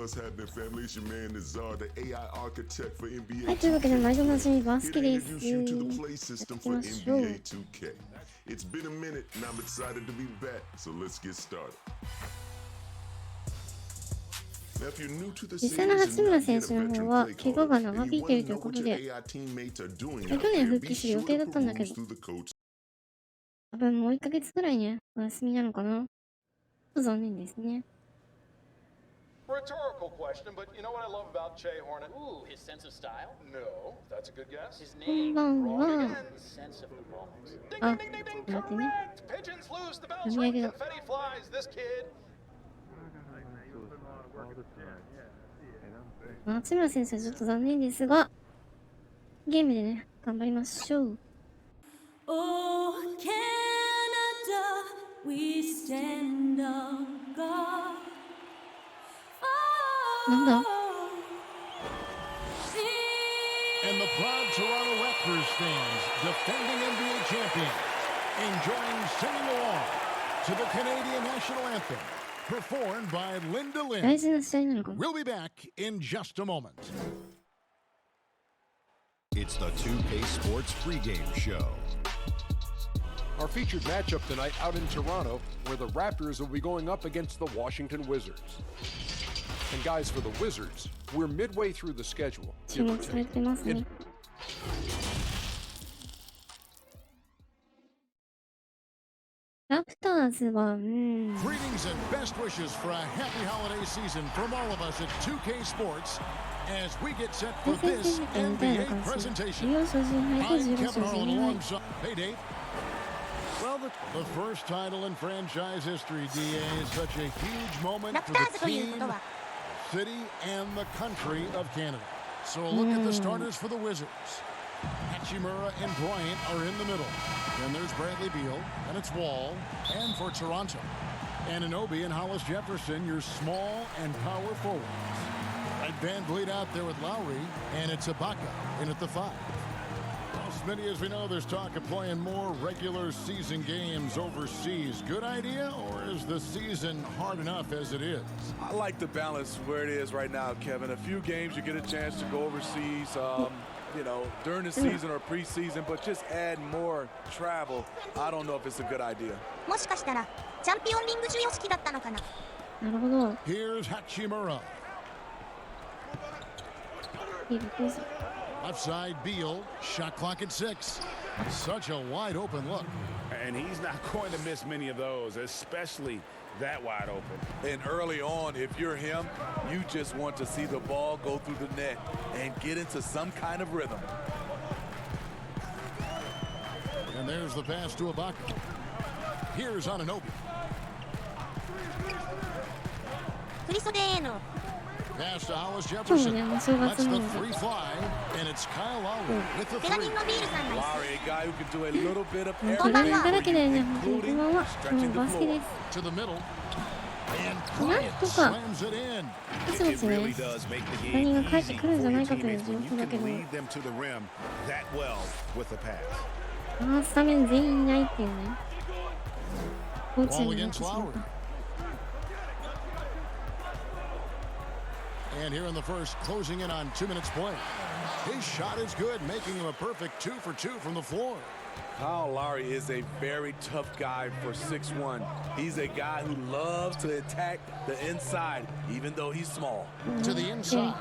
はい、というわけで毎度おなじみバスケです。やっていきましょう。It's been a minute and I'm excited to be back, so let's get started. 実際の八村選手の方は怪我が長引いているということで、去年復帰する予定だったんだけど、多分もう1ヶ月くらいね、お休みなのかな。残念ですね。Rhetorical question, but you know what I love about Che Hornet? Ooh, his sense of style? No, that's a good guess. His name, wrong again. Sense of the moment. Ding, ding, ding, ding, ding, correct! Pigeons loose, the bells ring, confetti flies, this kid. 八村選手はちょっと残念ですが、ゲームでね、頑張りましょう。Oh, Canada, we stand on guard. なんだ And the proud Toronto Raptors fans, defending NBA champion, enjoying singing along to the Canadian national anthem, performed by Linda 大 Lynn. 事な試合なのかな。 We'll be back in just a moment. It's the 2K Sports pregame show. Our featured matchup tonight out in Toronto, where the Raptors will be going up against the Washington Wizards. And guys, for the Wizards, we're midway through the schedule. 注目されてますね。ラプターズは、Greetings and best wishes for a happy holiday season from all of us at 2K Sports as we get set for this NBA presentation. 14勝12敗と I'm 15 Kevin 勝 Harlan 12敗。 alongside. Hey, Dave. Well, the first title in franchise history, DA, is such a huge moment for the team, city, and the country of Canada. So a look at the starters for the Wizards. Hachimura and Bryant are in the middle. Then there's Bradley Beal, and it's Wall, and for Toronto. Anunoby and Hollis Jefferson, your small and power forwards. Right, Van Vliet out there with Lowry, and it's Ibaka in at the 5. As many as we know, there's talk of playing more regular season games overseas. Good idea, or is the season hard enough as it is? I like the balance where it is right now, Kevin. A few games you get a chance to go overseas, you know, during the season or preseason, but just add more travel. I don't know if it's a good idea. もしかしたらチャンピオンリング授与式だったのかな。なるほど。 Here's Hachimura. いいです。 Left side, Beal. Shot clock at 6. Such a wide open look. And he's not going to miss many of those, especially that wide open. And early on, if you're him, you just want to see the ball go through the net and get into some kind of rhythm. And there's the pass to Ibaka. Here's Anunoby. 振り袖への Pass to Hollis 今日 Jefferson. もね、お正 Lets 月 the なので。 three fly, and it's Kyle Lowry with the 怪我 three. 人のビールさんです。 Lowry, a guy who can do a little bit of 怪我人だら everything, けだよね、本当に。こん including ばんは。今日 stretching も the バスケで floor. す。 To the middle. And なん Bryant とか slams it in. ぼちぼ It ちね、 really does make the 何 game が帰って easy くるん for じゃな your いかという teammates 状 when you 況だ can けど、 lead them to the rim that well with a pass. スタメン全員いないっていうね。コーチ Ball になって against しまっ Lowry. た。 And here in the first, closing in on 2 minutes play. His shot is good, making him a perfect 2 for 2 from the floor. Kyle Lowry is a very tough guy for 6'1". He's a guy who loves to attack the inside, even though he's small. To the inside.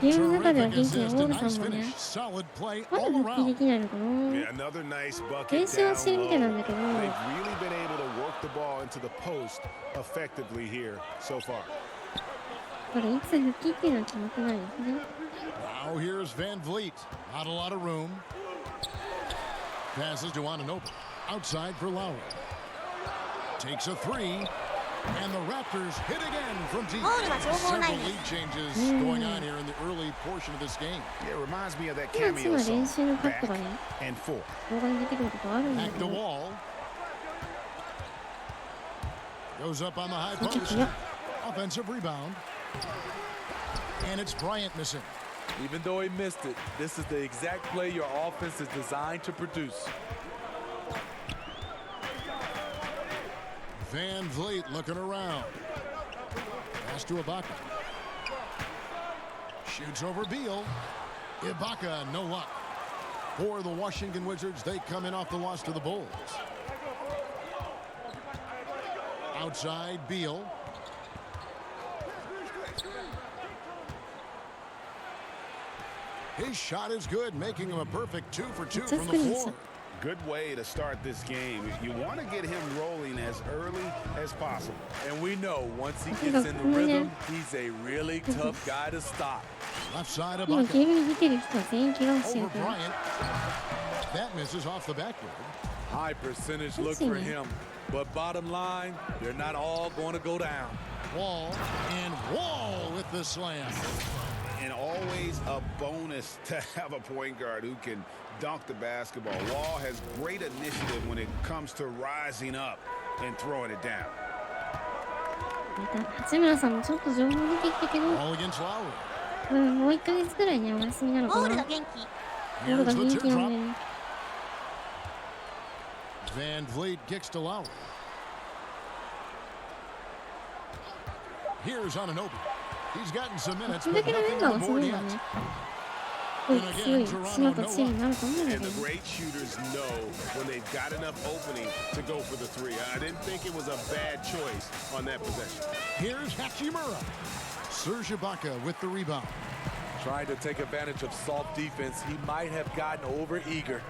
ゲームの中では Terrific 元気な assist オー and ルさ nice んもね、 finish. Solid play まだ all 復帰で around. きないのかな。 Yeah, another nice bucket 練習は down してるみたいなん low. だけど、 They've really been able to work the ball into the post effectively here so far. これいつ復帰っていうのは決まってないですね。 Now here's Van Vliet. Not a lot of room. Passes to Anunoby. Outside for Lowry. Takes a 3. And the Raptors hit again from deep. ゴールは情報な Several いです。 lead changes going on here in the early portion of this game. Yeah, it reminds me of that 今 cameo 練 song, 習のカット Back がね、 and Forth. 動画に出てくることあるんだ Back け to ど、 Wall. Goes up on the high ちょっと post. 違う。 Offensive rebound. And it's Bryant missing. Even though he missed it, this is the exact play your offense is designed to produce. Van Vliet looking around. Pass to Ibaka. Shoots over Beal. Ibaka, no luck. For the Washington Wizards, they come in off the loss to the Bulls. Outside, Beal. His shot is good, making him a perfect 2 for 2 from the floor. Good way to start this game. You want to get him rolling as early as possible. And we know once he gets in the rhythm, he's a really tough guy to stop. Left side of 今 Bucket. ゲームに見てる人は全員怪我をしてる Over から Bryant. That misses off the backboard. High percentage look for him. But bottom line, they're not all going to go down. Wall and Wall with the slam. And always a bonus to have a point guard who can dunk the basketball. Wall has great initiative when it comes to rising up and throwing it down. 八村さんもちょっと情報出てきたけど、 All against Lowry. もう1ヶ月くらいにはお休みなのかな。ボールが元気。ボールが Here's 元 the 気なん teardrop. でね。 Van Vliet kicks to Lowry. Here's Anunoby. He's gotten some minutes, これ but だけのメン nothing バー on は the すご board いよ yet. ね。強い島とチームになると思うんだけ And ど the great shooters know when they've got enough opening to go for the three. I didn't think it was a bad choice on that possession. Here's Hachimura. Serge Ibaka with the rebound. Trying to take advantage of soft defense, he might have gotten over eager.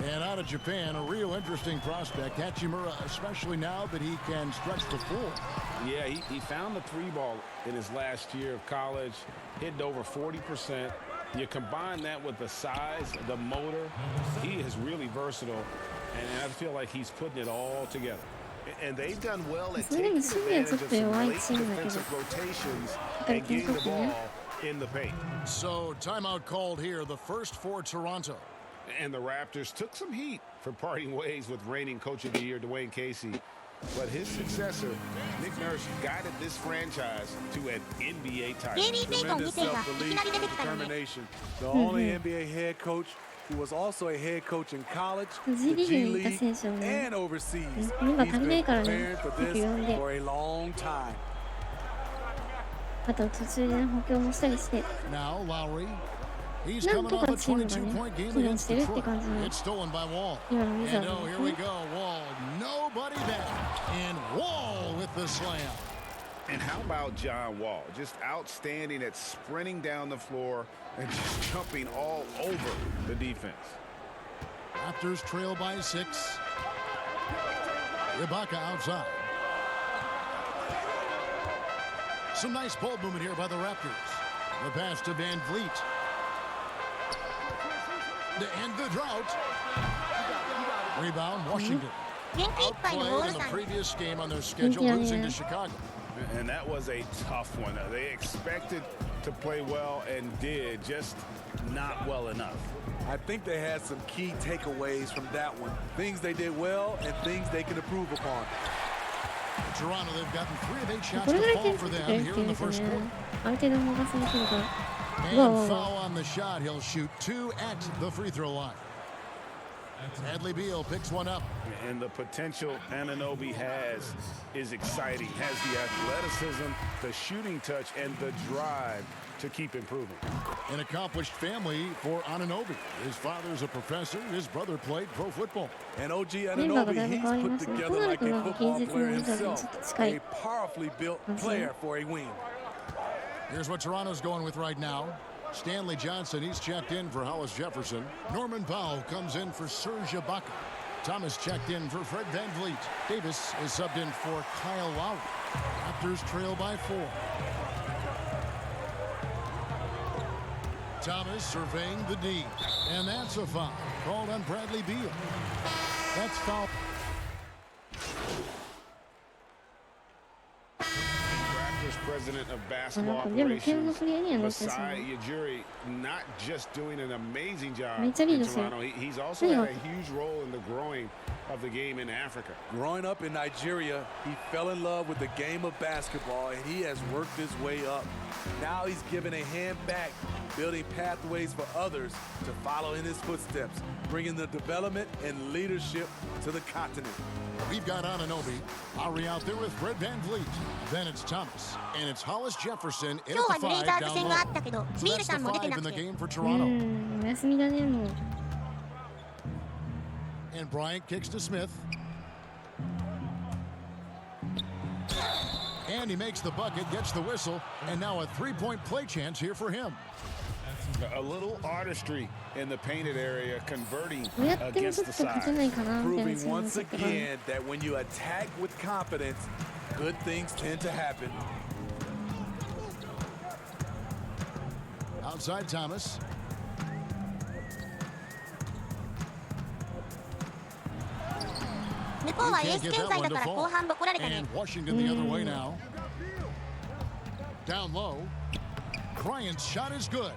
And out of Japan, a real interesting prospect. Hachimura, especially now that he can stretch the floor. Yeah, he found the three ball in his last year of college, hitting over 40%. You combine that with the size, the motor, he is really versatile, and I feel like he's putting it all together. And they've done well at それでも taking 守備は advantage ちょっ of と some 弱い late チームだけど defensive rotations やっぱり and 点 getting 取っ the てね ball in the paint. So timeout called here, the first for Toronto. And the Raptors took some heat for parting ways with reigning Coach of the Year, Dwayne Casey. But his successor, Nick Nurse, guided this franchise to an NBA title. ゲイリー・ペイトン2 Tremendous 世がいきなり出てきたよね。 determination. The only NBA head coach who was also a head coach in college, G the G リーグにいた League, 選手をね and overseas. メンバー He's 足りない been からね preparing for よく this 呼んで for a long time. あと途中で補強もしたりして Now Lowry. He's なん coming と off か a チームがね 22-point game 機能 against してるって Detroit. 感じの It's stolen by Wall. 今のウィザー And ズ oh, で here す we ね go. Wall, nobody back. And Wall with the slam. And how about John Wall? Just outstanding at sprinting down the floor and just jumping all over the defense. Raptors trail by 6. Ibaka outside. Some nice ball movement here by the Raptors. The pass to Van Vliet. To end the drought. Rebound, Washington. 元気いっぱいのウォ Outplayed ール in the さん。 previous game on their schedule, Yeah, losing yeah. to Chicago. And that was a tough one. They expected to play well and did, just not well enough. I think they had some key takeaways from that one. Things they did well and things they can improve upon. Toronto, they've gotten 3 of 8 shots これ to ぐらい fall 点 for 取って them くれる here ってい in う the んです first よ quarter. ねある程度動かせできるから And Whoa. foul on the shot. He'll shoot 2 at the free throw line. Bradley Beal picks one up. And the potential Anunoby has is exciting. Has the athleticism, the shooting touch, and the drive to keep improving. An accomplished family for Anunoby. His father's a professor. His brother played pro football. And OG メンバーがだい Anunoby, ぶ変わり he's ま put すね。と together なる like と a なんか football 現実 player のウィザーズに himself. ちょっと近い A powerfully built player for a wing. Here's what Toronto's going with right now. Stanley Johnson, he's checked in for Hollis Jefferson. Norman Powell comes in for Serge Ibaka. Thomas checked in for Fred Van Vliet. Davis is subbed in for Kyle Lowry. Raptors trail by 4. Thomas surveying the D. And that's a foul called on Bradley Beal. That's foul. Raptors president of basketball なんかでも点の operations, 取り合いにはなってるし Masai Ujiri, not just doing an amazing job めっちゃリー in ドしてる Toronto. He's also had a huge role in the growing of the game in Africa. Growing up in Nigeria, he fell in love with the game of basketball, and he has worked his way up. Now he's given a hand back, building pathways for others to follow in his footsteps, bringing the development and leadership to the continent. We've got Anunoby. Lowry out there with Fred VanVleet. Then it's Thomas. And it's Hollis Jefferson in 今日は at the ブレイ 5 ザーズ down 戦があ low. ったけど So ビー that's ルさ the んも出て 5 な in く the て game for う Toronto. ん、お休みだね、もう。And Bryant kicks to Smith. And he makes the bucket, gets the whistle, and now a three-point play chance here for him. A little artistry in the painted area, converting どうやってもちょ against っと the 勝てな size. いかなみたいな Proving チーム once だったから。 again that when you attack with confidence, good things tend to happen. Outside Thomas.向こうはエース天才だから後半ボコられたね And Washington the other way now. Down low. Bryant's shot is good.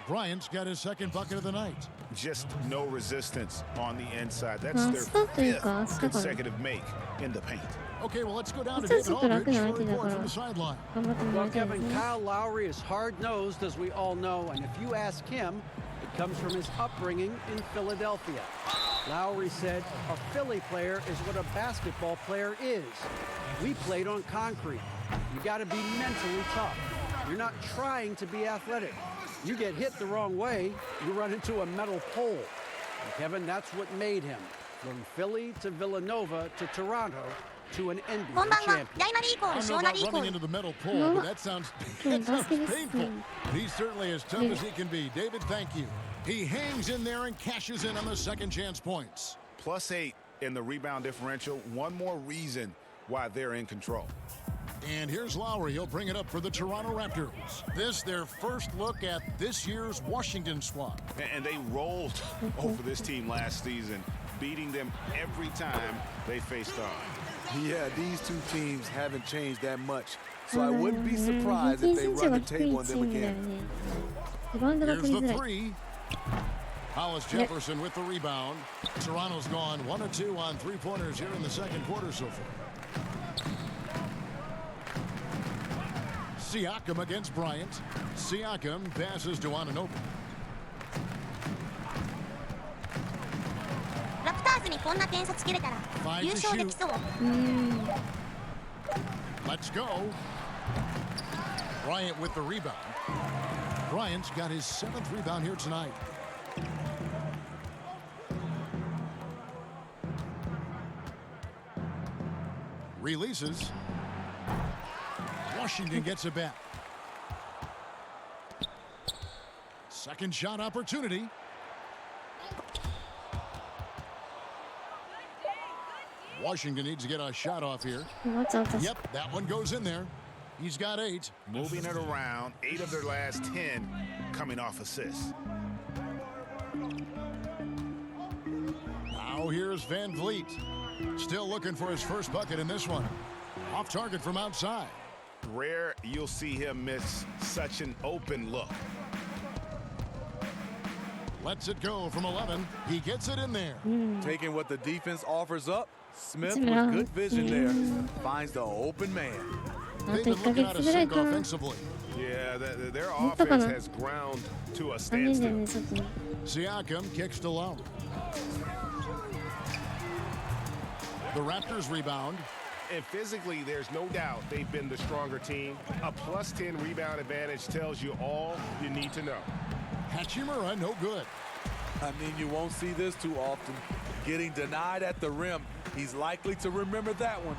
Bryant's got his second bucket of the night. Just no resistance on the inside. ま That's あ、 their スターという fifth か、明日から。 consecutive make in the paint. Okay, well, let's go down to 明日 David はちょっと楽 Aldridge な for a 相手だか report ら from the sideline. 頑張ってもら Well, いたいです Kevin, ね。 Kyle Lowry is hard-nosed, as we all know, and if you ask him, it comes from his upbringing in Philadelphia. Lowry said, a Philly player is what a basketball player is. We played on concrete. You got to be mentally tough. You're not trying to be athletic. You get hit the wrong way, you run into a metal pole. And Kevin, that's what made him. From Philly to Villanova to Toronto to an こんば NBA んは champion. 大なりイコー I ル don't 小 know な about りイコー running ル into the metal pole, but that sounds painful. He's certainly as tough as he can be. David, thank you. He hangs in there and cashes in on the second chance points. +8 in the rebound differential. One more reason why they're in control. And here's Lowry. He'll bring it up for the Toronto Raptors. This, their first look at this year's Washington squad. And they rolled over this team last season, beating them every time they faced off. Yeah, these two teams haven't changed that much. So I wouldn't be surprised if they run the table on them again. リバウンドが Here's 取り the づらい。 three. Hollis Jefferson with the rebound. Toronto's gone 1 of 2 on three-pointers here in the second quarter so far. Siakam against Bryant. Siakam passes to Anunoby. ラプターズにこんな点差つけれたら Five 優 to 勝で shoot. きそう Let's go. Bryant with the rebound. Bryant's got his 7th rebound here tonight. Releases. Washington gets it back. Second shot opportunity. Washington needs to get a shot off here. Yep, that one goes in there. He's got 8. Moving it around, 8 of their last 10 coming off assists. Now here's VanVleet. Still looking for his first bucket in this one. Off target from outside. Rare you'll see him miss such an open look. Lets it go from 11. He gets it in there. Taking what the defense offers up, Smith with good vision there finds the open man. They've been looking out of sync offensively. Yeah, their offense has ground to a standstill. Siakam kicks to Lowry. The Raptors rebound. And physically, there's no doubt they've been the stronger team. A +10 rebound advantage tells you all you need to know. Hachimura, no good. I mean, you won't see this too often. Getting denied at the rim. He's likely to remember that one.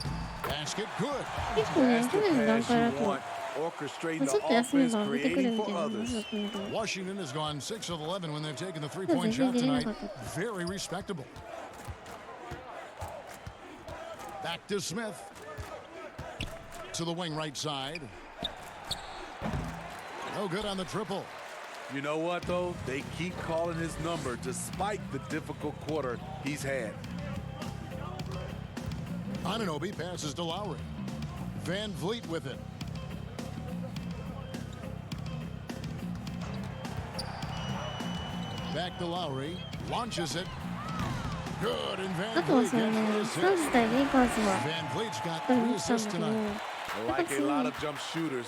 Basket good. That's the pass you want. Orchestrating the offense, creating for others. Washington has gone 6 of 11 when they've taken the three-point shot tonight. Very respectable. Back to Smith. To the wing right side. No good on the triple. You know what, though? They keep calling his number despite the difficult quarter he's had. Anunoby passes to Lowry. VanVleet with it. Back to Lowry. Launches it. Good, and あとは VanVleet その gets ね、 the スター assist. 自体レイカーズは VanVleet's got これ 3見たん assists だけど、 tonight. Like a lot of jump shooters,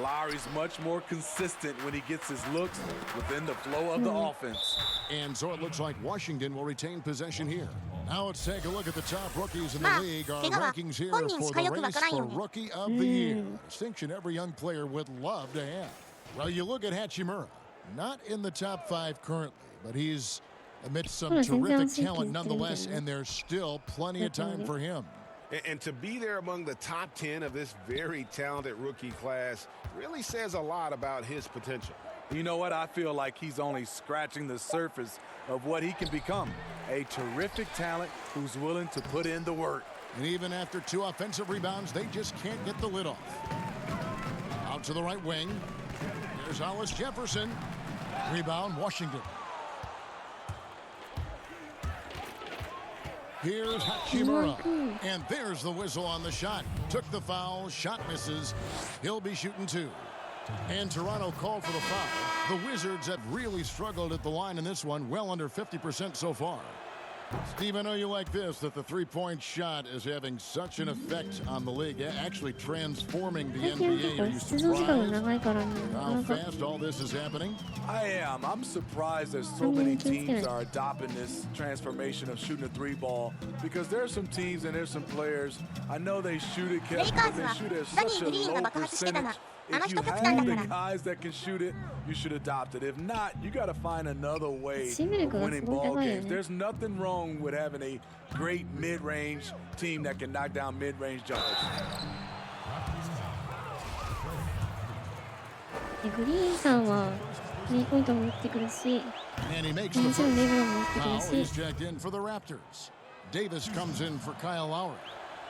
Lowry's much more consistent when he gets his looks within the flow of the offense. And so it looks like Washington will retain possession here. Now let's take a look at the top rookies in the league. Our rankings here for the race for Rookie of the Year. A distinction every young player would love to have. Well, you look at Hachimura, not in the top 5 currently, but he's amidst some terrific talent nonetheless, and there's still plenty of time for him. And to be there among the top 10 of this very talented rookie class really says a lot about his potential. You know what? I feel like he's only scratching the surface of what he can become. A terrific talent who's willing to put in the work. And even after 2 offensive rebounds, they just can't get the lid off. Out to the right wing. Here's Hollis Jefferson. Rebound, Washington. Here's Hachimura. And there's the whistle on the shot. Took the foul, shot misses. He'll be shooting 2. And Toronto called for the foul. The Wizards have really struggled at the line in this one, well under 50% so far. Steve, I know you like this, that the three-point shot is having such an effect on the league, actually transforming the NBA. Are you surprised how fast all this is happening? I am. I'm surprised that so many teams are adopting this transformation of shooting a 3-ball, because there's some teams and there's some players, I know they shoot it, Kevin, but they shoot at such a low percentage. If you have the guys that can shoot it, you should adopt it. If not, you got to find another way of winning ball games. There's nothing wrong with having a great mid-range team that can knock down mid-range jumpers. And he makes the first. Now he's checked in for the Raptors. Davis comes in for Kyle Lowry.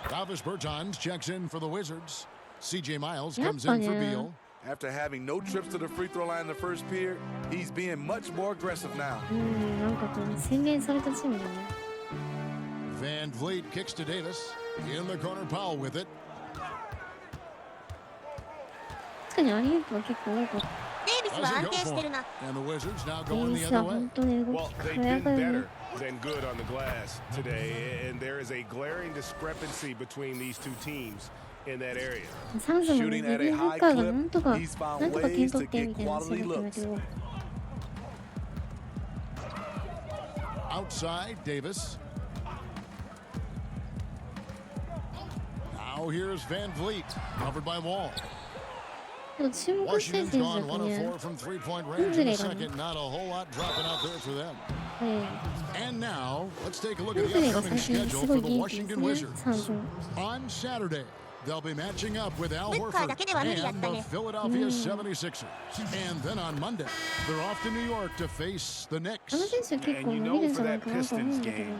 Davis Bertans checks in for the Wizards. CJ Miles comes in for Beal. After having no trips to the free throw line in the first period, he's being much more aggressive now. Van Vliet kicks to Davis. In the corner, Powell with it. Davis And the Wizards now going the other way. Well, they've been better than good on the glass today, and there is a glaring discrepancy between these two teams in that area. Shooting at a high clip, he's found ways to get quality looks. Outside, Davis. Now here's Van Vliet, covered by Wall. Washington's gone 1 of 4 from 3-point range in the second. Not a whole lot dropping out there for them. And now, let's take a look at the upcoming schedule for the Washington Wizards. On Saturday, they'll be matching up with Al Horford and the Philadelphia 76ers. And then on Monday, they're off to New York to face the Knicks. And you know, for that Pistons game,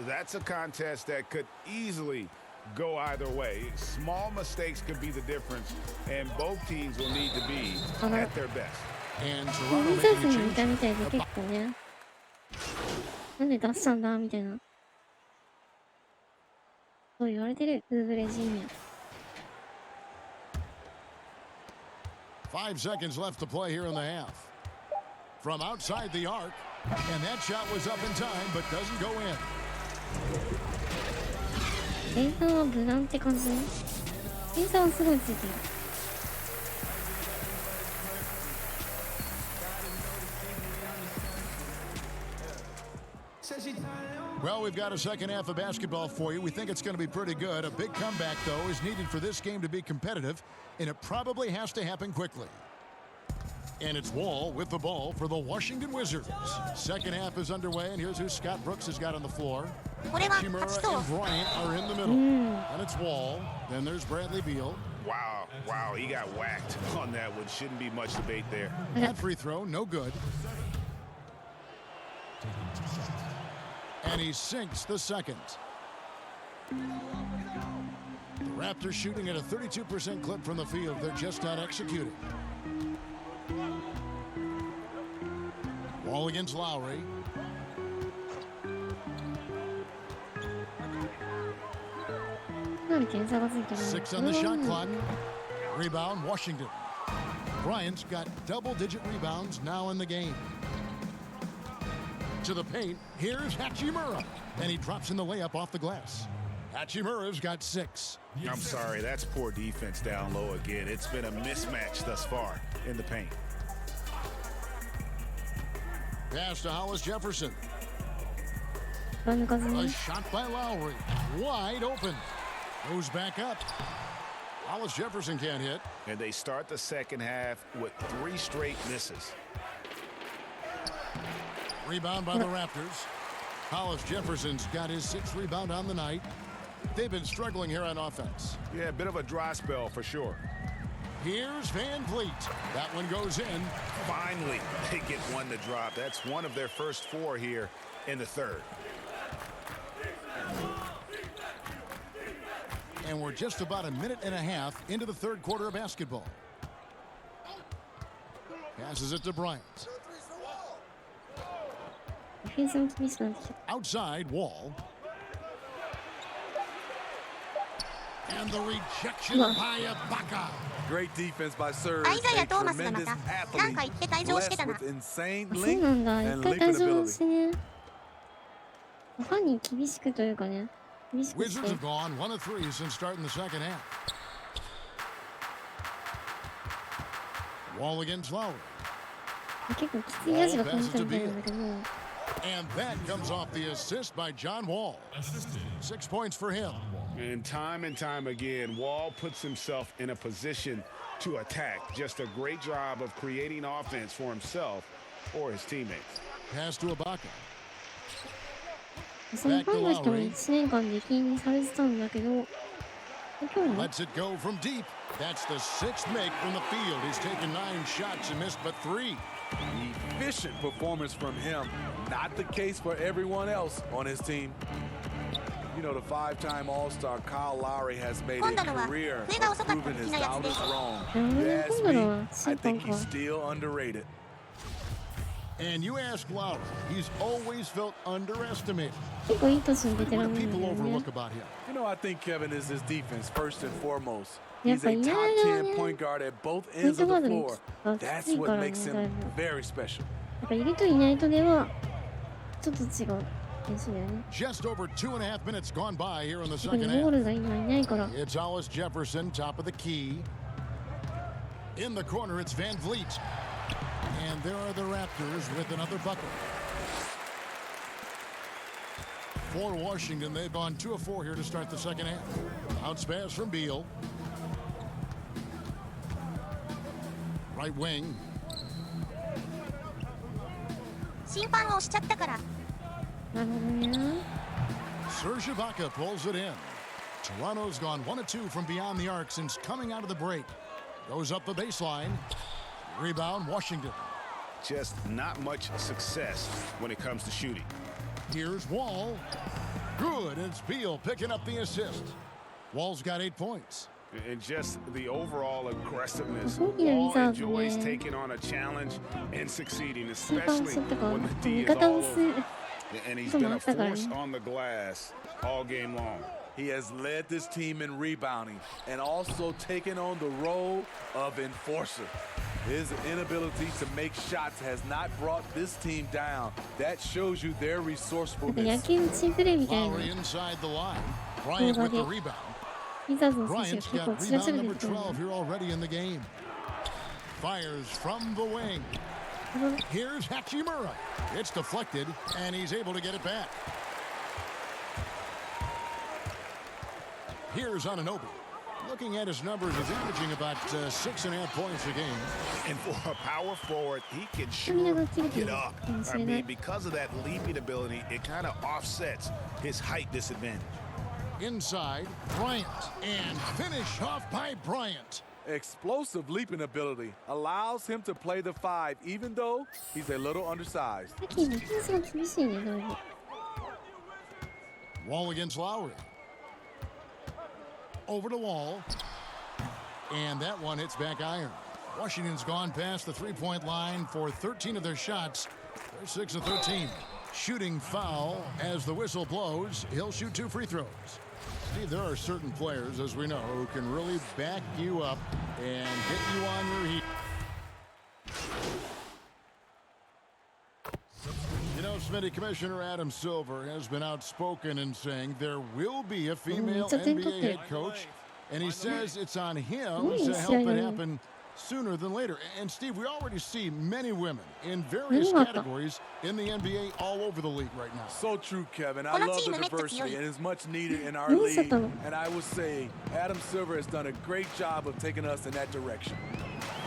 that's a contest that could easily go either way. Small mistakes could be the difference, and both teams will need to be at their best. And Toronto making a change. なんで出したんだみたいな。そう言われてる、ウーブレジーニ5 seconds left to play here in the half. From outside the arc, and that shot was up in time, but doesn't go in. 前半は無難って感じ。前半はすごいついてる。Well, we've got a second half of basketball for you. We think it's going to be pretty good. A big comeback, though, is needed for this game to be competitive, and it probably has to happen quickly. And it's Wall with the ball for the Washington Wizards. Second half is underway, and here's who Scott Brooks has got on the floor. Hachimura and Bryant are in the middle. And it's Wall. Then there's Bradley Beal. Wow, he got whacked on that one. Shouldn't be much debate there. That free throw, no good. And he sinks the second. The Raptors shooting at a 32% clip from the field. They're just not executing. Wall against Lowry. Six on the shot clock. Rebound, Washington. Bryant's got double-digit rebounds now in the game. To the paint, here's Hachimura. And he drops in the layup off the glass. Hachimura's got 6. I'm sorry, that's poor defense down low again. It's been a mismatch thus far in the paint. Pass to Hollis Jefferson. 抜かず A に。 shot by Lowry. Wide open. Goes back up. Hollis Jefferson can't hit. And they start the second half with 3 straight misses. Rebound by the Raptors. Hollis Jefferson's got his 6th rebound on the night. They've been struggling here on offense. Yeah, a bit of a dry spell for sure. Here's Van Vliet. That one goes in. Finally, they get one to drop. That's one of their first 4 here in the third. And we're just about a minute and a half into the third quarter of basketball. Passes it to Bryant. ディフェンスも厳しくなってきた。 Outside Wall. And the rejection by Ibaka. Great defense by Serge. アイザヤ A トーマスがま tremendous たなんか athlete 言って退場してた blessed な with insane あ、そう length なんだ。一 and 回 leaping 退場 ability. してね。ファンに厳しくというかね。厳しくし Wizards て。 have gone 1 of 3 since starting the second half. Wall against Lowry. 結構きつい味が感じたみたいなんだけど。 And that comes off the assist by John Wall. 6 points for him. And time again, Wall puts himself in a position to attack. Just a great job of creating offense for himself or his teammates. Pass to Ibaka. そのファンの人も1年間で駅員にされてたんだけど、今日も Lets it go from deep. That's the 6th make from the field. He's taken 9 shots and missed but 3. Efficient performance from him. Not the case for everyone else on his team. You know, the 5-time All-Star Kyle Lowry has made a career of proving his doubters wrong. If you ask me, I think he's still underrated. And you ask Lowry, he's always felt underestimated. 結構いい年のベテラ What ン do なんだ people よね。 overlook about him? You know, I think Kevin is his defense first and foremost. やっ He's ぱ a いない top 間は 10 ね、 point guard at both ポイン ends ト of ガー the ドに floor. がき That's ついか what らね、 makes だい him ぶ。 very special. やっぱいるといないとでは、ちょっと違う選手だよね。 Just over 2.5 minutes gone by here in the 特に second ボー half. ルが今いないから。 It's Hollis Jefferson, top of the key. In the corner, it's Van Vliet. And there are the Raptors with another bucket. For Washington, they've gone 2 of 4 here to start the second half. Bounce pass from Beal. Right wing. 審判を押しちゃったから。なるほどね。 Serge Ibaka pulls it in. Toronto's gone 1 of 2 from beyond the arc since coming out of the break. Goes up the baseline. Rebound, Washington. Just not much success when it comes to shooting. Here's Wall. Good. It's Beal picking up the assist. Wall's got 8 points. And just the overall aggressiveness. 大きなウィ Wall ザーズ enjoys ね。 taking on a challenge and succeeding, 審判を especially しちゃったから、 when the 味 D is 方 all をす over. る。 And he's こと been もあ a ったからね。 force on the glass all game long. He has led this team in rebounding and also taken on the role of enforcer. His inability to make shots has not brought this team down. That shows you their なんか野 resourcefulness. 球のチームプレーみたいな。 Lowry inside the line. Bryant with the rebound. ウィザーズの選手が Bryant's 結 got 構ちらちら rebound 出 number てくるんだよ 12 here already in the game. Fires from the wing. Here's Hachimura. It's deflected, and he's able to get it back. Here's Anunoby. Looking at his numbers, he's averaging about 6.5 points a game. And for a power forward, he can スタミナ sure が切れて get る up. かもし I れない mean,。because of that leaping ability, it kind of offsets his height disadvantage. Inside, Bryant. And finish off by Bryant. Explosive leaping ability allows him to play the 5 even though he's a little undersized. さっきディフェンスが厳しいね、だいぶ。 Wall against Lowry. Over to Wall. And that one hits back iron. Washington's gone past the three-point line for 13 of their shots. They're 6 of 13. Shooting foul as the whistle blows. He'll shoot 2 free throws. Steve, there are certain players, as we know, who can really back you up and get you on your heat. You know, Smitty, Commissioner Adam Silver has been outspoken in saying there will be a female NBA head coach, and he says it's on him to help it happen sooner than later. And Steve, we already see many women in various categories in the NBA all over the league right now. So true, Kevin. I love the diversity, and it's much needed in our league. And I would say Adam Silver has done a great job of taking us in that direction.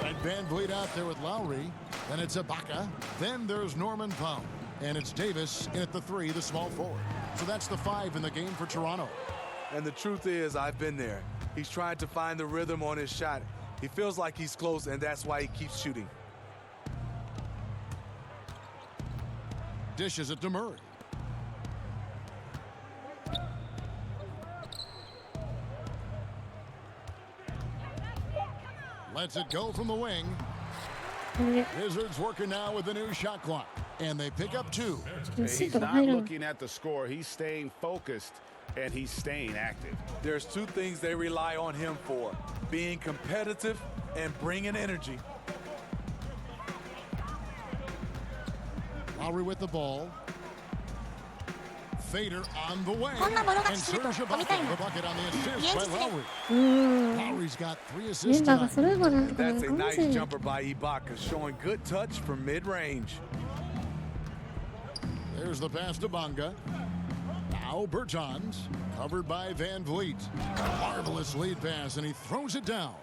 And Van Vliet out there with Lowry. Then it's Ibaka. Then there's Norman Powell. And it's Davis in at the 3, the small forward. So that's the 5 in the game for Toronto. And the truth is, I've been there. He's trying to find the rhythm on his shot. He feels like he's close, and that's why he keeps shooting. Dishes it to Murray. Lets it go from the wing. Wizards working now with the new shot clock. And they pick up 2. He's not looking at the score. He's staying focused, and he's staying active. There's 2 things they rely on him for: being competitive and bringing energy. Lowry with the ball. Fader on the way. And Serge Ibaka, the bucket on the assist by Lowry. Lowry's got 3 assists tonight. That's a nice jumper by Ibaka, showing good touch from mid-range. There's the pass to Bonga. Now Bertans, covered by Van Vliet. Marvelous lead pass, and he throws it down.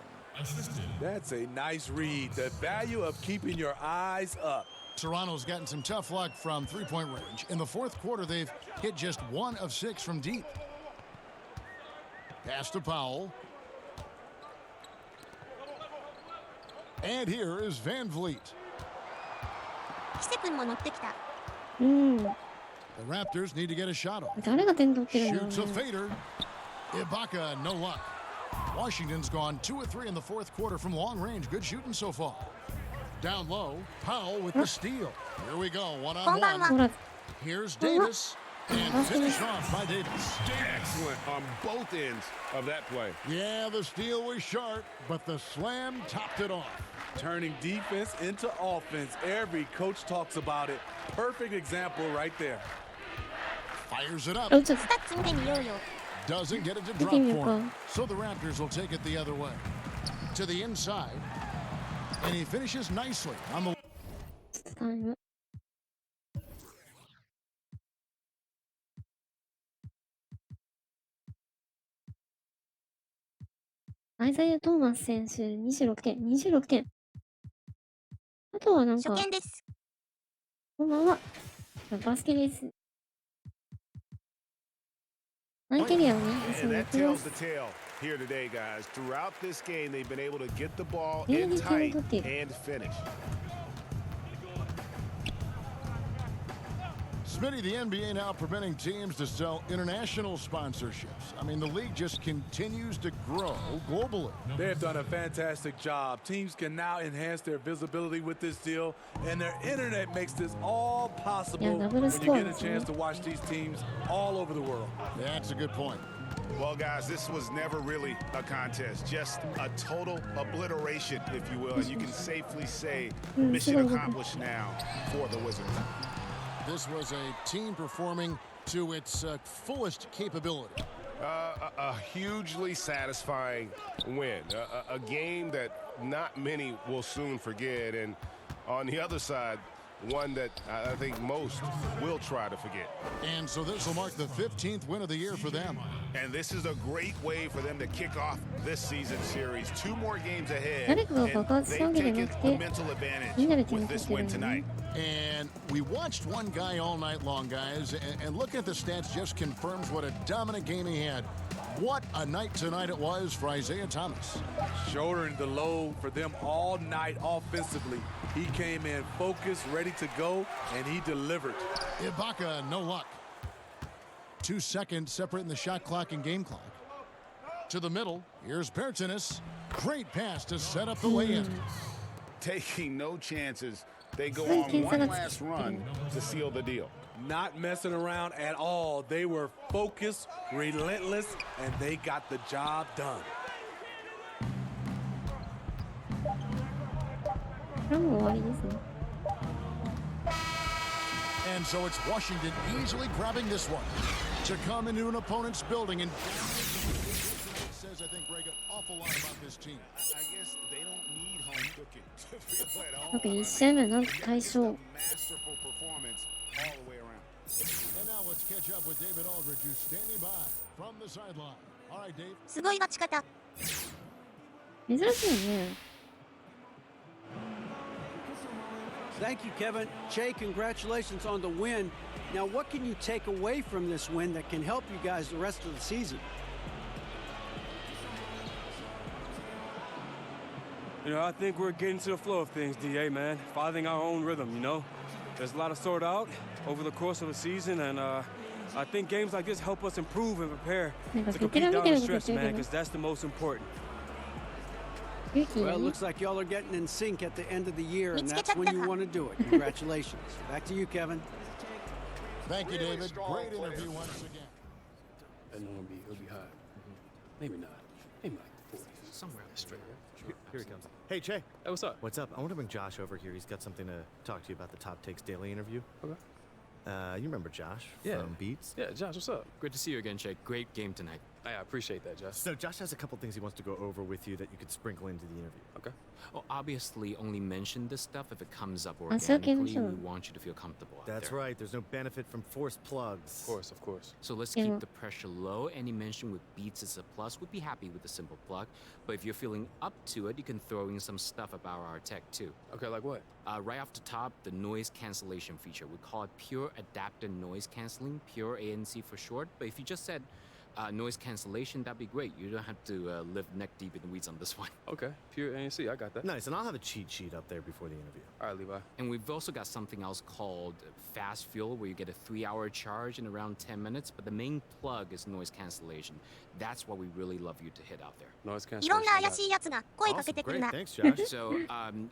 That's a nice read. The value of keeping your eyes up. Toronto's gotten some tough luck from three-point range. In the fourth quarter, they've hit just 1 of 6 from deep. Pass to Powell. And here is Van Vliet. The Raptors need to get a shot off. Shoots a fader. Ibaka, no luck. Washington's gone 2 of 3 in the fourth quarter from long range. Good shooting so far. Down low, Powell with the steal. Here we go, 1-on-1. Here's Davis. And finished off by Davis. Excellent on both ends of that play. Yeah, the steal was sharp, but the slam topped it off. Turning defense into offense. Every coach talks about it. Perfect example right there. Fires it up. Doesn't get it to drop for him. So the Raptors will take it the other way. To the inside. And he finishes nicely on the...アイザイア・トーマス選手26点。あとはなんか、初見です。こんばんは。バスケです。マイキャリアをね、そうやってます。Here today, guys. Throughout this game, they've been able to get the ball in tight and finish. Smitty, the NBA now preventing teams to sell international sponsorships. I mean, the league just continues to grow globally. They have done a fantastic job. Teams can now enhance their visibility with this deal, and their internet makes this all possible when you get a chance to watch these teams all over the world. That's a good point. Well, guys, this was never really a contest, just a total obliteration, if you will, and you can safely say mission accomplished now for the Wizards. This was a team performing to its fullest capability. A hugely satisfying win, a game that not many will soon forget, and on the other side, one that I think most will try to forget. And so this will mark the 15th win of the year for them. And this is a great way for them to kick off this season series. 2 more games ahead, and they've taken a mental advantage with this win tonight. And we watched one guy all night long, guys, and looking at the stats just confirms what a dominant game he had. What a night tonight it was for Isaiah Thomas. Shouldering the load for them all night offensively. He came in focused, ready to go, and he delivered. Ibaka, no luck. 2 seconds separating the shot clock and game clock. To the middle, here's Bertans. Great pass to set up the lay-in. Taking no chances. They go on one last run to seal the deal. Not messing around at all. They were focused, relentless, and they got the job done. And so it's Washington easily grabbing this one to come into an opponent's building and says, I think, Greg, an awful lot about this team. I guess they don't need home なんか1試合目なんと大勝。 And now let's catch up with David Aldridge, who's standing by from the sideline. All right, Dave. すごい待ち方。珍しいね。 Thank you, Kevin. Che, congratulations on the win. Now, what can you take away from this win that can help you guys the rest of the season? You know, I think we're getting to the flow of things, DA, man. Finding our own rhythm, you know? There's a lot to sort out over the course of a season, and I think games like this help us improve and prepare to compete down the stretch, man, because that's the most important. Well, it looks like y'all are getting in sync at the end of the year, and that's when you want to do it. Congratulations. Back to you, Kevin. Thank you, David. Great interview once again. I know it'll be hot. Maybe not. Maybe like 40. Somewhere on the straight. Here he comes. Hey, Che. Hey, what's up? What's up? I want to bring Josh over here. He's got something to talk to you about the Top Takes Daily interview. Okay. You remember Josh from Beats? Yeah, Josh, what's up? Great to see you again, Che. Great game tonight. I appreciate that, Josh. So Josh has a couple things he wants to go over with you that you could sprinkle into the interview. Okay. Well, obviously, only mention this stuff if it comes up so organically. sure. We want you to feel comfortable out That's there. right. There's no benefit from forced plugs. Of course. So let's keep the pressure low. Any mention with beats is a plus. We'd be happy with a simple plug. But if you're feeling up to it, you can throw in some stuff about our tech too. Okay, like what? Right off the top, the noise cancellation feature. We call it Pure Adaptive Noise Cancelling, Pure ANC for short. But if you just said noise cancellation, that'd be great. You don't have to live neck deep in the weeds on this one. Okay, pure ANC, I got that. Nice, and I'll have a cheat sheet up there before the interview. All right, Levi. And we've also got something else called Fast Fuel, where you get a 3-hour charge in around 10 minutes. But the main plug is noise cancellation. That's what we really love you to hit out there. Noise いろん cancellation. な怪しいやつが声かけてくるな。 Thanks, Josh. So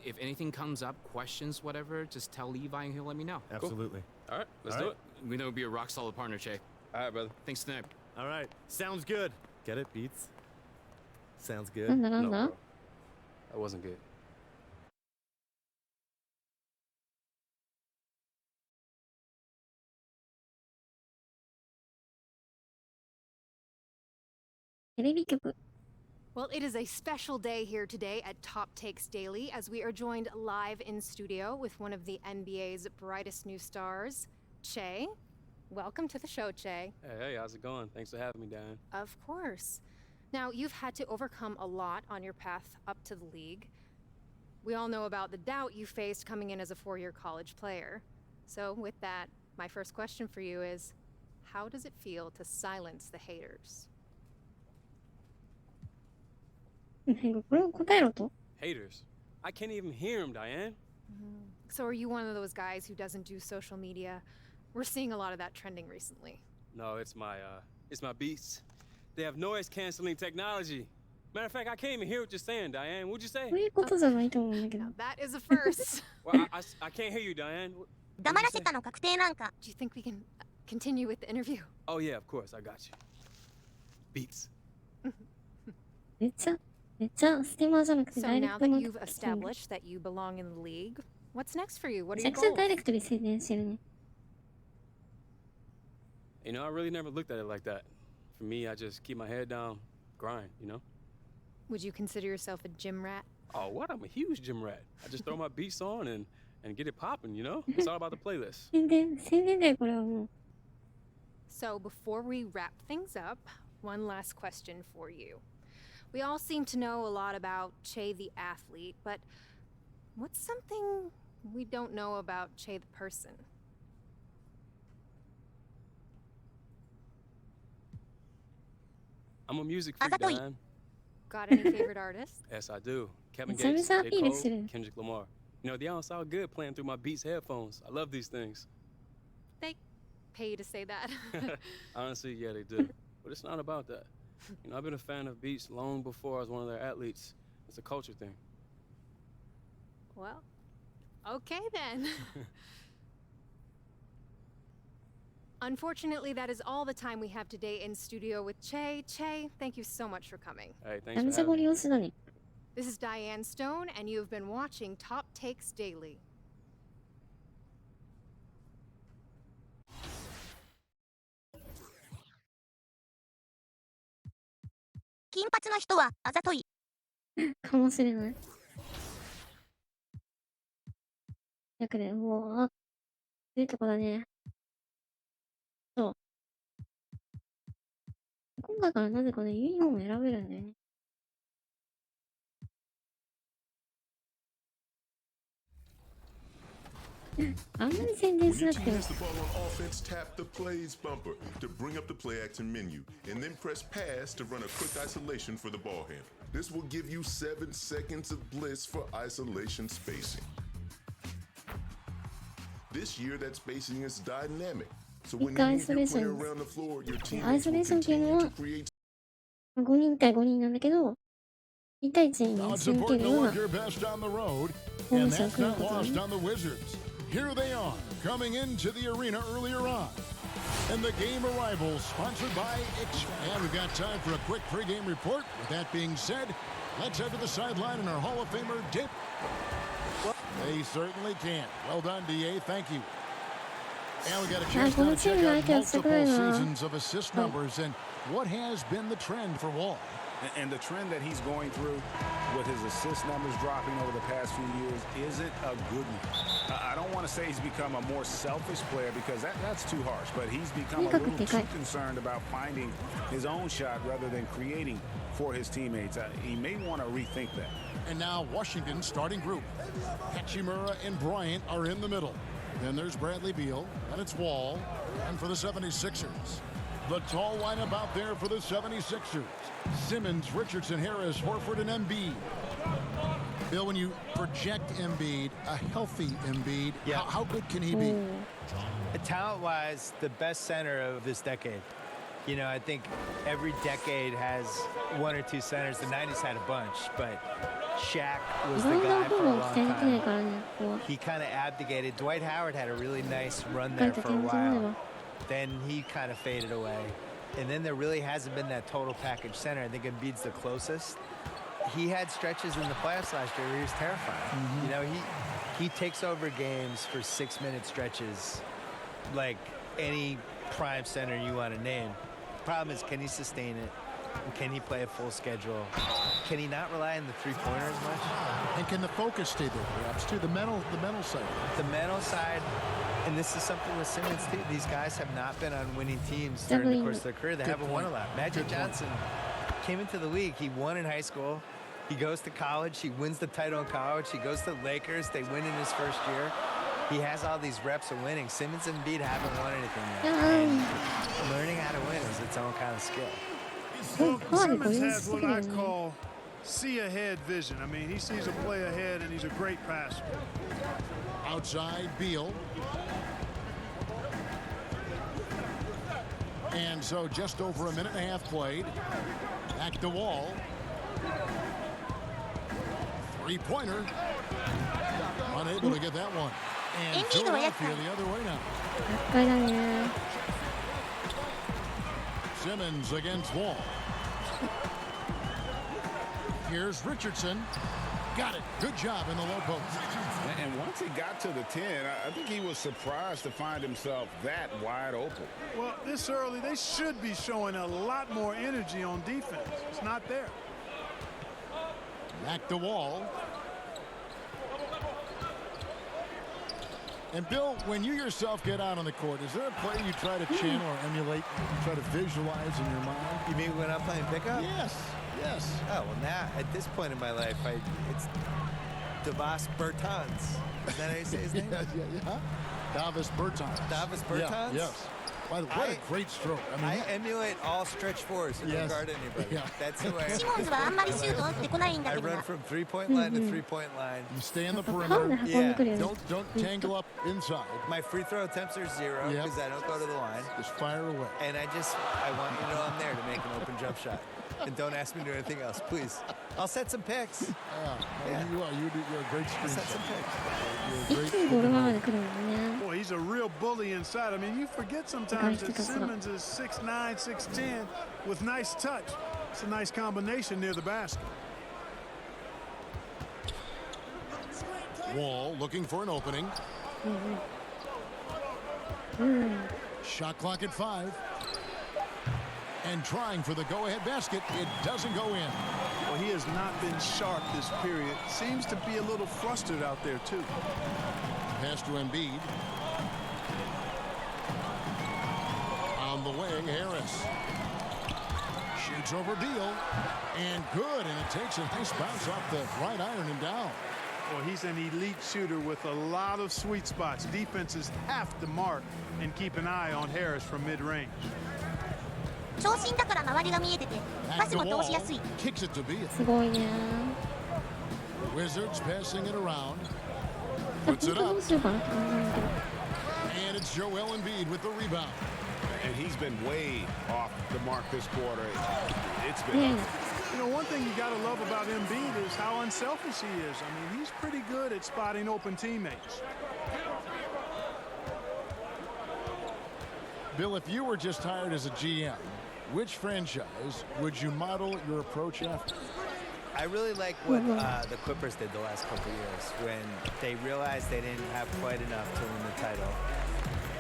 if anything comes up, questions, whatever, just tell Levi and he'll let me know. Absolutely. All right, let's All do right. it. We know it'll be a rock solid partner, Che. All right, brother. Thanks tonight. All right. Sounds good. Get it, Beats? Sounds good. なんだなん No, だ bro. That wasn't good. テレビ局。 Well, it is a special day here today at Top Takes Daily as we are joined live in studio with one of the NBA's brightest new stars, Che. Welcome to the show, Che. Hey, how's it going? Thanks for having me, Diane. Of course. Now, you've had to overcome a lot on your path up to the league. We all know about the doubt you faced coming in as a 4-year college player. So, with that, my first question for you is, how does it feel to silence the haters? これを答えろと。 Haters. I can't even hear him, Diane. So are you one of those guys who doesn't do social media? We're seeing a lot of that trending recently. No, it's my beats. They have noise canceling technology. Matter of fact, I can't even hear what you're saying, Diane. What'd you say? そういうことじゃないと思うんだけど。 Now that is a first. Well, I can't hear you, Diane. What'd 黙 you ら say? せたの確定なんか。 Do you think we can continue with the interview? Oh yeah, of course, I got you. Beats. めっちゃスティマーじゃなくて So ダイレ now クト that の you've established that you belong in the league, what's next for you? What め are ちゃ your くちゃ goals? ダイレクトに宣伝してるね。 You know, I really never looked at it like that. For me, I just keep my head down, grind, you know? Would you consider yourself a gym rat? Oh, what? I'm a huge gym rat. I just throw my beats on and get it popping, you know? It's all about the playlist. 宣伝だよ、これはもう。 So before we wrap things up, one last question for you. We all seem to know a lot about Che the athlete, but what's something we don't know about Che the person? I'm a music freak, Azatoy. Diane. Got any favorite artists? Yes, I do. Kevin It's always Gates, how J. he Cole, is today. Kendrick Lamar. You know, they all sound good playing through my Beats headphones. I love these things. They pay you to say that. Honestly, yeah, they do. But it's not about that. You know, I've been a fan of Beats long before I was one of their athletes. It's a culture thing. Well, okay then. Unfortunately, that is all the time we have today in studio with Che. Che, thank you so much for coming. Hey, め thanks ちゃめ for ちゃご having 利 me. 用しだね。 This is Diane Stone, and you have been watching Top Takes Daily. 金髪の人はあざとい。かもしれない。だけど、もう、いいとこだね。そう。今回からなぜかね、ユニフォーム選べるんだよね。あんまり宣伝しなくても。Has the ball on offense, tap the plays bumper to bring up the play action menu, and then press pass to run a quick isolation for the ball handler. This will give you 7 seconds of bliss for isolation spacing. This year, that spacing is dynamic. So when you move your player around the floor, your teammates will continue to create. 5人対5人なんだけど、2対1に Now す it's るけ important る to ような work your best on the road, フォーメー and ション that's を組む not ことだ lost ね。 on the Wizards. Here they are, coming into the arena earlier on. And the game arrival sponsored by And we've got time for a quick pregame report. With that being said, let's head to the sideline and our Hall of Famer, Dip. They certainly can. Well done, DA. Thank you. And we got a chance now to check out multiple seasons of assist numbers and what has been the trend for Wall. And the trend that he's going through with his assist numbers dropping over the past few years isn't a good one. I don't want to say he's become a more selfish player because that's too harsh, but he's become a little too concerned about finding his own shot rather than creating for his teammates. He may want to rethink that. And now Washington's starting group. Hachimura and Bryant are in the middle. Then there's Bradley Beal, and it's Wall, and for the 76ers. The tall lineup out there for the 76ers. Simmons, Richardson, Harris, Horford, and Envied. Bill, when you project Envied, a healthy Envied, how good can he be? Talent-wise, the best center of this decade. You know, I think every decade has one or two centers. The 90s had a bunch, but Shaq was the guy for a long time. He kind of abdicated. Dwight Howard had a really nice run there for a while. Then he kind of faded away. And then there really hasn't been that total package center. I think Embiid's the closest. He had stretches in the playoffs last year where he was terrifying. You know, he takes over games for 6-minute stretches like any prime center you want to name. The problem is, can he sustain it? Can he play a full schedule? Can he not rely on the three-pointer as much? And can the focus stay there, perhaps, too? The mental side. The mental side, and this is something with Simmons, too. These guys have not been on winning teams during the course of their career. They haven't won a lot. Magic Johnson came into the league. He won in high school. He goes to college. He wins the title in college. He goes to the Lakers. They win in his first year. He has all these reps of winning. Simmons and Embiid haven't won anything yet. And learning how to win is its own kind of skill. Simmons has what I call see-ahead vision. I mean, he sees a play ahead, and he's a great passer. Outside, Beal. And so just over a minute and a half played. Back to Wall. Three-pointer. Unable to get that one. And Philadelphia the other way now. Simmons against Wall. Here's Richardson. Got it. Good job in the low post. And once he got to the 10, I think he was surprised to find himself that wide open. Well, this early, they should be showing a lot more energy on defense. It's not there. Back to Wall. And Bill, when you yourself get out on the court, is there a play you try to channel or emulate, you try to visualize in your mind? You mean when I'm playing pickup? Yes, yes. Oh, well, now, at this point in my life, it's Davis Bertans. Is that how you say his name? Yeah. Davis Bertans. Davis Bertans? Yeah, yes. By the way, what a great stroke. I emulate all stretch fours and don't guard anybody. Yeah. That's who I am. シモンズはあんまりシュート打ってこないんだ I けど run な。 from three-point line to three-point line. You stay in the perimeter. Yeah. Don't tangle up inside. My free throw attempts are 0 because I don't go to the line. Just fire away. And I want you to know I'm there to make an open jump shot. And don't ask me to do anything else, please. I'll set some picks. Yeah. You're a great screen. Set some picks. You're a great Boy, he's a real bully inside. I mean, you forget sometimes that Simmons is 6'9", 6'10", with nice touch. It's a nice combination near the basket. Wall looking for an opening. Shot clock at 5. And trying for the go-ahead basket. It doesn't go in. Well, he has not been sharp this period. Seems to be a little flustered out there, too. Pass to Envied. On the wing, Harris. Shoots over Beal. And good, and it takes a nice bounce off the right iron and down. Well, he's an elite shooter with a lot of sweet spots. Defenses have to mark and keep an eye on Harris from mid-range. 長身だから周りが見えてて、パスも通しやすい。Kicks it to Beal. すごいね。 Wizards passing it around. Puts it up. どうしようかなって感じなんだけど。 And it's Joel Embiid with the rebound. And he's been way off the mark this quarter. It's been. You know, one thing you got to love about Embiid is how unselfish he is. I mean, he's pretty good at spotting open teammates. Bill, if you were just hired as a GM, which franchise would you model your approach after? I really like what the Clippers did the last couple years when they realized they didn't have quite enough to win the title.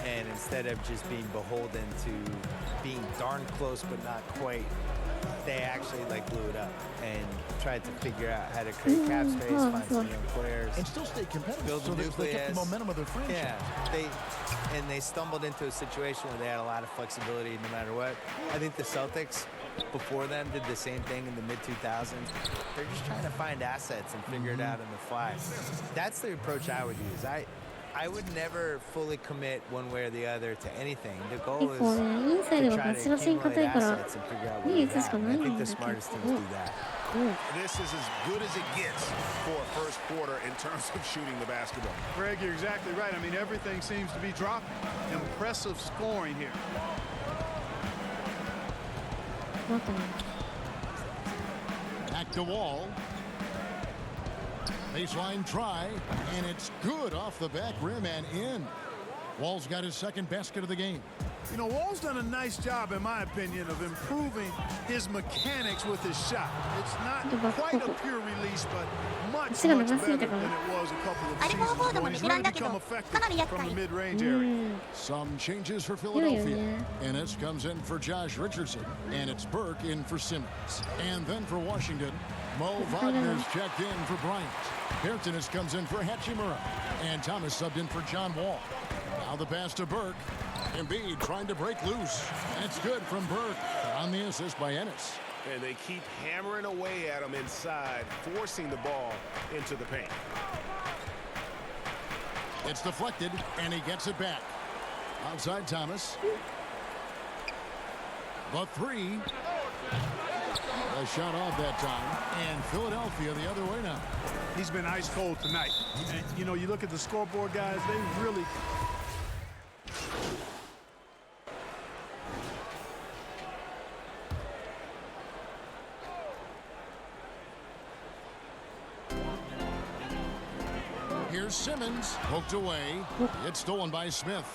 And instead of just being beholden to being darn close but not quite, they actually blew it up and tried to figure out how to create cap space, find some young players, and still stay competitive. Build So they kept the momentum of their franchise. Yeah, they stumbled into a situation where they had a lot of flexibility no matter what. I think the Celtics before them did the same thing in the mid-2000s. They're just trying to find assets and figure it out on the fly. That's the approach I would use. I would never fully commit one way or the other to anything. The goal is to try to accumulate assets and figure out what you have. And I think the smartest teams do that. This is as good as it gets for a first quarter in terms of shooting the basketball. Greg, you're exactly right. I mean, everything seems to be dropping. Impressive scoring here. Back to Wall. Baseline try, and it's good off the back rim and in. Wall's got his second basket of the game. You know, Wall's done a nice job, in my opinion, of improving his mechanics with his shot. It's not quite a pure release, but much better than it was a couple of seasons ago. He's really become effective from the mid-range area. Some changes for Philadelphia. Ennis comes in for Josh Richardson, and it's Burke in for Simmons. And then for Washington, Mo Wagner's checked in for Bryant. Bertanis comes in for Hachimura, and Thomas subbed in for John Wall. Now the pass to Burke. Embiid trying to break loose, and it's good from Burke on the assist by Ennis. And they keep hammering away at him inside, forcing the ball into the paint. It's deflected, and he gets it back. Outside Thomas. The three. A shot off that time, and Philadelphia the other way now. He's been ice cold tonight. And, you know, you look at the scoreboard, guys, they really... Here's Simmons, poked away. It's stolen by Smith.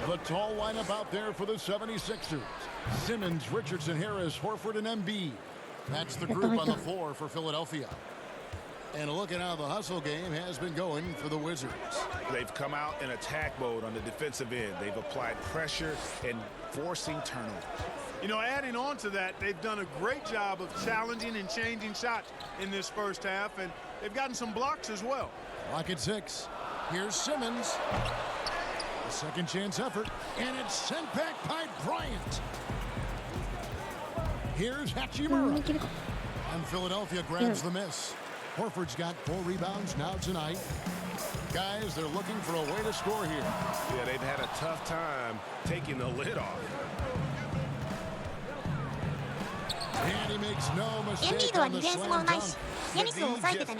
The tall lineup out there for the 76ers. Simmons, Richardson, Harris, Horford, and Embiid. That's the group on the floor for Philadelphia. And look at how the hustle game has been going for the Wizards. They've come out in attack mode on the defensive end. They've applied pressure and forcing turnovers. You know, adding on to that, they've done a great job of challenging and changing shots in this first half, and they've gotten some blocks as well. Clock at 6. Here's Simmons. A second chance effort, and it's sent back by Bryant. Here's Hachimura. And Philadelphia grabs the miss. Horford's got 4 rebounds now tonight. Guys, they're looking for a way to score here. Yeah, they've had a tough time taking the lid off. And he makes no mistake on the slam dunk. Just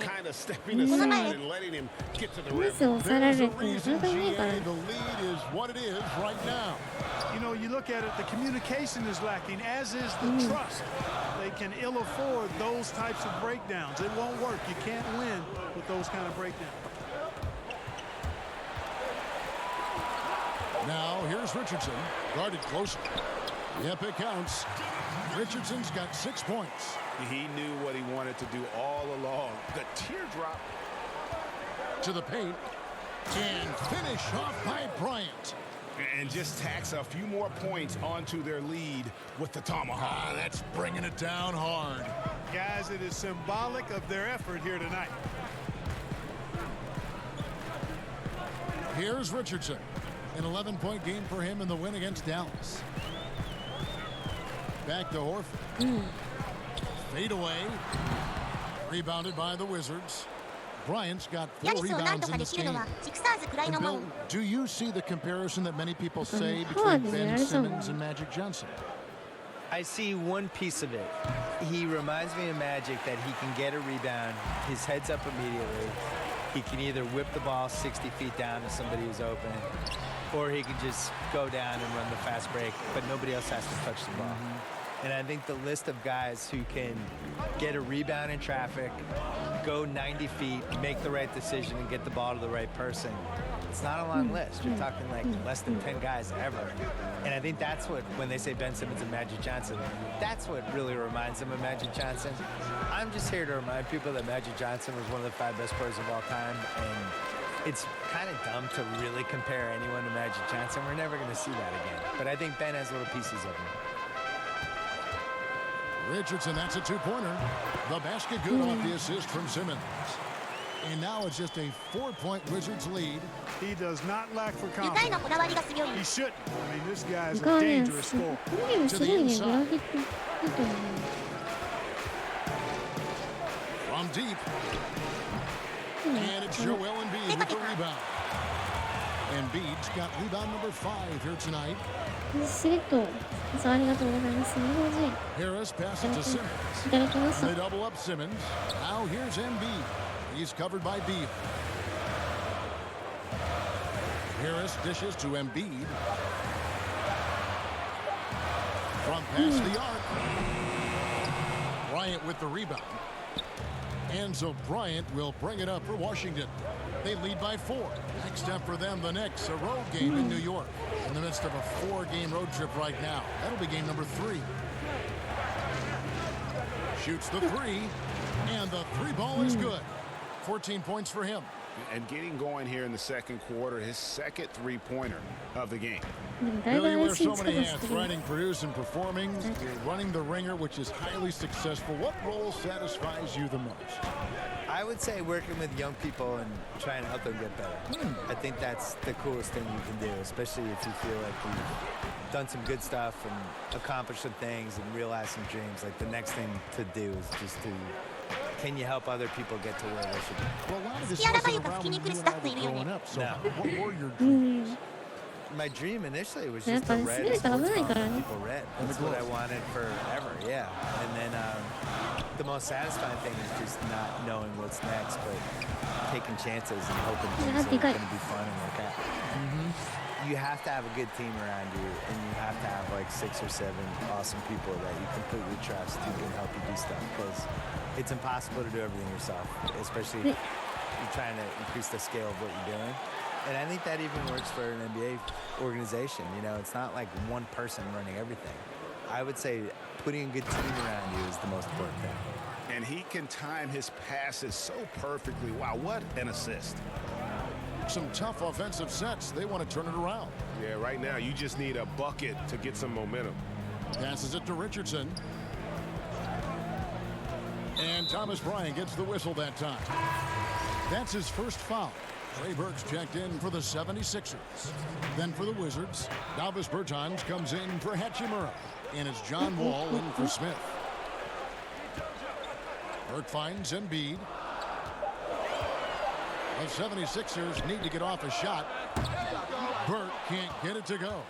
kind of stepping aside and letting him get to the rim. There's a reason, GA, the lead is what it is right now. You know, you look at it, the communication is lacking, as is the trust. They can ill afford those types of breakdowns. It won't work. You can't win with those kind of breakdowns. Now, here's Richardson, guarded closely. Yep, it counts. Richardson's got 6 points. He knew what he wanted to do all along. The teardrop. To the paint. And finish off by Bryant. And just tacks a few more points onto their lead with the tomahawk. That's bringing it down hard. Guys, it is symbolic of their effort here tonight. Here's Richardson. An 11-point game for him in the win against Dallas. Back to Horford. Fade away. Rebounded by the Wizards. Bryant's got 4 rebounds in this game. And Bill, do you see the comparison that many people say between Ben Simmons and Magic Johnson? I see one piece of it. He reminds me of Magic that he can get a rebound, his head's up immediately. He can either whip the ball 60 feet down to somebody who's open, or he can just go down and run the fast break, but nobody else has to touch the ball. And I think the list of guys who can get a rebound in traffic, go 90 feet, make the right decision, and get the ball to the right person, it's not a long list. You're talking like less than 10 guys ever. And I think that's what, when they say Ben Simmons and Magic Johnson, that's what really reminds them of Magic Johnson. I'm just here to remind people that Magic Johnson was one of the 5 best players of all time. And it's kind of dumb to really compare anyone to Magic Johnson. We're never going to see that again. But I think Ben has little pieces of him. Richardson, that's a 2-pointer. The basket good off the assist from Simmons. And now it's just a 4-point Wizards lead. He does not lack for confidence. He shouldn't. I mean, this guy is a dangerous scorer. To the inside. From deep. And it's Joel Embiid with the rebound. Embiid's got rebound number 5 here tonight. Harris passes to Simmons. They double up Simmons. Now here's Embiid. He's covered by Beal. Harris dishes to Embiid. From past the arc. Bryant with the rebound. And so Bryant will bring it up for Washington. They lead by 4. Next up for them, the Knicks, a road game in New York. In the midst of a 4-game road trip right now. That'll be game number 3. Shoots the 3, and the 3-ball is good. 14 points for him. And getting going here in the second quarter, his second 3-pointer of the game. Billy, you wear so many hats, writing, producing, performing. You're running the ringer, which is highly successful. What role satisfies you the most? I would say working with young people and trying to help them get better. I think that's the coolest thing you can do, especially if you feel like you've done some good stuff and accomplished some things and realized some dreams. Like the next thing to do is just to, can you help other people get to where they should be? Well, a lot of this wasn't around when you and I were growing up, so what were your dreams? My dream initially was just to read a sports column that people read. That's what I wanted forever, yeah. And then the most satisfying thing is just not knowing what's next, but taking chances and hoping things are going to be fun and work out. You have to have a good team around you, and you have to have like 6 or 7 awesome people that you completely trust who can help you do stuff, because it's impossible to do everything yourself, especially if you're trying to increase the scale of what you're doing. And I think that even works for an NBA organization. You know, it's not like one person running everything. I would say putting a good team around you is the most important thing. And he can time his passes so perfectly. Wow, what an assist. Some tough offensive sets. They want to turn it around. Yeah, right now you just need a bucket to get some momentum. Passes it to Richardson. And Thomas Bryant gets the whistle that time. That's his first foul. Trey Burks checked in for the 76ers. Then for the Wizards, Davis Bertans comes in for Hachimura. And it's John Wall in for Smith. Burke finds Embiid. The 76ers need to get off a shot. Burke can't get it to go.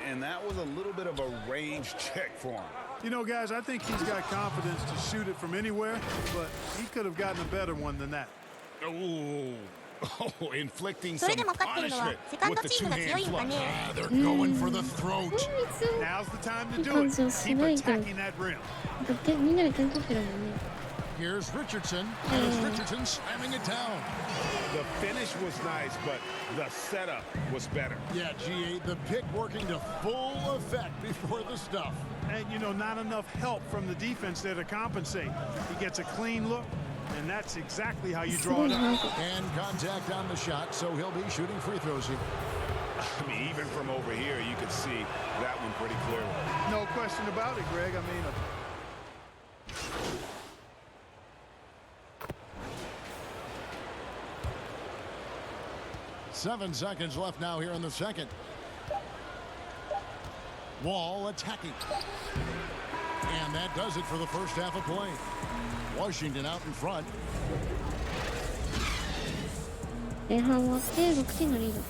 And that was a little bit of a range check for him. You know, guys, I think he's got confidence to shoot it from anywhere, but he could have gotten a better one than that. Oh, inflicting some punishment with the two-hand flush. They're going for the throat. Now's the time to do it. Keep attacking that rim. Here's Richardson, and it's Richardson slamming it down. The finish was nice, but the setup was better. Yeah, GA, the pick working to full effect before the stuff. And, you know, not enough help from the defense there to compensate. He gets a clean look, and that's exactly how you draw it up. And contact on the shot, so he'll be shooting free throws here. I mean, even from over here, you could see that one pretty clearly. No question about it, Greg. I mean, 7 seconds left now here in the second. Wall attacking. And that does it for the first half of play. Washington out in front. 前半終わって6点のリード。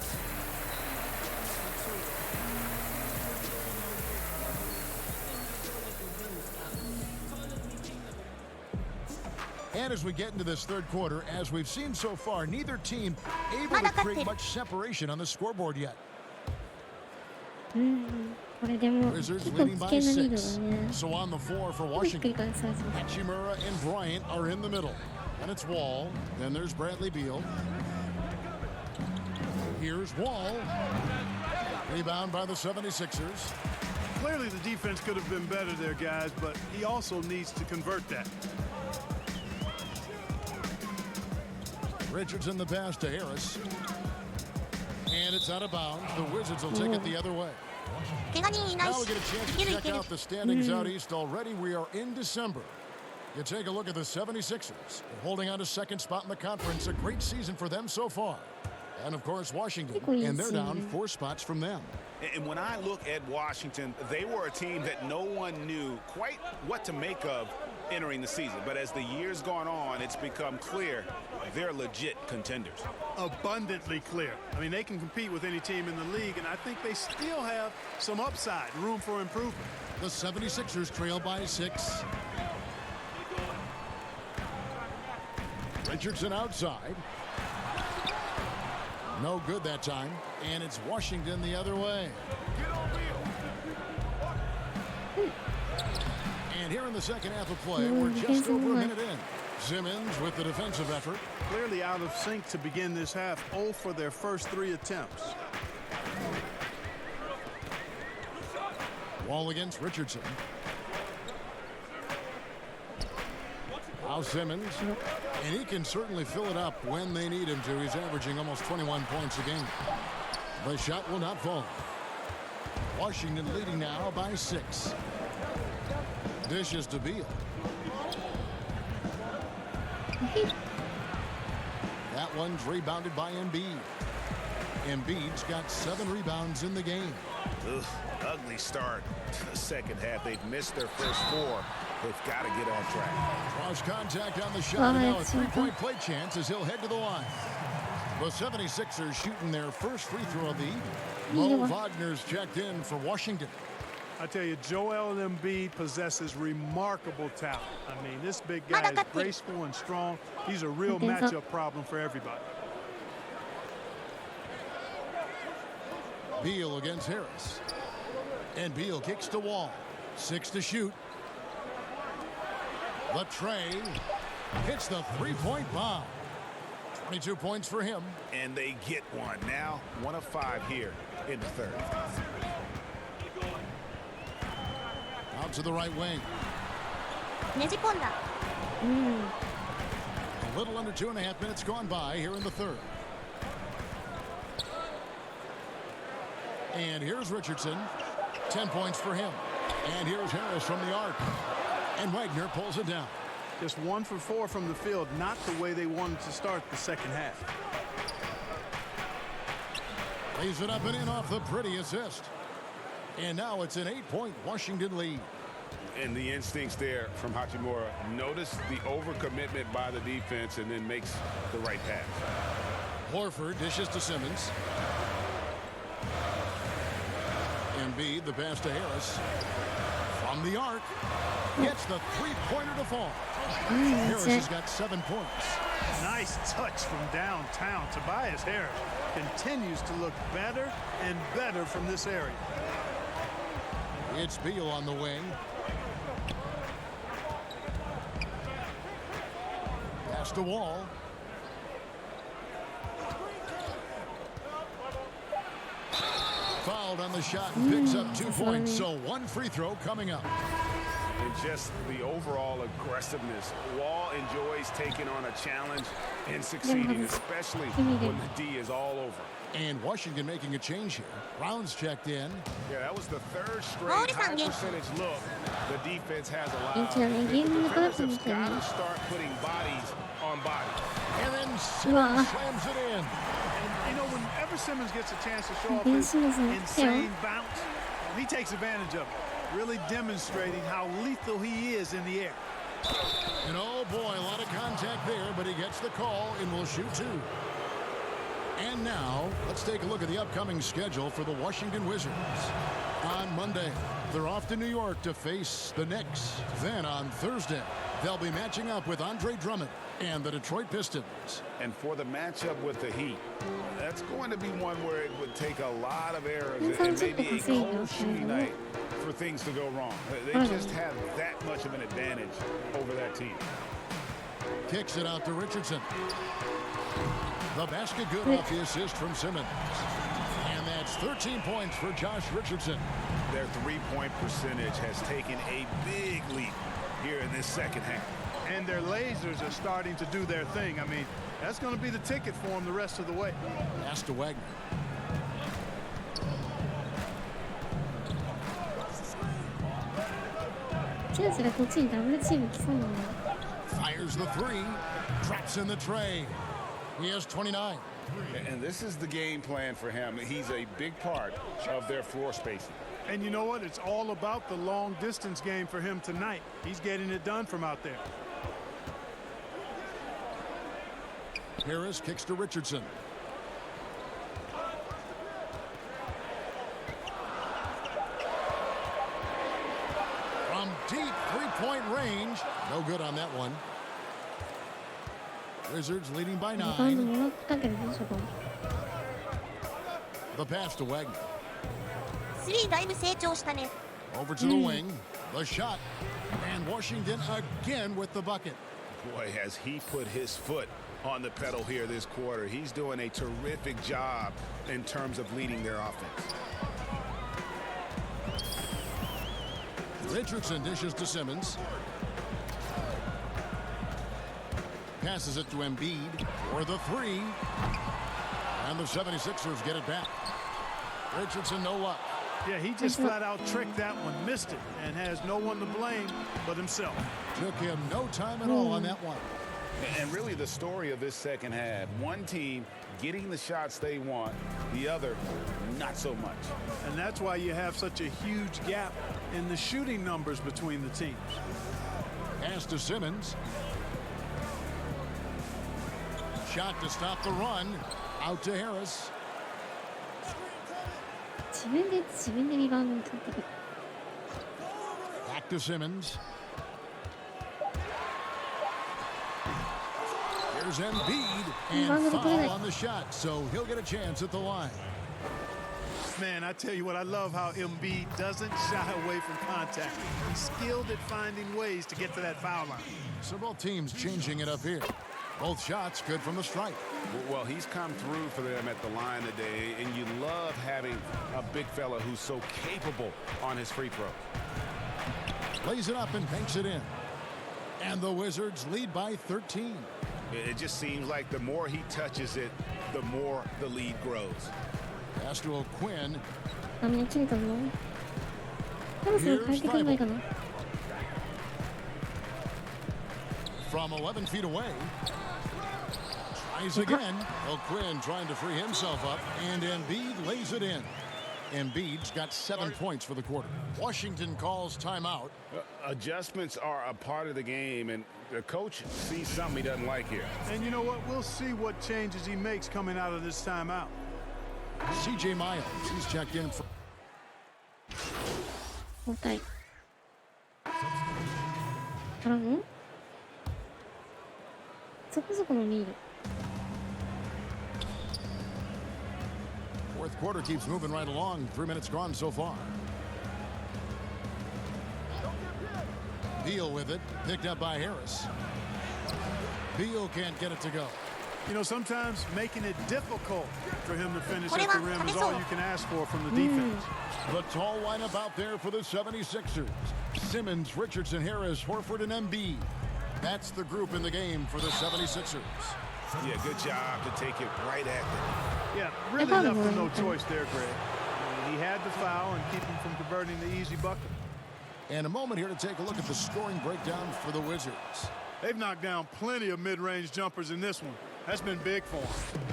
And as we get into this third quarter, as we've seen so far, neither team able to create much separation on the scoreboard yet. これでも Wizards 結構 leading 危 by 険なリード 6. だね。 So on the floor for ひっくり Washington. 返されそう。 Hachimura and Bryant are in the middle. And it's Wall. Then there's Bradley Beal. Here's Wall. Rebound by the 76ers. Clearly the defense could have been better there, guys, but he also needs to convert that. Richardson the pass to Harris. And it's out of bounds. The Wizards will take it the other way. 怪我人いないし Now we get a chance い to けるい check ける out the standings out east already. We are in December. You take a look at the 76ers. They're holding on to second spot in the conference. A great season for them so far. And of course, Washington. And they're down 4 spots from them. And when I look at Washington, they were a team that no one knew quite what to make of entering the season. But as the years gone on, it's become clear they're legit contenders. Abundantly clear. I mean, they can compete with any team in the league, and I think they still have some upside, room for improvement. The 76ers trail by 6. Richardson outside. No good that time. And it's Washington the other way. And here in the second half of play, we're just over a minute in. Simmons with the defensive effort. Clearly out of sync to begin this half. 0 for their first 3 attempts. Wall against Richardson. Now Simmons. And he can certainly fill it up when they need him to. He's averaging almost 21 points a game. The shot will not fall. Washington leading now by 6. Dishes to Beal. That one's rebounded by Envied. Embiid's got 7 rebounds in the game. Ugh, ugly start to the second half. They've missed their first 4. They've got to get off track. Cross contact on the shot. And now a 3-point play chance as he'll head to the line. The 76ers shooting their first free throw of the evening. Mo Wagner's checked in for Washington. I tell you, Joel Embiid possesses remarkable talent. I mean, this big guy is graceful and strong. He's a real matchup problem for everybody. Beal against Harris. And Beal kicks to Wall. 6 to shoot. The tray hits the 3-point bomb. 22 points for him. And they get one. Now 1 of 5 here in the third. Out to the right wing. ねじ込んだ A little under 2.5 minutes gone by here in the third. And here's Richardson. 10 points for him. And here's Harris from the arc. And Wagner pulls it down. Just 1 for 4 from the field, not the way they wanted to start the second half. Lays it up and in off the pretty assist. And now it's an 8-point Washington lead. And the instincts there from Hachimura. Notice the overcommitment by the defense and then makes the right pass. Horford dishes to Simmons. Embiid, the pass to Harris. From the arc. Gets the 3-pointer to fall. Harris has got 7 points. Nice touch from downtown. Tobias Harris continues to look better and better from this area. It's Beal on the wing. Pass to Wall. Fouled on the shot and picks up 2 points. So 1 free throw coming up. And just the overall aggressiveness. Wall enjoys taking on a challenge and succeeding, especially when the D is all over. And Washington making a change here. Brown's checked in. Yeah, that was the 3rd straight high percentage look the defense has allowed. The defenders have got to start putting bodies on bodies. And then Simmons slams it in. And, you know, whenever Simmons gets a chance to show off his insane bounce, he takes advantage of it, really demonstrating how lethal he is in the air. And oh boy, a lot of contact there, but he gets the call and will shoot two. And now, let's take a look at the upcoming schedule for the Washington Wizards. On Monday, they're off to New York to face the Knicks. Then on Thursday, they'll be matching up with Andre Drummond and the Detroit Pistons. And for the matchup with the Heat, that's going to be one where it would take a lot of errors and maybe a cold shooting night for things to go wrong. They just have that much of an advantage over that team. Kicks it out to Richardson. The basket good off the assist from Simmons. And that's 13 points for Josh Richardson. Their three-point percentage has taken a big leap here in this second half. And their lasers are starting to do their thing. I mean, that's going to be the ticket for them the rest of the way. Pass to Wagner. Fires the three. Drops in the tray. He has 29. And this is the game plan for him. He's a big part of their floor spacing. And you know what? It's all about the long distance game for him tonight. He's getting it done from out there. Harris kicks to Richardson. From deep three-point range. No good on that one. Wizards leading by 9. The pass to Wagner. Over to the wing. The shot. And Washington again with the bucket. Boy, has he put his foot on the pedal here this quarter. He's doing a terrific job in terms of leading their offense. Richardson dishes to Simmons. Passes it to Envied for the three. And the 76ers get it back. Richardson, no luck. Yeah, he just flat out tricked that one, missed it, and has no one to blame but himself. Took him no time at all on that one. And really the story of this second half, one team getting the shots they want, the other not so much. And that's why you have such a huge gap in the shooting numbers between the teams. Pass to Simmons. Shot to stop the run. Out to Harris. Back to Simmons. Here's Envied and foul on the shot, so he'll get a chance at the line. Man, I tell you what, I love how Embiid doesn't shy away from contact. He's skilled at finding ways to get to that foul line. So both teams changing it up here. Both shots good from the stripe. Well, he's come through for them at the line today, and you love having a big fella who's so capable on his free throw. Lays it up and banks it in. And the Wizards lead by 13. It just seems like the more he touches it, the more the lead grows. Pass to O'Quinn. From 11 feet away. Tries again. O'Quinn trying to free himself up, and Embiid lays it in. Embiid's got 7 points for the quarter. Washington calls timeout. Adjustments are a part of the game, and the coach sees something he doesn't like here. And you know what? We'll see what changes he makes coming out of this timeout. CJ Miles, he's checked in for... Fourth quarter keeps moving right along. 3 minutes gone so far. Beal with it, picked up by Harris. Beal can't get it to go. You know, sometimes making it difficult for him to finish at the rim is all you can ask for from the defense. The tall lineup out there for the 76ers. Simmons, Richardson, Harris, Horford, and Embiid. That's the group in the game for the 76ers. Yeah, good job to take it right at them. Yeah, really left with no choice there, Greg. He had the foul and keep him from converting the easy bucket. And a moment here to take a look at the scoring breakdown for the Wizards. They've knocked down plenty of mid-range jumpers in this one. That's been big for them.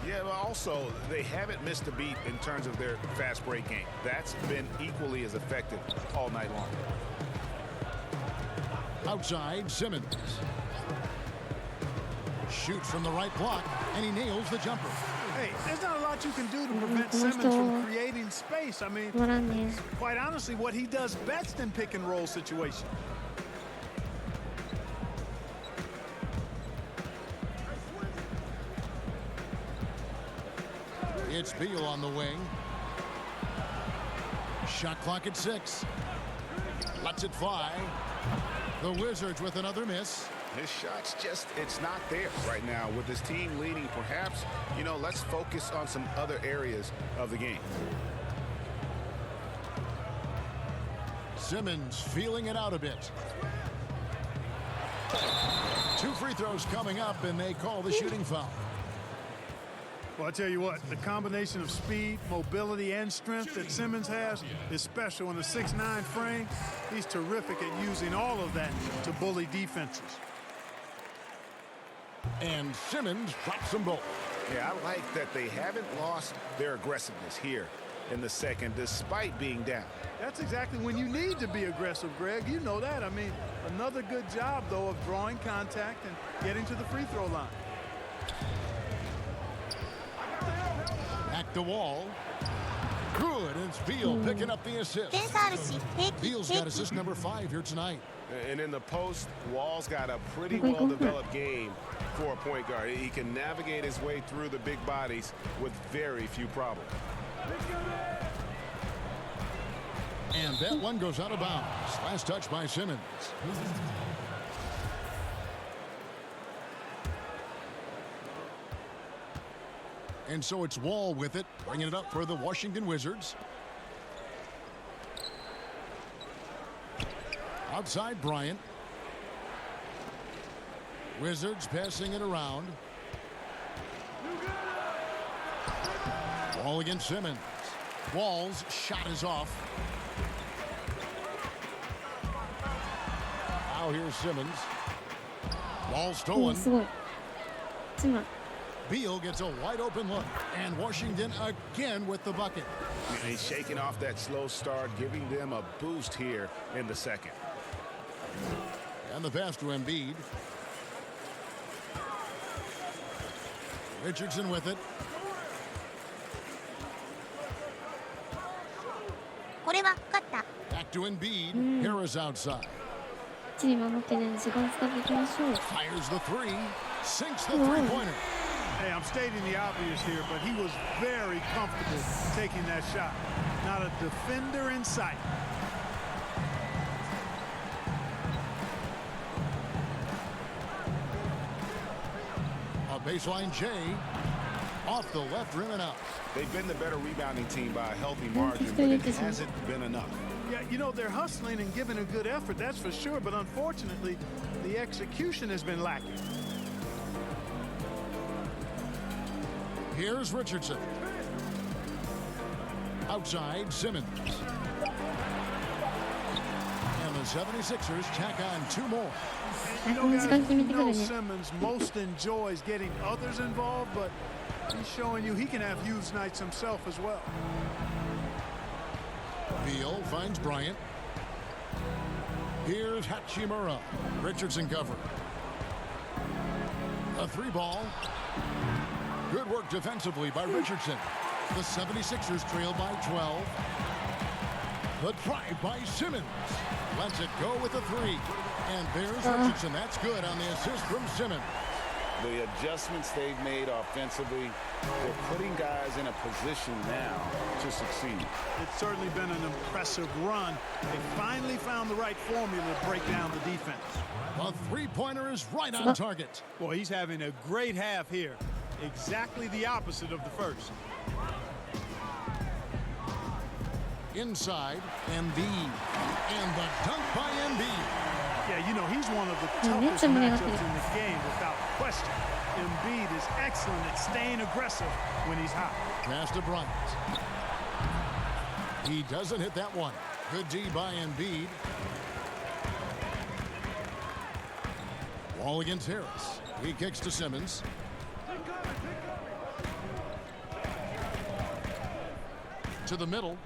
Yeah, but also, they haven't missed a beat in terms of their fast break game. That's been equally as effective all night long. Outside, Simmons. Shoots from the right block, and he nails the jumper. Hey, there's not a lot you can do to prevent Simmons from creating space. I mean, quite honestly, what he does best in pick and roll situations. It's Beal on the wing. Shot clock at 6. Lets it fly. The Wizards with another miss. His shot's just, it's not there right now. With his team leading, perhaps, you know, let's focus on some other areas of the game. Simmons feeling it out a bit. 2 free throws coming up, and they call the shooting foul. Well, I tell you what, the combination of speed, mobility, and strength that Simmons has is special in a 6'9" frame. He's terrific at using all of that to bully defenses. And Simmons drops them both. Yeah, I like that they haven't lost their aggressiveness here in the second, despite being down. That's exactly when you need to be aggressive, Greg. You know that. I mean, another good job, though, of drawing contact and getting to the free throw line. At the wall. Good, and it's Beal picking up the assist. Beal's got assist number 5 here tonight. And in the post, Wall's got a pretty well-developed game for a point guard. He can navigate his way through the big bodies with very few problems. And that one goes out of bounds. Last touch by Simmons. And so it's Wall with it, bringing it up for the Washington Wizards. Outside Bryant. Wizards passing it around. Wall against Simmons. Wall's shot is off. Now here's Simmons. Ball stolen. Beal gets a wide open look, and Washington again with the bucket. He's shaking off that slow start, giving them a boost here in the second. And the pass to Envied. Richardson with it. Back to Envied. Harris outside. Fires the 3. Sinks the three-pointer. Hey, I'm stating the obvious here, but he was very comfortable taking that shot. Not a defender in sight. A baseline J off the left rim and out. They've been the better rebounding team by a healthy margin, but it hasn't been enough. Yeah, you know, they're hustling and giving a good effort, that's for sure, but unfortunately, the execution has been lacking. Here's Richardson. Outside, Simmons. And the 76ers tack on 2 more. You know, Simmons most enjoys getting others involved, but he's showing you he can have huge nights himself as well. Beal finds Bryant. Here's Hachimura. Richardson covered. A 3-ball. Good work defensively by Richardson. The 76ers trail by 12. The drive by Simmons. Lets it go with a 3. And there's Richardson. That's good on the assist from Simmons. The adjustments they've made offensively, they're putting guys in a position now to succeed. It's certainly been an impressive run. They finally found the right formula to break down the defense. A 3-pointer is right on target. Boy, he's having a great half here. Exactly the opposite of the first. Inside, Envied. And the dunk by Envied. Yeah, you know, he's one of the toughest matchups in the game without question. Envied is excellent at staying aggressive when he's hot. Pass to Bryant. He doesn't hit that one. Good D by Envied. Wall against Harris. He kicks to Simmons. To the middle.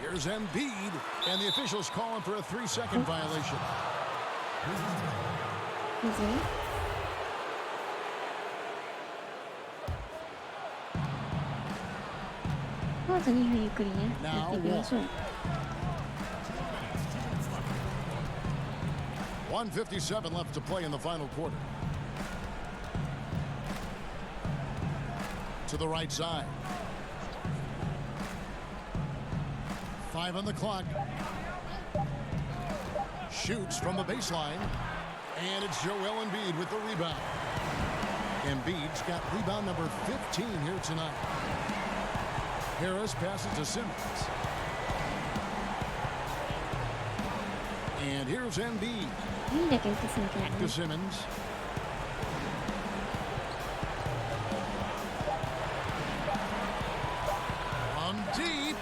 Here's Envied, and the officials calling for a 3-second violation. あと2分ゆっくりね、やってみましょう。1:57 left to play in the final quarter. To the right side. 5 on the clock. Shoots from the baseline. And it's Joel Embiid with the rebound. Embiid's got rebound number 15 here tonight. Harris passes to Simmons. And here's Envied. Back to Simmons. From deep.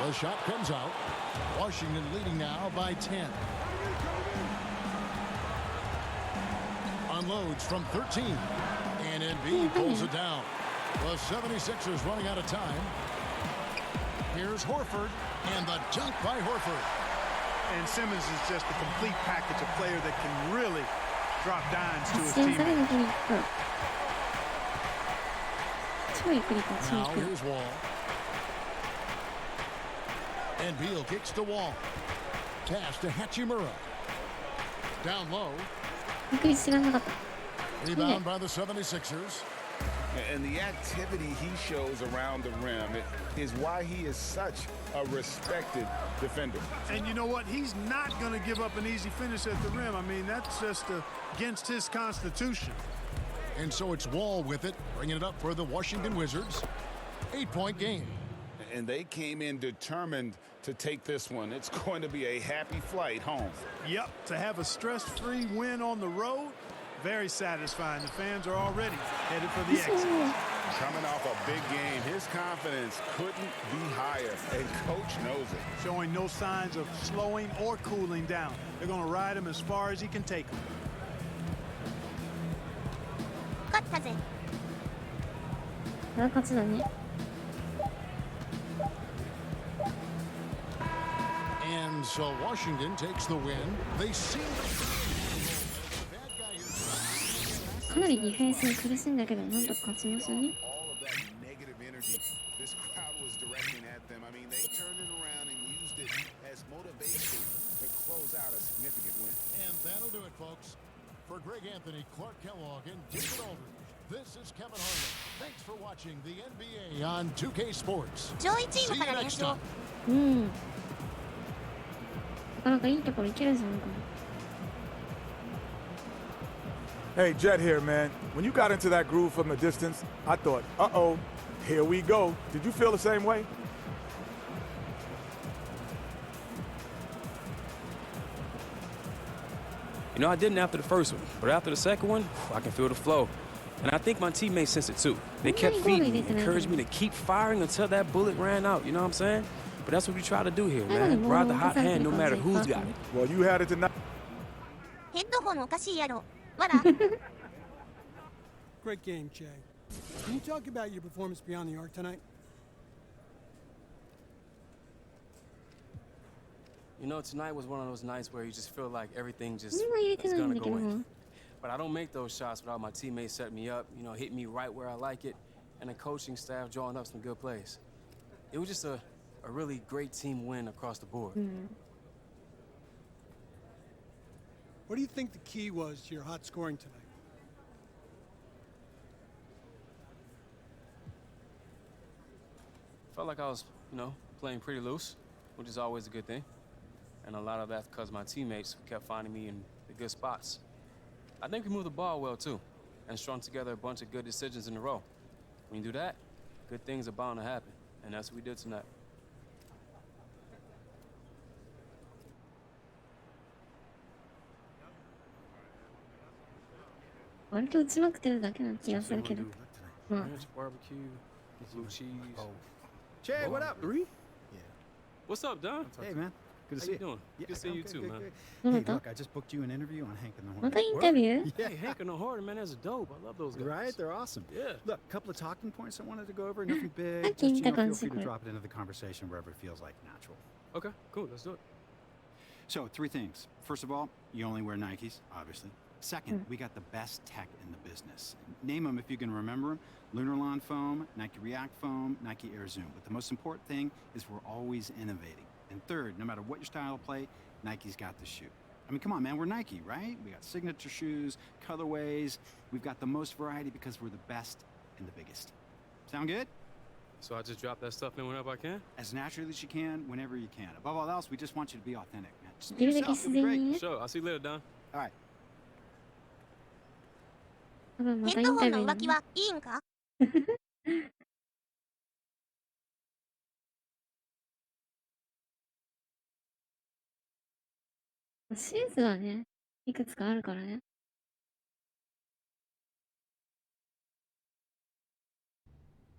The shot comes out. Washington leading now by 10. Unloads from 13. And Envied pulls it down. The 76ers running out of time. Here's Horford. And the dunk by Horford. And Simmons is just a complete package of player that can really drop dimes to his teammates. Now here's Wall. And Beal kicks to Wall. Pass to Hachimura. Down low. Rebound by the 76ers. And the activity he shows around the rim is why he is such a respected defender. And you know what? He's not going to give up an easy finish at the rim. I mean, that's just against his constitution. And so it's Wall with it, bringing it up for the Washington Wizards. 8-point game. And they came in determined to take this one. It's going to be a happy flight home. Yep, to have a stress-free win on the road, very satisfying. The fans are already headed for the exit. Coming off a big game, his confidence couldn't be higher, and coach knows it. Showing no signs of slowing or cooling down. They're going to ride him as far as he can take him. And so Washington takes the win. They seem かなりディフェンスに苦しんだけど、なんとか勝ちましたね。And that'll do it, folks. For Greg Anthony, Clark Kellogg, and David Aldridge, this is Kevin Harlan. Thanks for watching the NBA on 2K Sports. See you next time. なかなかいいところ行けるんじゃないかな。Hey, Jet here, man. When you got into that groove from the distance, I thought, uh-oh, here we go. Did you feel the same way? You know, I didn't after the first one, but after the second one, I can feel the flow. And I think my teammates sense it too. They kept feeding me, encouraged me to keep firing until that bullet ran out, you know what I'm saying? But that's what we try to do here, man. Ride the hot hand no matter who's got it. Well, you had it tonight. Great game, Jay. Can you talk about your performance beyond the arc tonight? You know, tonight was one of those nights where you just feel like everything just is gonna go in. But I don't make those shots without my teammates setting me up, you know, hitting me right where I like it, and the coaching staff drawing up some good plays. It was just a really great team win across the board. What do you think the key was to your hot scoring tonight? Felt like I was, you know, playing pretty loose, which is always a good thing. And a lot of that's because my teammates kept finding me in the good spots. I think we moved the ball well, too, and strung together a bunch of good decisions in a row. When you do that, good things are bound to happen, and that's what we did tonight. Barbecue, blue cheese. Jay, what up? What's up, Don? Hey, man. Good to see you. Doing? Good to see you too, man. Hey, look, I just booked you an interview on Hank and the Hornet. またインタビュー Yeah, Hank and the Hornet, man, that's dope. I love those guys. Right? They're awesome. Yeah. Look, a couple of talking points I wanted to go over. Nothing big. Thank Just, you, feel free to Takon. drop it into the conversation wherever it feels like natural. Okay, cool. Let's do it. So, 3 things. First of all, you only wear Nikes, obviously. Second, we got the best tech in the business. Name them if you can remember them. Lunar Lawn Foam, Nike React Foam, Nike Air Zoom. But the most important thing is we're always innovating. And third, no matter what your style of play, Nike's got the shoe. I mean, come on, man, we're Nike, right? We got signature shoes, colorways. We've got the most variety because we're the best and the biggest. Sound good? So I just drop that stuff in whenever I can? As naturally as you can, whenever you can. Above all else, we just want you to be authentic, man. Just be できるだけ yourself. 自 It'll 然 be に great. ね。 Sure, I'll see you later, Don. All right. 多分まヘたインッドホンの浮タビューに気はいいんか？シューズはね、いくつかあるからね。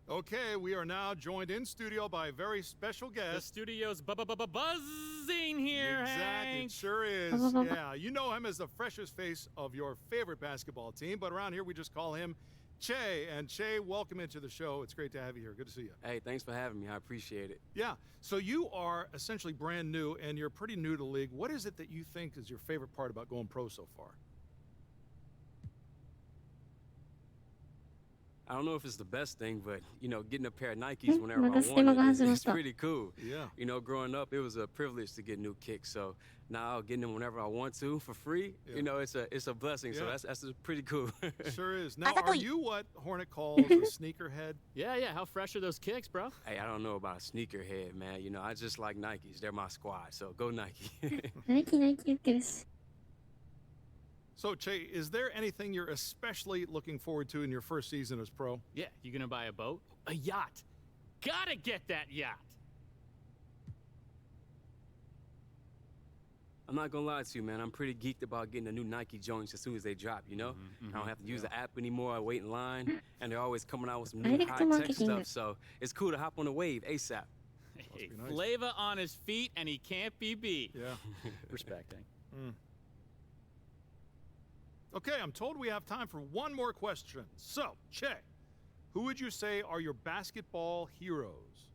Okay, we are now joined in studio by a very special The guest. studio's buzzing here, Exactly, Hank. it sure is. Ba-ba-ba-ba. Yeah, you know him as the freshest face of your favorite basketball team, but around here we just call him Che. And Che, welcome into the show. It's great to have you here. Good to see you. Hey, thanks for having me. I appreciate it. Yeah, so you are essentially brand new and you're pretty new to the league. What is it that you think is your favorite part about going pro so far? I don't know if it's the best thing, but, you know, getting a pair of Nikes whenever I またステマが want 始まっ it's た。 pretty cool. Yeah. You know, growing up, it was a privilege to get new kicks. So now getting them whenever I want to for free, Yeah. you know, it's a blessing. So Yeah. that's pretty cool. Sure is. Now, are you what Hornet calls a sneakerhead? Yeah. How fresh are those kicks, bro? Hey, I don't know about a sneakerhead, man. You know, I just like Nikes. They're my squad. So go Nike. ナイキ言ってるし。 So, Che, is there anything you're especially looking forward to in your first season as pro? Yeah, you gonna buy a boat? A yacht. Gotta get that yacht. I'm not gonna lie to you, man. I'm pretty geeked about getting the new Nike joints as soon as they drop, you know? I don't have to use the app anymore. I wait in line, and they're always coming out with some new Direct high-tech marketing. stuff. So it's cool to hop on the wave ASAP. Hey, nice. Flava on his feet, and he can't be beat. Yeah. Respect, Hank. Okay, I'm told we have time for one more question. So, Che, who would you say are your basketball heroes?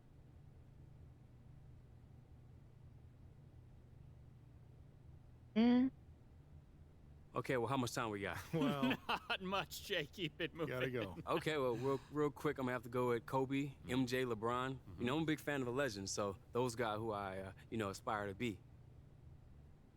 Okay, well, how much time we got? Well, Not much, Jay. Keep it moving. gotta go. Okay, well, real quick, I'm gonna have to go with Kobe, MJ, LeBron. You know, I'm a big fan of the legends, so those guys who I, aspire to be.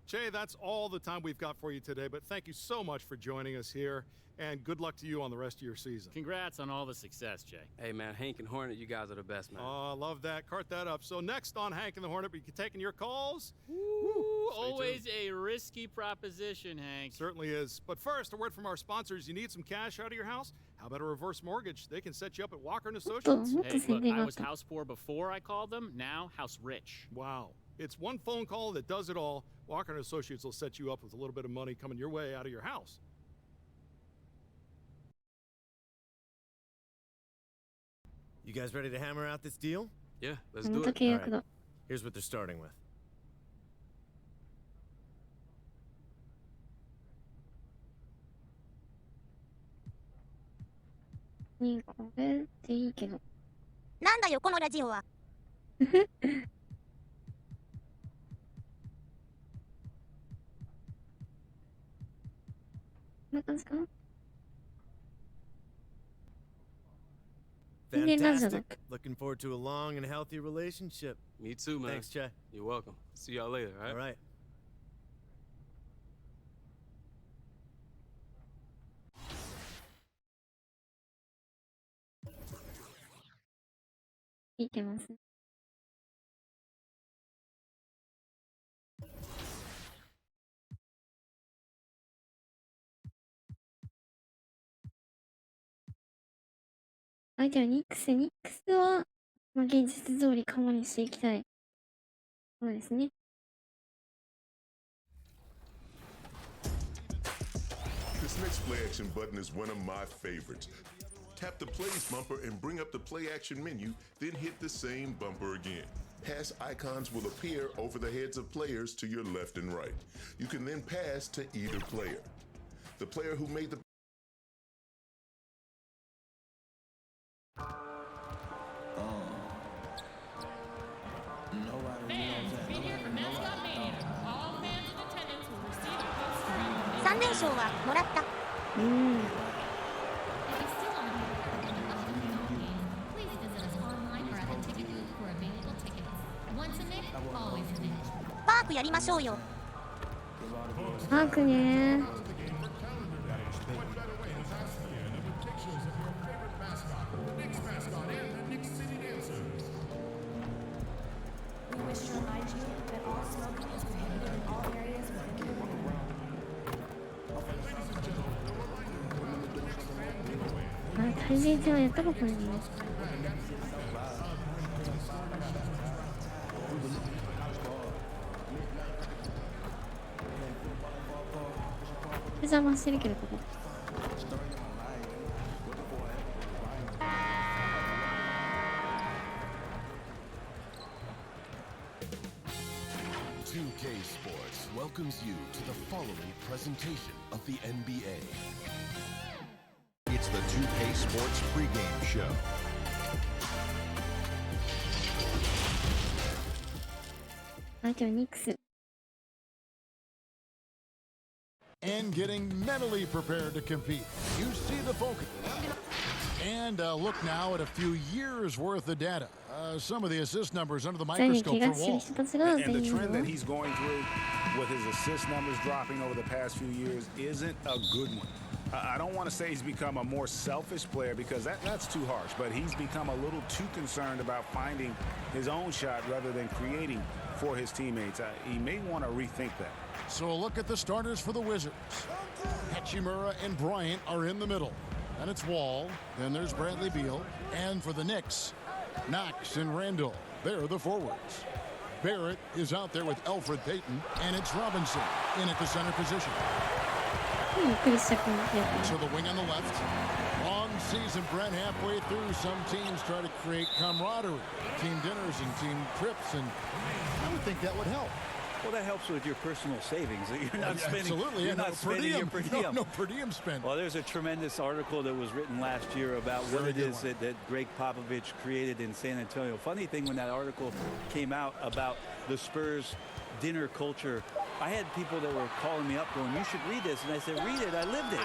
Che, that's all the time we've got for you today, but thank you so much for joining us here, and good luck to you on the rest of your season. Congrats on all the success, Jay. Hey, man, Hank and Hornet, you guys are the best, man. Oh, I love that. Cart that up. So next on Hank and the Hornet, we can taking your calls. Ooh, Stay always tuned. a risky proposition, Hank. Certainly is. But first, a word from our sponsors. You need some cash out of your house? How about a reverse mortgage? They can set you up at Walker & Associates. Hey, look, I was house poor before I called them. Now, house rich. Wow. It's one phone call that does it all. Walker & Associates will set you up with a little bit of money coming your way out of your house. You guys ready to hammer out this deal? Yeah, let's ま do た it. 契約だ。 Here's what they're starting with. にこれっていいけど。なんだよこのラジオは。こんな感じかな。全然ラジオだ。 Fantastic. Looking forward to a long and healthy relationship. Me too, man. Thanks, Che. You're welcome. See y'all later, all right? All right. 聞いてます。相手はニックス。ニックスは、まあ、現実通りカモにしていきたい。そうですね。This next play action button is one of my favorites. Tap the plays bumper and bring up the play action menu, then hit the same bumper again. Pass icons will appear over the heads of players to your left and right. You can then pass to either player. The player who made the3連勝はもらった。パークやりましょうよ。パークね。対人戦はやったことないね。邪魔してるけどここ。2K Sports welcomes you to the following presentation of the NBA. It's the 2K Sports pregame show. And getting mentally prepared to compete. You see the focus. And look now at a few years worth of data. Some of the assist numbers under the microscope for Wall. And the trend that he's going through with his assist numbers dropping over the past few years isn't a good one. I don't want to say he's become a more selfish player because that's too harsh, but he's become a little too concerned about finding his own shot rather than creating for his teammates. He may want to rethink that. So a look at the starters for the Wizards. Hachimura and Bryant are in the middle. And it's Wall. Then there's Bradley Beal. And for the Knicks, Knox and Randall. They're the forwards. Barrett is out there with Elfrid Payton. And it's Robinson in at the center position. So the wing on the left. Long season, Brent, halfway through. Some teams try to create camaraderie. Team dinners and team trips. And I would think that would help. Well, that helps with your personal savings. You're not spending. Absolutely, you're not spending your per diem. No per diem spend. Well, there's a tremendous article that was written last year about what it is that Greg Popovich created in San Antonio. Funny thing, when that article came out about the Spurs dinner culture, I had people that were calling me up going, "You should read this," and I said, "Read it. I lived it."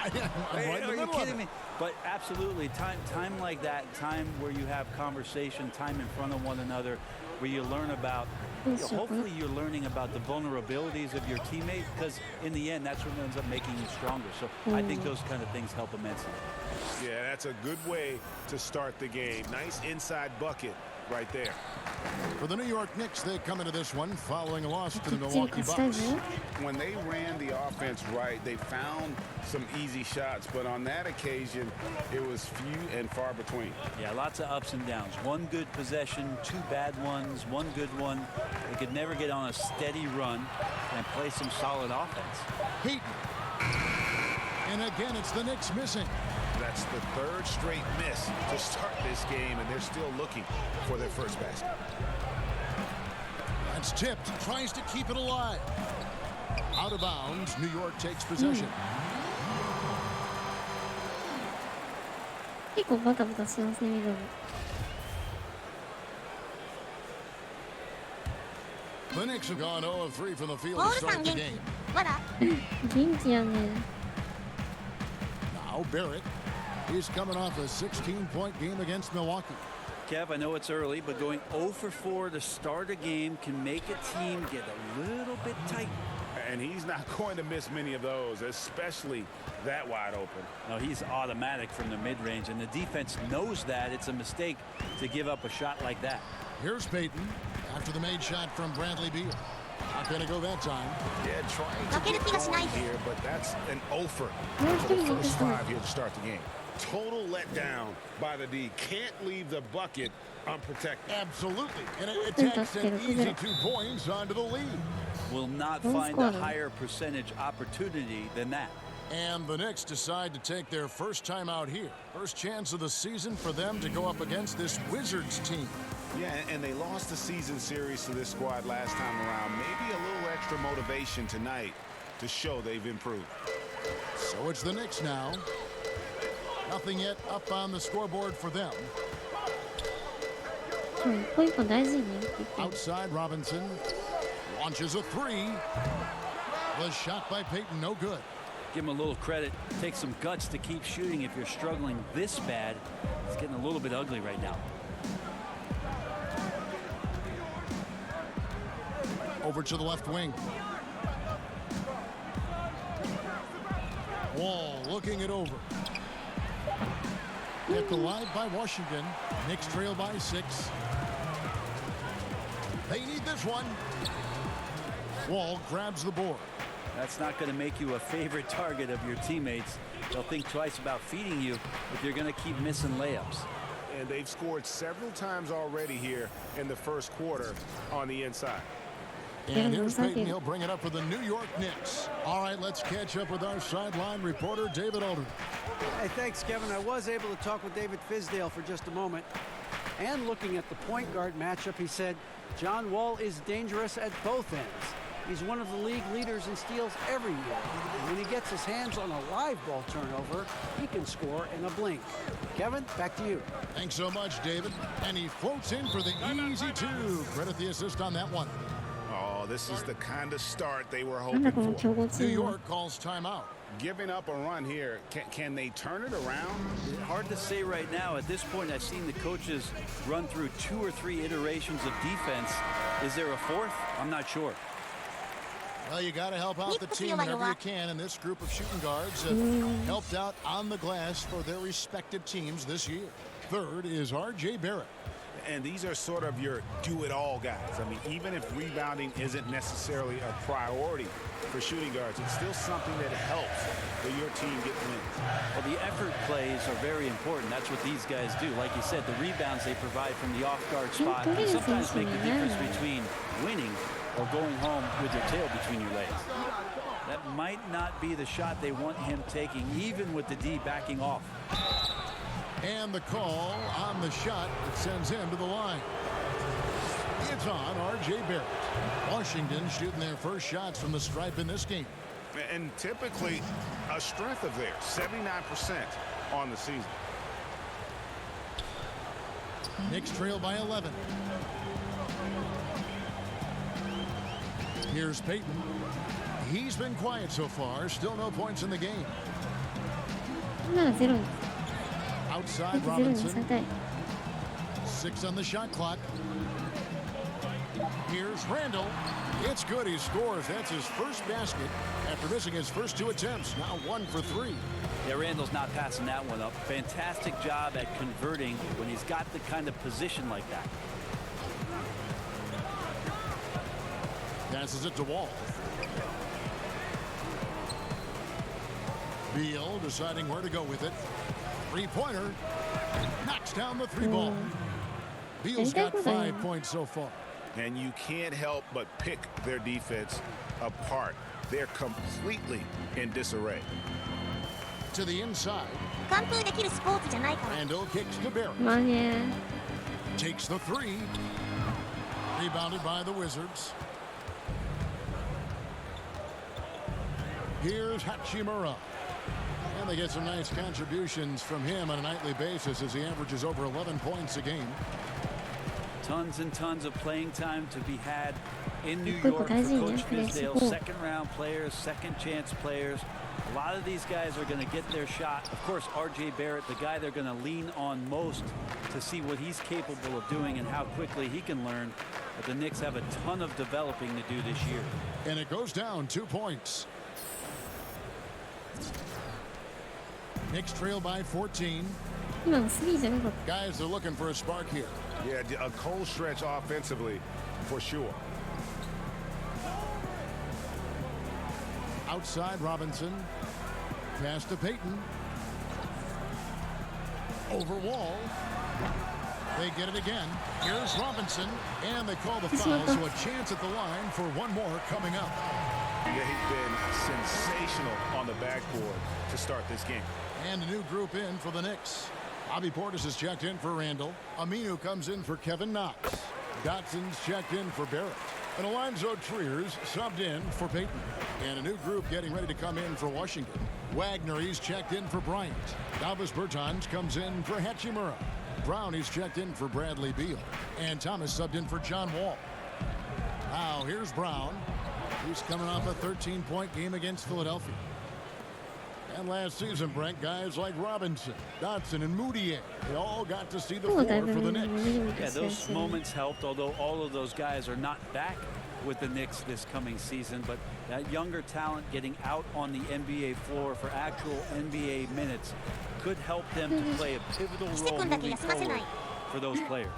Are you kidding me? But absolutely, time like that, time where you have conversation, time in front of one another, where you learn about, hopefully you're learning about the vulnerabilities of your teammate, because in the end, that's what ends up making you stronger. So I think those kind of things help immensely. Yeah, that's a good way to start the game. Nice inside bucket right there. For the New York Knicks, they come into this one following a loss to the Milwaukee Bucks. When they ran the offense right, they found some easy shots, but on that occasion, it was few and far between. Yeah, lots of ups and downs. One good possession, two bad ones, one good one. They could never get on a steady run and play some solid offense. Payton. And again, it's the Knicks missing. That's the third straight miss to start this game, and they're still looking for their first basket. That's tipped. Tries to keep it alive. Out of bounds. New York takes possession. The Knicks have gone 0 of 3 from the field to start the game. Now Barrett. He's coming off a 16-point game against Milwaukee. Kev, I know it's early, but going 0 for 4 to start a game can make a team get a little bit tight. And he's not going to miss many of those, especially that wide open. No, he's automatic from the mid-range, and the defense knows that. It's a mistake to give up a shot like that. Here's Payton after the made shot from Bradley Beal. Not going to go that time. Yeah, trying to get going here, but that's an offer for the first 5 here to start the game. Total letdown by the D. Can't leave the bucket unprotected. Absolutely. And it takes an easy 2 points onto the lead. Will not find a higher percentage opportunity than that. And the Knicks decide to take their first time out here. First chance of the season for them to go up against this Wizards team. Yeah, and they lost the season series to this squad last time around. Maybe a little extra motivation tonight to show they've improved. So it's the Knicks now. Nothing yet up on the scoreboard for them. Outside Robinson. Launches a three. The shot by Payton, no good. Give him a little credit. Take some guts to keep shooting if you're struggling this bad. It's getting a little bit ugly right now. Over to the left wing. Wall looking it over. Kept alive by Washington. Knicks trail by 6. They need this one. Wall grabs the board. That's not going to make you a favorite target of your teammates. They'll think twice about feeding you if you're going to keep missing layups. And they've scored several times already here in the first quarter on the inside. And here's Payton. He'll bring it up for the New York Knicks. All right, let's catch up with our sideline reporter, David Aldridge. Hey, thanks, Kevin. I was able to talk with David Fizdale for just a moment. And looking at the point guard matchup, he said, John Wall is dangerous at both ends. He's one of the league leaders in steals every year. And when he gets his hands on a live ball turnover, he can score in a blink. Kevin, back to you. Thanks so much, David. And he floats in for the easy two. Credit the assist on that one. Oh, this is the kind of start they were hoping for. New York calls timeout. Giving up a run here, can they turn it around? Hard to say right now. At this point, I've seen the coaches run through 2 or 3 iterations of defense. Is there a fourth? I'm not sure. Well, you got to help out the team whenever you can, and this group of shooting guards have helped out on the glass for their respective teams this year. Third is R.J. Barrett. And these are sort of your do-it-all guys. I mean, even if rebounding isn't necessarily a priority for shooting guards, it's still something that helps for your team get wins. Well, the effort plays are very important. That's what these guys do. Like you said, the rebounds they provide from the off-guard spot can sometimes make the difference between winning or going home with your tail between your legs. That might not be the shot they want him taking, even with the D backing off. And the call on the shot that sends him to the line. It's on R.J. Barrett. Washington shooting their first shots from the stripe in this game. And typically a strength of theirs, 79% on the season. Knicks trail by 11. Here's Payton. He's been quiet so far. Still no points in the game. Outside Robinson. 6 on the shot clock. Here's Randall. It's good. He scores. That's his first basket after missing his first 2 attempts. Now 1 for 3. Yeah, Randall's not passing that one up. Fantastic job at converting when he's got the kind of position like that. Passes it to Wall. Beal deciding where to go with it. Three-pointer. Knocks down the 3 ball. Beal's got 5 points so far. And you can't help but pick their defense apart. They're completely in disarray. To the inside. 完封できるスポーツじゃないから。 Randall kicks to Barrett. Takes the 3. Rebounded by the Wizards. Here's Hachimura. And they get some nice contributions from him on a nightly basis as he averages over 11 points a game. Tons and tons of playing time to be had in New York for Coach Fizdale. Second-round players, second-chance players. A lot of these guys are going to get their shot. Of course, R.J. Barrett, the guy they're going to lean on most to see what he's capable of doing and how quickly he can learn. But the Knicks have a ton of developing to do this year. And it goes down 2 points. Knicks trail by 14. Guys are looking for a spark here. Yeah, a cold stretch offensively for sure. Outside Robinson. Pass to Payton. Over Wall. They get it again. Here's Robinson. And they call the foul, so a chance at the line for one more coming up. They've been sensational on the backboard to start this game. And a new group in for the Knicks. Bobby Portis is checked in for Randall. Aminu comes in for Kevin Knox. Dotson's checked in for Barrett. And Alonzo Trier's subbed in for Peyton. And a new group getting ready to come in for Washington. Wagner, he's checked in for Bryant. Davis Bertans comes in for Hachimura. Brown, he's checked in for Bradley Beal. And Thomas subbed in for John Wall. Now here's Brown. He's coming off a 13-point game against Philadelphia. And last season, Brent, guys like Robinson, Dotson, and Moutier, they all got to see the floor for the Knicks. Yeah, those moments helped, although all of those guys are not back with the Knicks this coming season. But that younger talent getting out on the NBA floor for actual NBA minutes could help them to play a pivotal role moving forward for those players.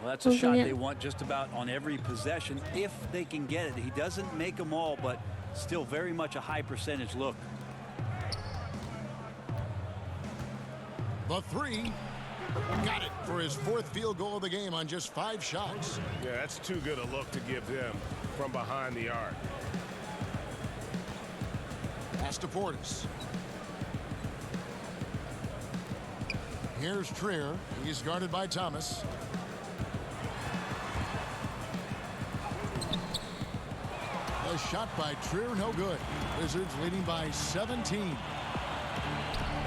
Well, that's a shot they want just about on every possession if they can get it. He doesn't make them all, but still very much a high percentage look. The three. Got it for his fourth field goal of the game on just 5 shots. Yeah, that's too good a look to give them from behind the arc. Pass to Portis. Here's Trier. He's guarded by Thomas. A shot by Trier, no good. Wizards leading by 17.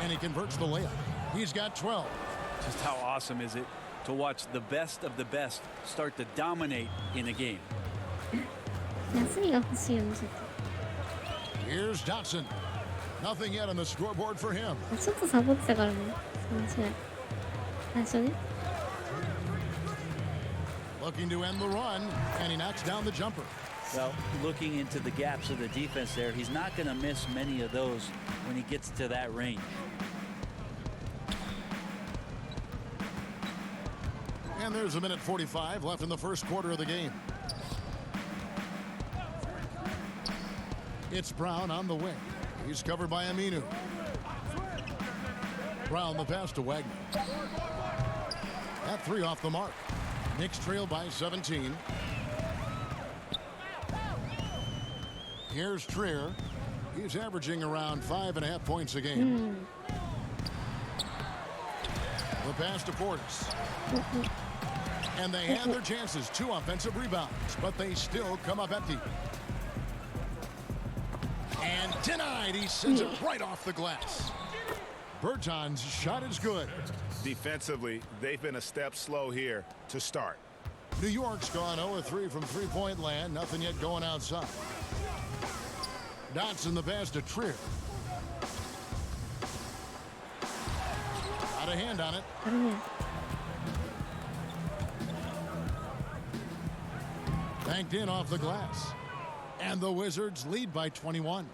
And he converts the layup. He's got 12. Just how awesome is it to watch the best of the best start to dominate in a game? Here's Dotson. Nothing yet on the scoreboard for him. Looking to end the run, and he knocks down the jumper. Well, looking into the gaps of the defense there, he's not going to miss many of those when he gets to that range. And there's a minute 45 left in the first quarter of the game. It's Brown on the wing. He's covered by Aminu. Brown the pass to Wagner. That three off the mark. Knicks trail by 17. Here's Trier. He's averaging around 5.5 points a game. The pass to Portis. And they had their chances. 2 offensive rebounds, but they still come up empty. And denied. He sends it right off the glass. Bertans' shot is good. Defensively, they've been a step slow here to start. New York's gone 0-3 from three-point land. Nothing yet going outside. Dotson the pass to Trier. Got a hand on it. Banked in off the glass. And the Wizards lead by 21.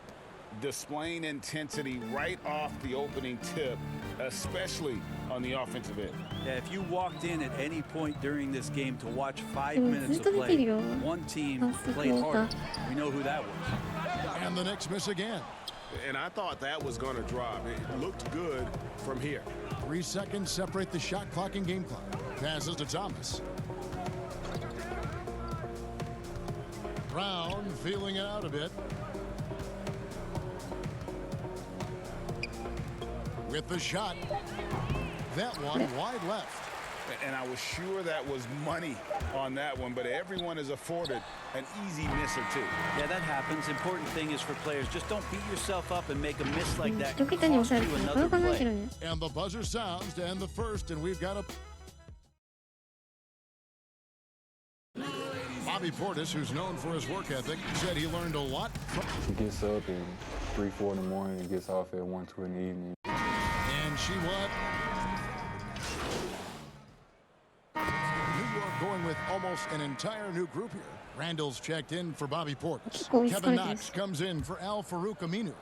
Displaying intensity right off the opening tip, especially on the offensive end. Yeah, if you walked in at any point during this game to watch 5 minutes of play, one team played hard. We know who that was. And the Knicks miss again. And I thought that was going to drop. It looked good from here. 3 seconds separate the shot clock and game clock. Passes to Thomas. Brown feeling it out a bit. With the shot. That one wide left. And I was sure that was money on that one, but everyone is afforded an easy miss or two. Yeah, that happens. Important thing is for players, just don't beat yourself up and make a miss like that. Cost you another play. And the buzzer sounds to end the first, and we've got a... Bobby Portis, who's known for his work ethic, said he learned a lot from... He gets up at 3, 4 in the morning and gets off at 1, 2 in the evening. And she what? New York going with almost an entire new group here. Randall's checked in for Bobby Portis. Kevin Knox comes in for Al Farouk Aminu.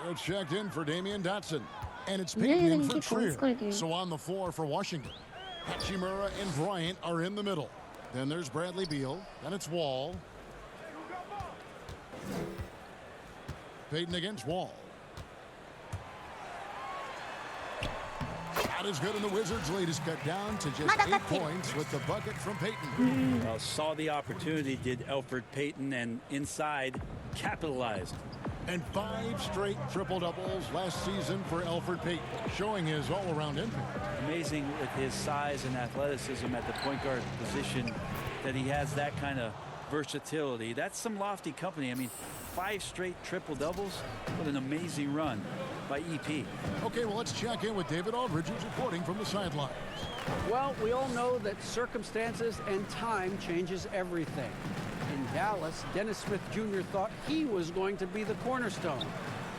They're checked in for Damian Dotson. And it's Peggy in for Trier. So on the floor for Washington. Hachimura and Bryant are in the middle. Then there's Bradley Beal. Then it's Wall. Payton against Wall. Shot is good, and the Wizards' lead is cut down to just 8 points with the bucket from Payton. Well, saw the opportunity, did Elfrid Payton, and inside capitalized. And 5 straight triple-doubles last season for Elfrid Payton, showing his all-around impact. Amazing with his size and athleticism at the point guard position that he has that kind of versatility. That's some lofty company. I mean, 5 straight triple-doubles. What an amazing run by EP. Okay, well, let's check in with David Aldridge, who's reporting from the sidelines. Well, we all know that circumstances and time changes everything. In Dallas, Dennis Smith Jr. thought he was going to be the cornerstone.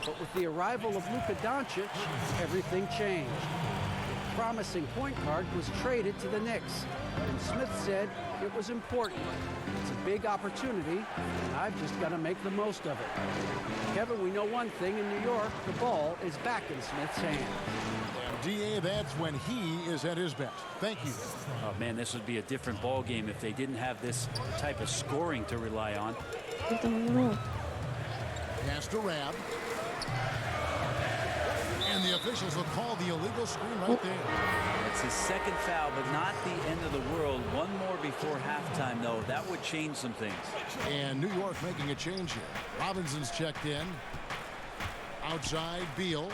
But with the arrival of Luka Doncic, everything changed. A promising point guard was traded to the Knicks, and Smith said it was important. It's a big opportunity, and I've just got to make the most of it. Kevin, we know one thing in New York, the ball is back in Smith's hands. DA, that's when he is at his best. Thank you. Oh, man, this would be a different ball game if they didn't have this type of scoring to rely on. Pass to Rab. And the officials will call the illegal screen right there. It's his second foul, but not the end of the world. One more before halftime, though. That would change some things. And New York making a change here. Robinson's checked in. Outside, Beal.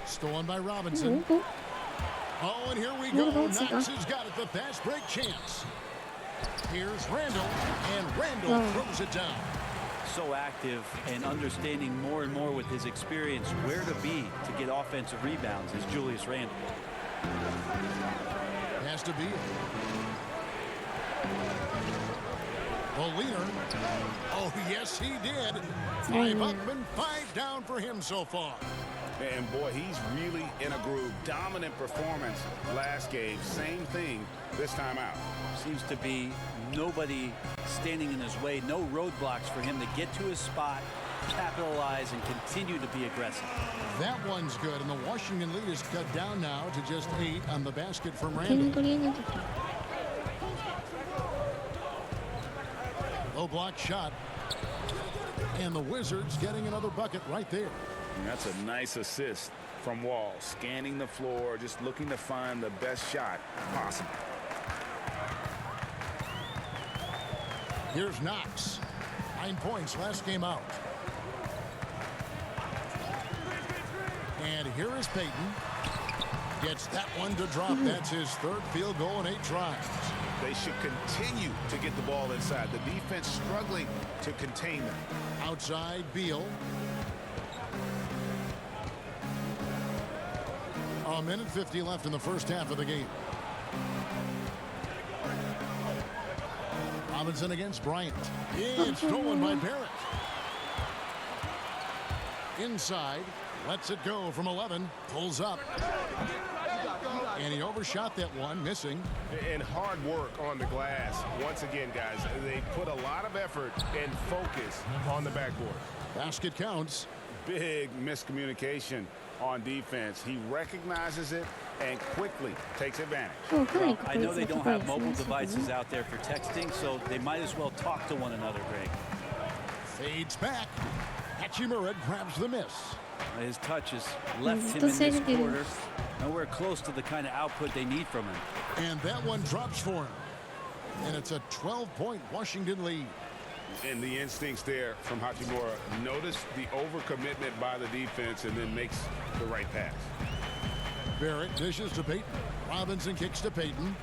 Stolen by Robinson. Oh, and here we go. Knox has got it. The fast break chance. Here's Randall, and Randall throws it down. So active and understanding more and more with his experience where to be to get offensive rebounds is Julius Randle. Has to be. Molina. Oh, yes, he did. 5 up and 5 down for him so far. And boy, he's really in a groove. Dominant performance last game. Same thing this time out. Seems to be nobody standing in his way. No roadblocks for him to get to his spot, capitalize, and continue to be aggressive. That one's good, and the Washington lead is cut down now to just 8 on the basket from Randall. Low block shot. And the Wizards getting another bucket right there. And that's a nice assist from Wall. Scanning the floor, just looking to find the best shot possible. Here's Knox. 9 points last game out. And here is Payton. Gets that one to drop. That's his 3rd field goal in 8 tries. They should continue to get the ball inside. The defense struggling to contain them. Outside, Beal. A minute 50 left in the first half of the game. Robinson against Bryant. It's stolen by Barrett. Inside. Lets it go from 11. Pulls up. And he overshot that one, missing. And hard work on the glass. Once again, guys, they put a lot of effort and focus on the backboard. Basket counts. Big miscommunication on defense. He recognizes it and quickly takes advantage. Well, I know they don't have mobile devices out there for texting, so they might as well talk to one another, Greg. Fades back. Hachimura grabs the miss. His touch has left him in this quarter. Nowhere close to the kind of output they need from him. And that one drops for him. And it's a 12-point Washington lead. And the instincts there from Hachimura. Notice the overcommitment by the defense and then makes the right pass. Barrett dishes to Payton. Robinson kicks to Payton.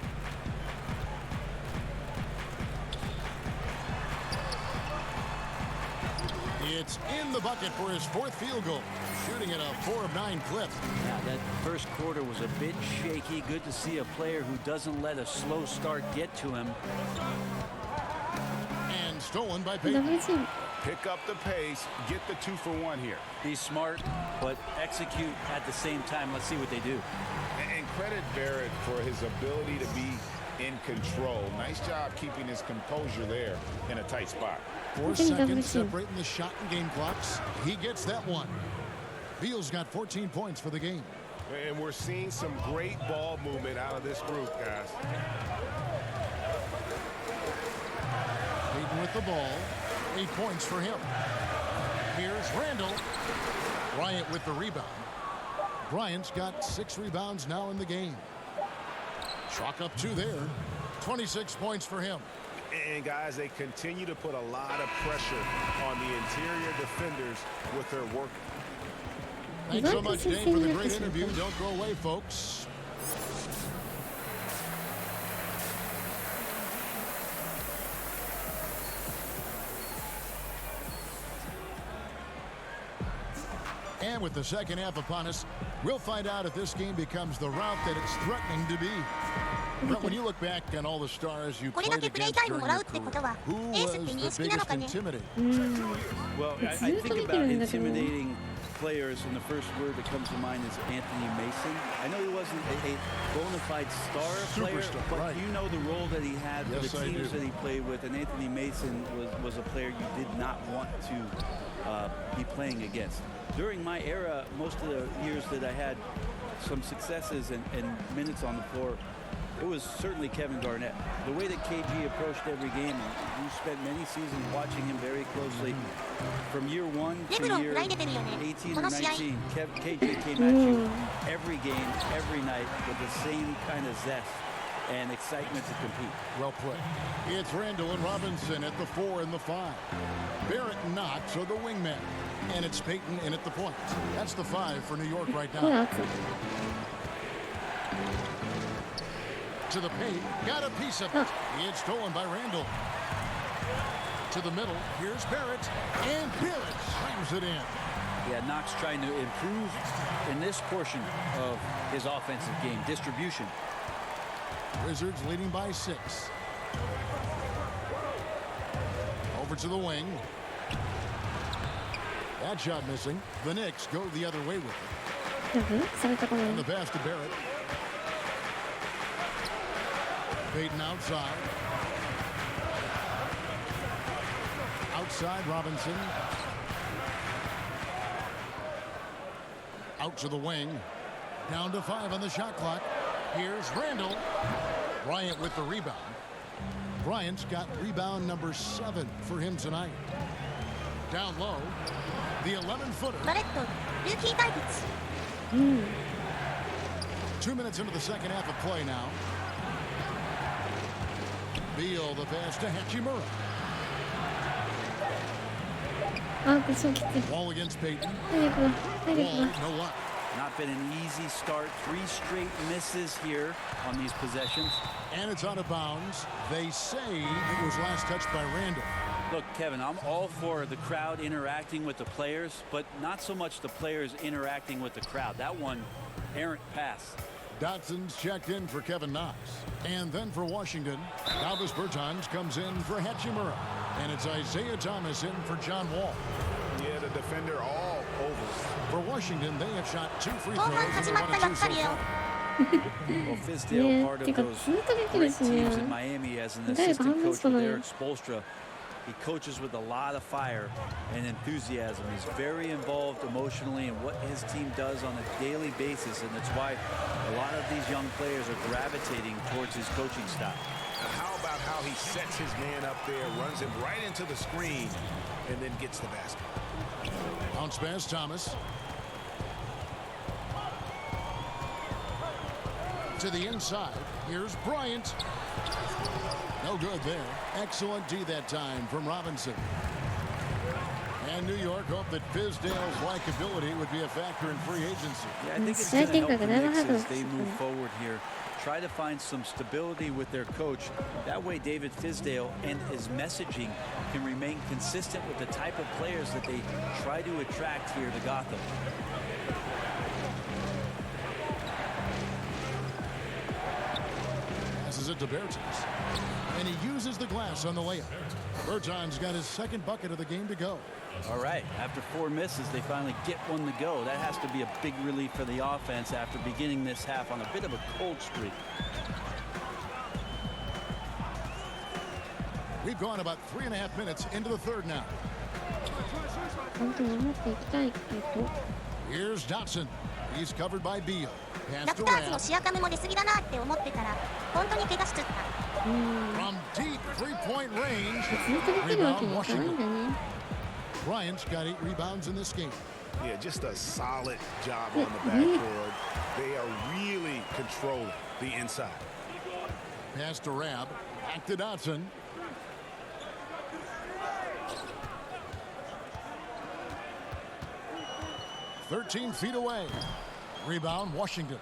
It's in the bucket for his 4th field goal. Shooting at a 4 of 9 clip. Yeah, that first quarter was a bit shaky. Good to see a player who doesn't let a slow start get to him. And stolen by Payton. Pick up the pace, get the 2-for-1 here. Be smart, but execute at the same time. Let's see what they do. And credit Barrett for his ability to be in control. Nice job keeping his composure there in a tight spot. 4 seconds separating the shot and game clocks. He gets that one. Beal's got 14 points for the game. And we're seeing some great ball movement out of this group, guys. Payton with the ball. 8 points for him. Here's Here's Randall. Bryant with the rebound. Bryant's got 6 rebounds now in the game. Chalk up 2 there. 26 points for him. And guys, they continue to put a lot of pressure on the interior defenders with their work. Thanks so much, Dave, for the great interview. Don't go away, folks. And with the second half upon us, we'll find out if this game becomes the route that it's threatening to be. But when you look back on all the stars you played against during your career, who was the biggest intimidator? Well, I think about intimidating players, and the first word that comes to mind is Anthony Mason. I know he wasn't a bona fide star player, but you know the role that he had for the teams that he played with, and Anthony Mason was a player you did not want to be playing against. During my era, most of the years that I had some successes and minutes on the floor, it was certainly Kevin Garnett. The way that KG approached every game, and you spent many seasons watching him very closely. From year 1 to year 18 or 19, KG came at you every game, every night with the same kind of zest and excitement to compete. Well played. It's Randall and Robinson at the 4 and the 5. Barrett and Knox are the wingmen. And it's Payton in at the point. That's the 5 for New York right now. To the paint, got a piece of it. It's stolen by Randall. To the middle, here's Barrett, and Barrett slams it in. Yeah, Knox trying to improve in this portion of his offensive game, distribution. Wizards leading by 6. Over to the wing. That shot missing. The Knicks go the other way with it. And the pass to Barrett. Payton outside. Outside Robinson. Out to the wing. Down to 5 on the shot clock. Here's Randall. Bryant with the rebound. Bryant's got rebound number 7 for him tonight. Down low. The 11-footer. 2 minutes into the second half of play now. Beal the pass to Hachimura. Wall against Payton. Wall, no luck. Not been an easy start. 3 straight misses here on these possessions. And it's out of bounds. They say it was last touched by Randall. Look, Kevin, I'm all for the crowd interacting with the players, but not so much the players interacting with the crowd. That one, errant pass. Dotson's checked in for Kevin Knox. And then for Washington, Albus Bertans comes in for Hachimura. And it's Isaiah Thomas in for John Wall. Yeah, the defender all over. For Washington, they have shot 2 free throws and 1 and 2 so far. Well, Fizdale, part of those great teams in Miami as an assistant coach with Eric Spoelstra. He coaches with a lot of fire and enthusiasm. He's very involved emotionally in what his team does on a daily basis, and that's why a lot of these young players are gravitating towards his coaching style. How about how he sets his man up there, runs him right into the screen, and then gets the basket. Bounce pass, Thomas. To the inside. Here's Bryant. No good there. Excellent D that time from Robinson. And New York hope that Fizdale's likability would be a factor in free agency. Yeah, I think it's going to help the Knicks as they move forward here. Try to find some stability with their coach. That way David Fizdale and his messaging can remain consistent with the type of players that they try to attract here to Gotham. Passes it to Bertans. And he uses the glass on the layup. Bertans got his second bucket of the game to go. All right, after 4 misses, they finally get one to go. That has to be a big relief for the offense after beginning this half on a bit of a cold streak. We've gone about 3.5 minutes into the third now. Here's Dotson. He's covered by Beal. Pass to Rand. From deep 3-point range. Rebound Washington. Bryant's got 8 rebounds in this game. Yeah, just a solid job on the backboard. They are really controlling the inside. Pass to Rab. Back to Dotson. "13 feet away." Rebound, Washington.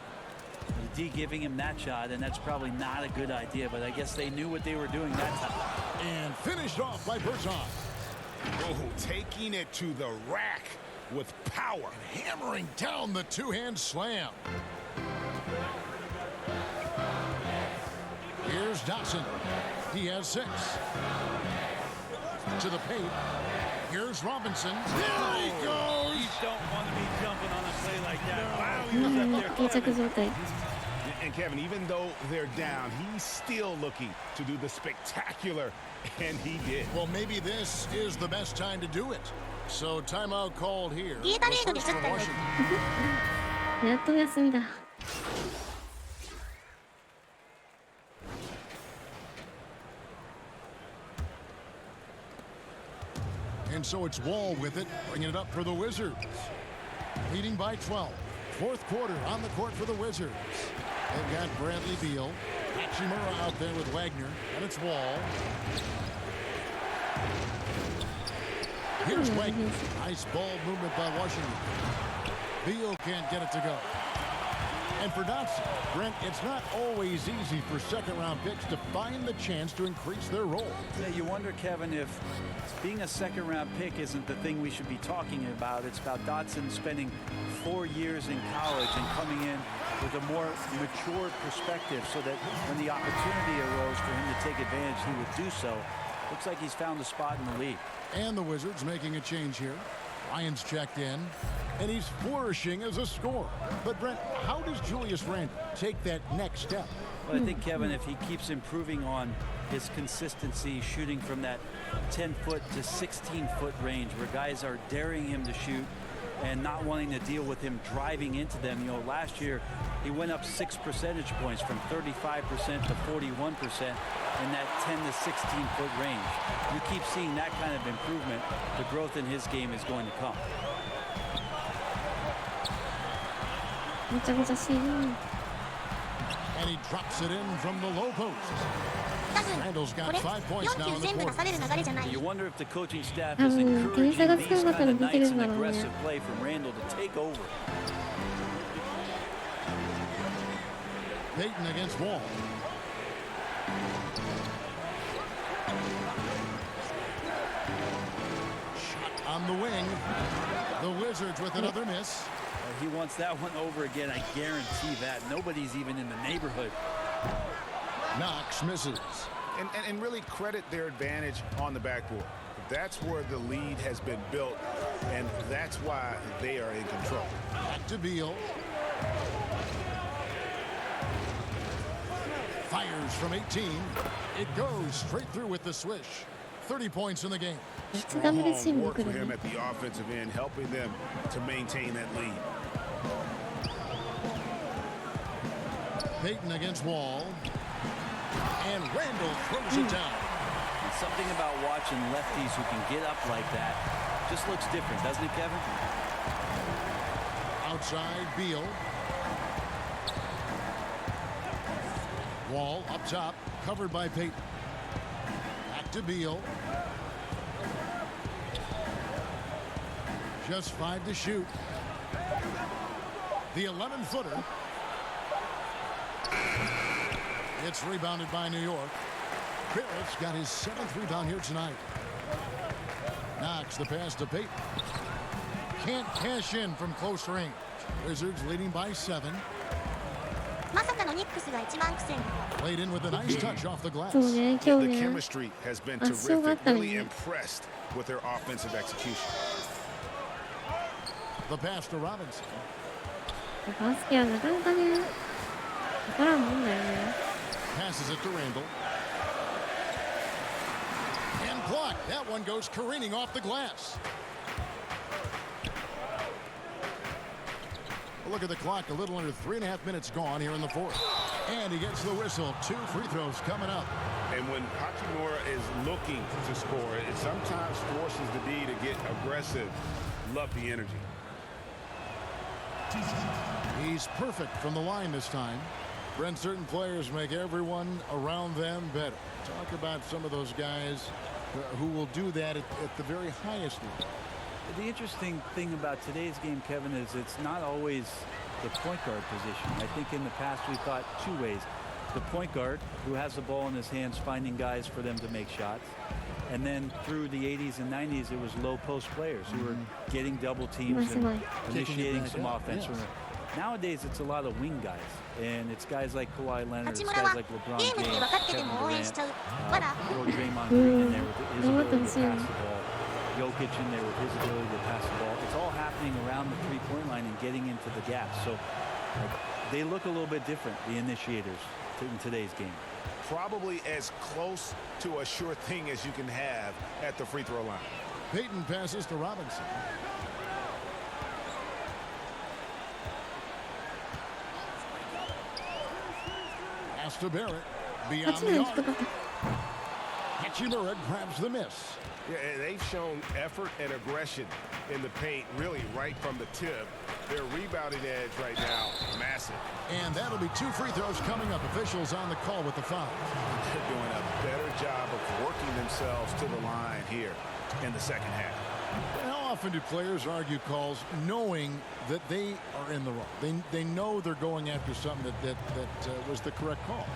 D giving him that shot, and that's probably not a good idea, but I guess they knew what they were doing that time. And finished off by Berton. Oh, taking it to the rack with power. Hammering down the two-hand slam. Here's Dotson. He has 6. To the paint. Here's Robinson. There he goes. You don't want to be jumping on a play like that. Wow, he was up there. And Kevin, even though they're down, he's still looking to do the spectacular, and he did. Well, maybe this is the best time to do it. So timeout called here. Yeah,っと休みだ。And so it's Wall with it, bringing it up for the Wizards. Leading by 12. Fourth quarter on the court for the Wizards. They've got Bradley Beal. Hachimura out there with Wagner. And it's Wall. Here's Wagner. Nice ball movement by Washington. Beal can't get it to go. And for Dotson, Brent, it's not always easy for second-round picks to find the chance to increase their role. Yeah, you wonder, Kevin, if being a second-round pick isn't the thing we should be talking about. It's about Dotson spending 4 years in college and coming in with a more mature perspective so that when the opportunity arose for him to take advantage, he would do so. Looks like he's found a spot in the league. And the Wizards making a change here. Ryan's checked in, and he's flourishing as a scorer. But, Brent, how does Julius Randle take that next step? Well, I think, Kevin, if he keeps improving on his consistency, shooting from that 10-foot to 16-foot range where guys are daring him to shoot and not wanting to deal with him driving into them. You know, last year he went up 6 percentage points from 35% to 41% in that 10 to 16-foot range. You keep seeing that kind of improvement, the growth in his game is going to come. And he drops it in from the low post. Randall's got 5 points now in the quarter. You wonder if the coaching staff is encouraging these kind of nights and aggressive play from Randall to take over. Payton against Wall. Shot on the wing. The Wizards with another miss. He wants that one over again, I guarantee that. Nobody's even in the neighborhood. Knox misses. And really credit their advantage on the backboard. That's where the lead has been built, and that's why they are in control. Back to Beal. Fires from 18. It goes straight through with the swish. 30 points in the game. Strong work for him at the offensive end, helping them to maintain that lead. Payton against Wall. And Randall throws it down. And something about watching lefties who can get up like that just looks different, doesn't it, Kevin? Outside, Beal. Wall up top, covered by Payton. Back to Beal. Just 5 to shoot. The 11-footer. It's rebounded by New York. Barrett's got his 7th rebound here tonight. Knox the pass to Payton. Can't cash in from close range. Wizards leading by 7. Played in with a nice touch off the glass. The chemistry has been terrific. Really impressed with their offensive execution. The pass to Robinson. バスケはなかなかね、わからんもんだよね。 Passes it to Randall. And blocked. That one goes careening off the glass. Look at the clock. A little under 3.5 minutes gone here in the fourth. And he gets the whistle. 2 free throws coming up. And when Hachimura is looking to score, it sometimes forces the D to get aggressive. Love the energy. He's perfect from the line this time. Brent, certain players make everyone around them better. Talk about some of those guys who will do that at the very highest level. The interesting thing about today's game, Kevin, is it's not always the point guard position. I think in the past we thought two ways. The point guard, who has the ball in his hands, finding guys for them to make shots. And then through the 80s and 90s, it was low post players who were getting double teams and initiating some offense. Yes. Nowadays, it's a lot of wing guys. And it's guys like Kawhi Leonard, it's guys like LeBron James, Kevin Durant, Draymond Green in there with his ability to pass the ball. Jokic in there with his ability to pass the ball. It's all happening around the three-point line and getting into the gaps. So they look a little bit different, the initiators, in today's game. Probably as close to a sure thing as you can have at the free throw line. Payton passes to Robinson. Pass to Barrett. Beyond the arc. Hachimura grabs the miss. Yeah, and they've shown effort and aggression in the paint, really right from the tip. Their rebounding edge right now, massive. And that'll be 2 free throws coming up. Officials on the call with the foul. They're doing a better job of working themselves to the line here in the second half. How often do players argue calls knowing that they are in the wrong? They know they're going after something that was the correct call.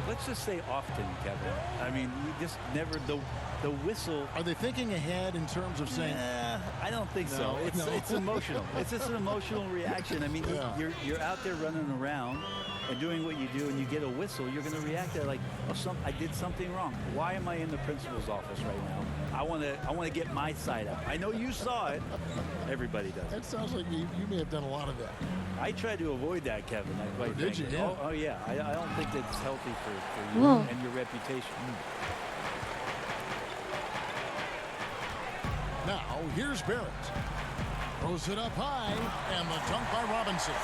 Let's just say often, Kevin. I mean, you just never the whistle. Are they thinking ahead in terms of saying? I don't think so. It's emotional. It's just an emotional reaction. I mean, you're out there running around and doing what you do, and you get a whistle. You're going to react to like, oh, I did something wrong. Why am I in the principal's office right now? I want to get my side up. I know you saw it. Everybody does. That sounds like you may have done a lot of that. I try to avoid that, Kevin. Did you? Yeah. Oh yeah. I don't think that's healthy for you and your reputation. Now here's Barrett. Throws it up high, and the dunk by Robinson.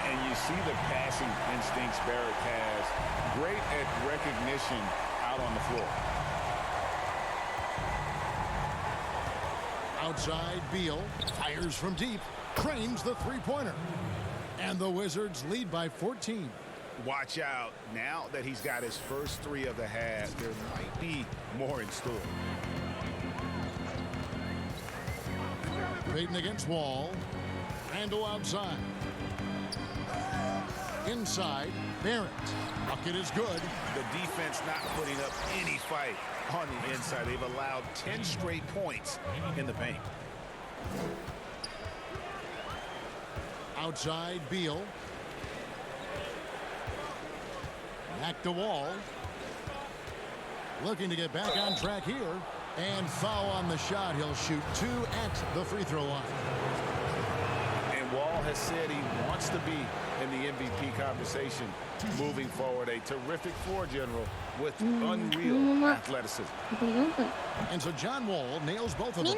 And you see the passing instincts Barrett has. Great at recognition out on the floor. Outside, Beal fires from deep, cranes the three-pointer. And the Wizards lead by 14. Watch out. Now that he's got his first 3 of the half, there might be more in store. Payton against Wall. Randall outside. Inside, Barrett. Bucket is good. The defense not putting up any fight on the inside. They've allowed 10 straight points in the paint. Outside, Beal. Back to Wall. Looking to get back on track here. And foul on the shot. He'll shoot 2 at the free throw line. And Wall has said he wants to be in the MVP conversation moving forward. A terrific floor general with unreal athleticism. And so John Wall nails both of them.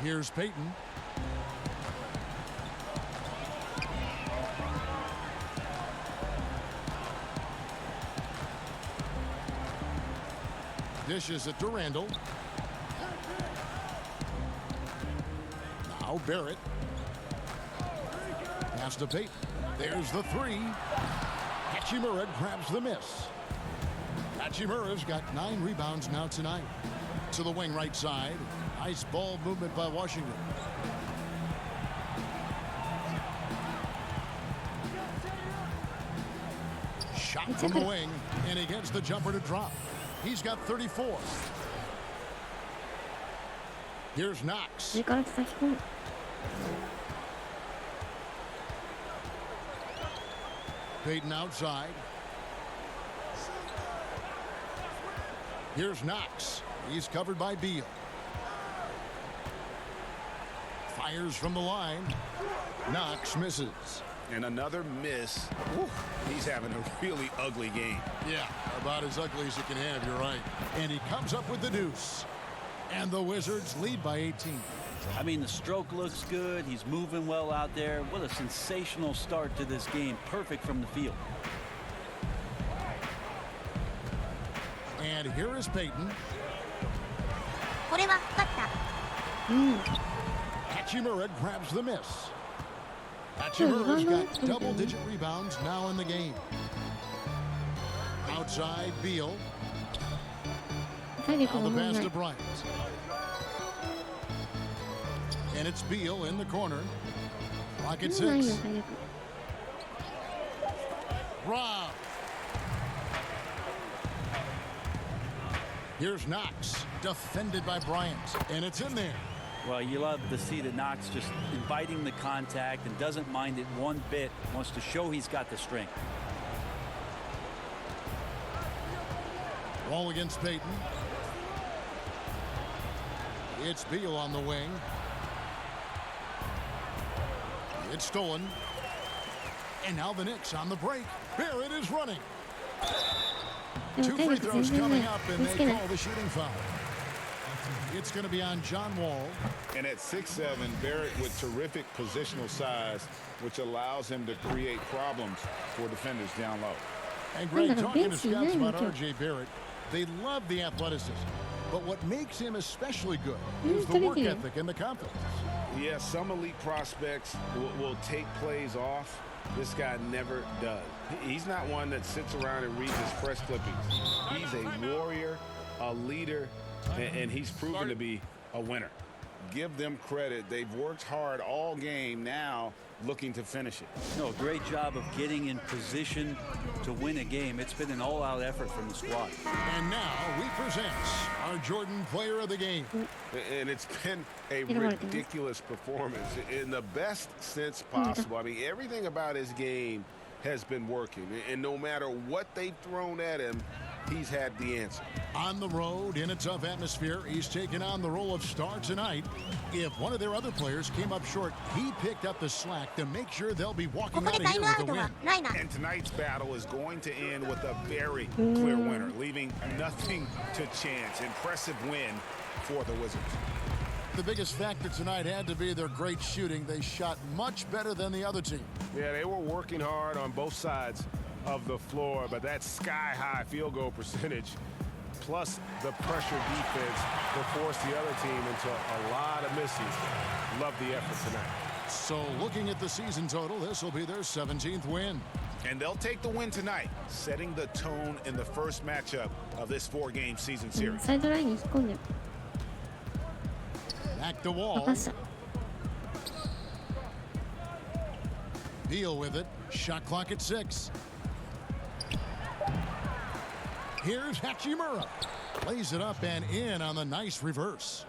Here's Payton. Dishes it to Randall. Now Barrett. Pass to Payton. There's the 3. Hachimura grabs the miss. Hachimura's got 9 rebounds now tonight. To the wing right side. Nice ball movement by Washington. Shot from the wing, and he gets the jumper to drop. He's got 34. Here's Knox. Payton outside. Here's Knox. He's covered by Beal. Fires from the line. Knox misses. And another miss. Whew, he's having a really ugly game. Yeah, about as ugly as you can have, you're right. And he comes up with the deuce. And the Wizards lead by 18. I mean, the stroke looks good. He's moving well out there. What a sensational start to this game. Perfect from the field. And here is Peyton. これはかかった。 Hachimura grabs the miss. Hachimura's got double-digit rebounds now in the game. Outside, Beal. Now the pass to Bryant. And it's Beal in the corner. Rocket 6. Rob. Here's Knox, defended by Bryant, and it's in there. Well, you love to see that Knox just inviting the contact and doesn't mind it one bit, wants to show he's got the strength. Wall against Peyton. It's Beal on the wing. It's stolen. And now the Knicks on the break. Barrett is running. 2 free throws coming up, and they call the shooting foul. It's going to be on John Wall. And at 6'7", Barrett with terrific positional size, which allows him to create problems for defenders down low. And Greg, talking to scouts about R.J. Barrett, they love the athleticism. But what makes him especially good is the work ethic and the confidence. Yeah, some elite prospects will take plays off. This guy never does. He's not one that sits around and reads his press clippings. He's a warrior, a leader, and he's proven to be a winner. Give them credit. They've worked hard all game, now looking to finish it. No, great job of getting in position to win a game. It's been an all-out effort from the squad. And now we present our Jordan Player of the Game. And it's been a ridiculous performance in the best sense possible. I mean, everything about his game has been working. And no matter what they've thrown at him, he's had the answer. On the road, in a tough atmosphere, he's taken on the role of star tonight. If one of their other players came up short, he picked up the slack to make sure they'll be walking out of here with a win. And tonight's battle is going to end with a very clear winner, leaving nothing to chance. Impressive win for the Wizards. The biggest factor tonight had to be their great shooting. They shot much better than the other team. Yeah, they were working hard on both sides of the floor, but that sky-high field goal percentage plus the pressure defense will force the other team into a lot of misses. Love the effort tonight. So looking at the season total, this will be their 17th win. And they'll take the win tonight, setting the tone in the first matchup of this 4-game season series. Back to Wall. Beal with it. Shot clock at 6. Here's Hachimura. Plays it up and in on the nice reverse.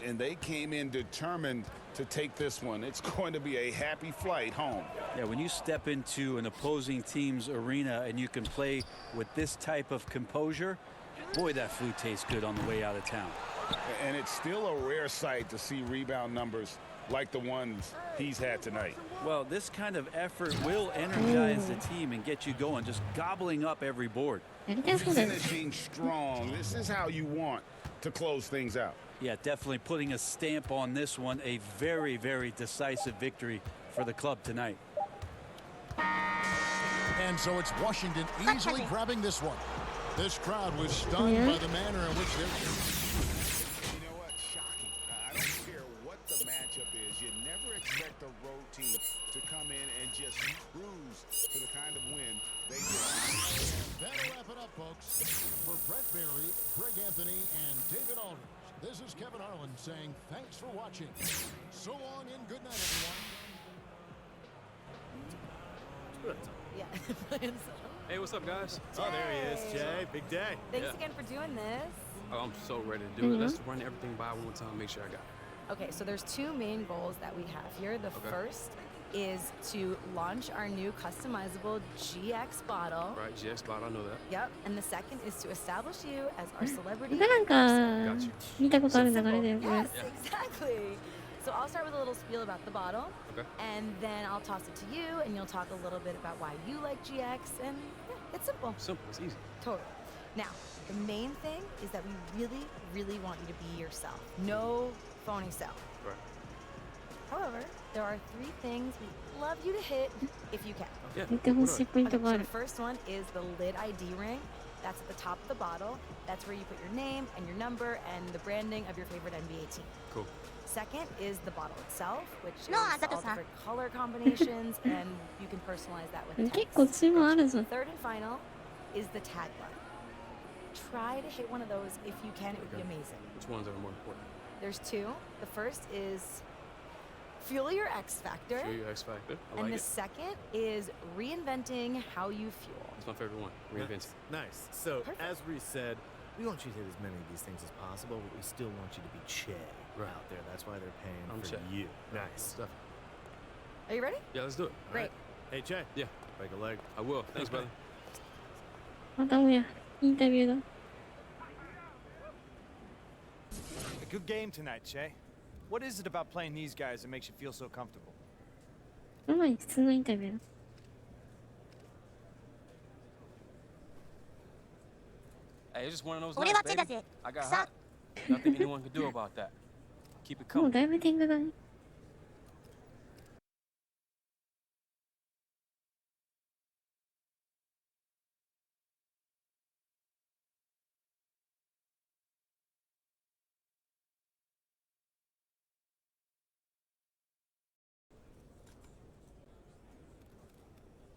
And they came in determined to take this one. It's going to be a happy flight home. Yeah, when you step into an opposing team's arena and you can play with this type of composure, boy, that food tastes good on the way out of town. And it's still a rare sight to see rebound numbers like the ones he's had tonight. Well, this kind of effort will energize the team and get you going, just gobbling up every board. Finishing strong. This is how you want to close things out. Yeah, definitely putting a stamp on this one. A very, very decisive victory for the club tonight. And so it's Washington easily grabbing this one. This crowd was stunned by the manner in which they're... You know what? Shocking. I don't care what the matchup is. You never expect a road team to come in and just cruise to the kind of win they did. That'll wrap it up, folks. For Brett Barry, Greg Anthony, and David Aldridge, this is Kevin Harlan saying thanks for watching. So long and good night, everyone. Yeah. Hey, what's up, guys? Oh, there he is, Jay. Big day. Thanks again for doing this. Oh, I'm so ready to do it. Let's run everything by one time, make sure I got it. Okay, so there's two main goals that we have here. The first is to launch our new customizable GX bottle. Right, GX bottle, I know that. Yep, and the second is to establish you as our celebrity. Got you. Yes, exactly. So I'll start with a little spiel about the bottle, and then I'll toss it to you, and you'll talk a little bit about why you like GX, and yeah, it's simple. Simple, it's easy. Totally. Now, the main thing is that we really, really want you to be yourself. No phony self. Right. However, there are 3 things we'd love you to hit if you can. Yeah. Okay, so the first one is the lid ID ring. That's at the top of the bottle. That's where you put your name and your number and the branding of your favorite NBA team. Cool. Second is the bottle itself, which is all different color combinations, and you can personalize that with text. Third and final is the tagline. Try to hit one of those if you can. It would be amazing. Which ones are more important? There's two. The first is Fuel Your X Factor. Fuel Your X Factor. And the second is Reinventing How You Fuel. That's my favorite one. Reinventing. Nice. So, as Reese said, we want you to hit as many of these things as possible, but we still want you to be Che out there. That's why they're paying for you. Nice stuff. Are you ready? Yeah, let's do it. Great. Right. Hey, Che. Yeah. Break a leg. I will. Thanks, brother. またもやインタビューだ。 A good game tonight, Che. What is it about playing these guys that makes you feel so comfortable? その前に普通のインタビューだ。 Hey, it's just one of those 俺 nights, はチェだ baby. ぜ。 I got 草 hot. Nothing anyone can do about that. Keep it もう coming. だいぶ天狗だね。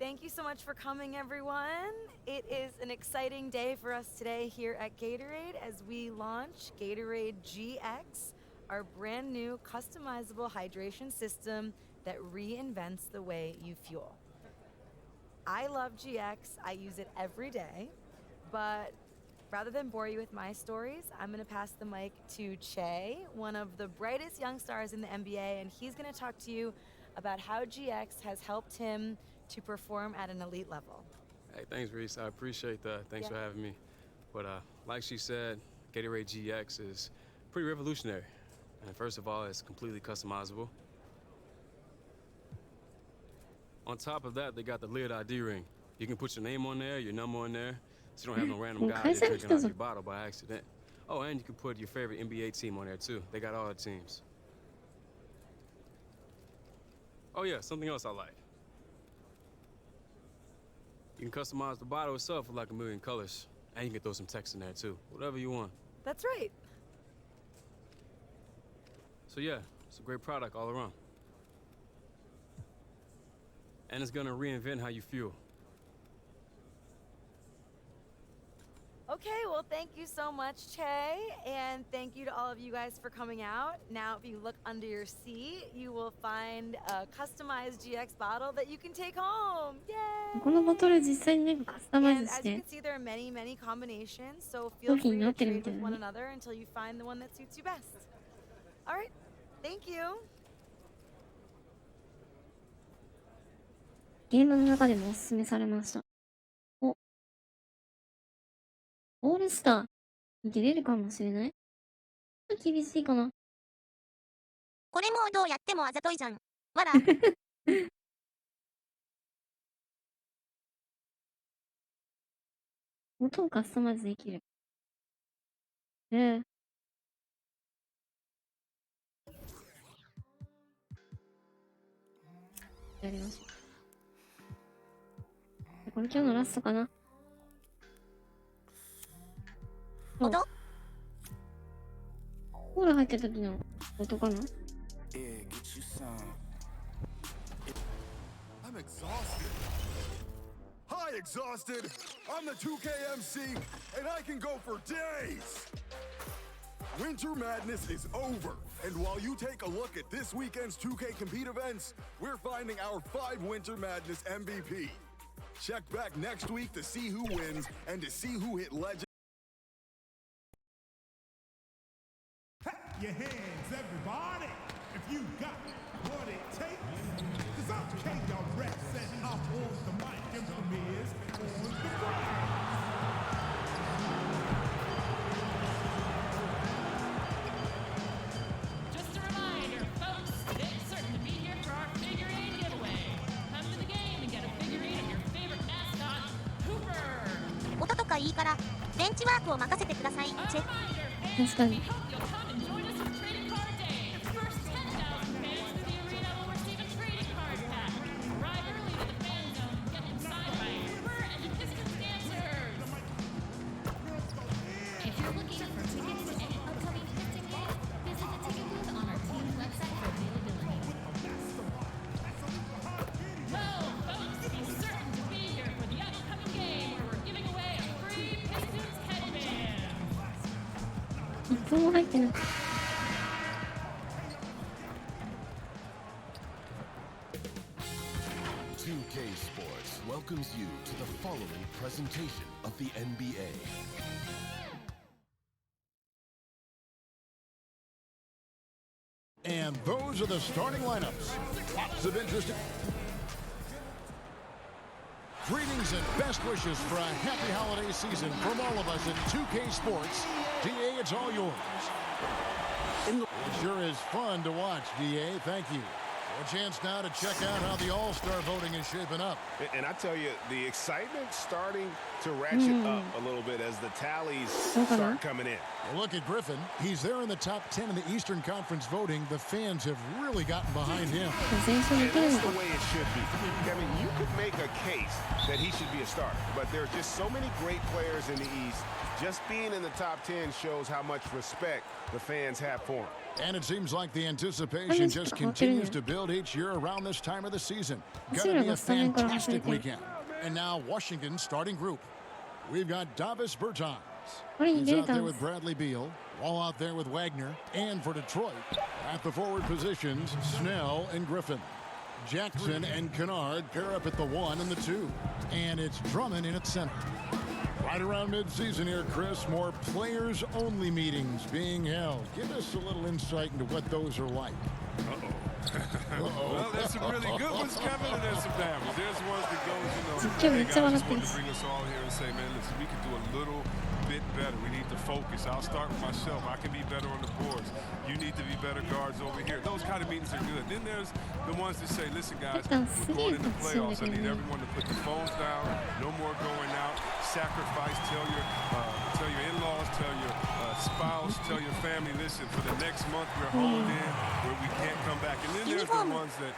Thank you so much for coming, everyone. It is an exciting day for us today here at Gatorade as we launch Gatorade GX, our brand new customizable hydration system that reinvents the way you fuel. I love GX. I use it every day, but rather than bore you with my stories, I'm going to pass the mic to Che, one of the brightest young stars in the NBA, and he's going to talk to you about how GX has helped him to perform at an elite level. Hey, thanks, Reese. I appreciate that. Thanks for having me. But like she said, Gatorade GX is pretty revolutionary. And first of all, it's completely customizable. On top of that, they got the lid ID ring. You can put your name on there, your number on there, so you don't have no random guy just drinking out of your bottle by accident. Oh, and you can put your favorite NBA team on there, too. They got all the teams. Oh, yeah, something else I like. You can customize the bottle itself with like a million colors. And you can throw some text in there, too. Whatever you want. That's right. So, yeah, it's a great product all around. And it's gonna reinvent how you fuel. Okay, well, thank you so much, Che, and thank you to all of you guys for coming out. Now, if you look under your seat, you will find a customized GX bottle that you can take home. Yay! このボトル実際になんかカスタマイ And ズし as you て can see, there are many, many combinations, so feel 商品 free にな to ってるみ trade たい with だ one ね。 another until you find the one that suits you best. All right, thank you. ゲームの中でもおすすめされました。お、オールスターに出れるかもしれない？ちょっと厳しいかな。これもうどうやってもあざといじゃん。わら。音をカスタマイズできる。やりましょう。これ今日のラストかな。そうコーラ入ってる時の音かな。I'm exhausted. Hi, exhausted. I'm the 2K MC, and I can go for days. Winter Madness is over, and while you take a look at this weekend's 2K Compete events, we're finding our 5 Winter Madness MVP. Check back next week to see who wins and to see who hit legend. Your hands, everybody, if you got what it takes. Cause I'm K, your reps, and I'm on the mic, and Premier's on the ground. Just a reminder, folks, it's certain to be here for our figurine giveaway. Come to the game and get a figurine of your favorite mascot, Hooper. 音とかいいから、ベンチワークを任せてください、チェ。確かに。てない。2K Sports welcomes you to the following presentation of the NBA. And those are the starting lineups. Lots of interesting. Greetings and best wishes for a happy holiday season from all of us at 2K Sports. DA, it's all yours. It sure is fun to watch, DA. Thank you. A chance now to check out how the All-Star voting is shaping up. And I tell you, the excitement's starting to ratchet up a little bit as the tallies start coming in. Well, look at Griffin. He's there in the top 10 in the Eastern Conference voting. The fans have really gotten behind him. And that's the way it should be. I mean, you could make a case that he should be a starter, but there's just so many great players in the East. Just being in the top 10 shows how much respect the fans have for him. And it seems like the anticipation just continues to build each year around this time of the season. Gonna be a fantastic weekend. And now Washington's starting group. We've got Davis Bertans. He's out there with Bradley Beal. Wall out there with Wagner. And for Detroit, at the forward positions, Snell and Griffin. Jackson and Kennard pair up at the 1 and the 2. And it's Drummond in at center. Right around mid-season here, Chris, more players-only meetings being held. Give us a little insight into what those are like. Well, there's some really good ones, Kevin, and there's some bad ones. There's ones that goes, hey guys, just wanted to bring us all here and say, man, listen, we can do a little bit better. We need to focus. I'll start with myself. I can be better on the boards. You need to be better guards over here. Those kind of meetings are good. Then there's the ones that say, listen, guys, we're going into playoffs. I need everyone to put the phones down. No more going out. Sacrifice. Tell your in-laws, tell your spouse, tell your family, listen, for the next month we're honed in where we can't come back. And then there's the ones that,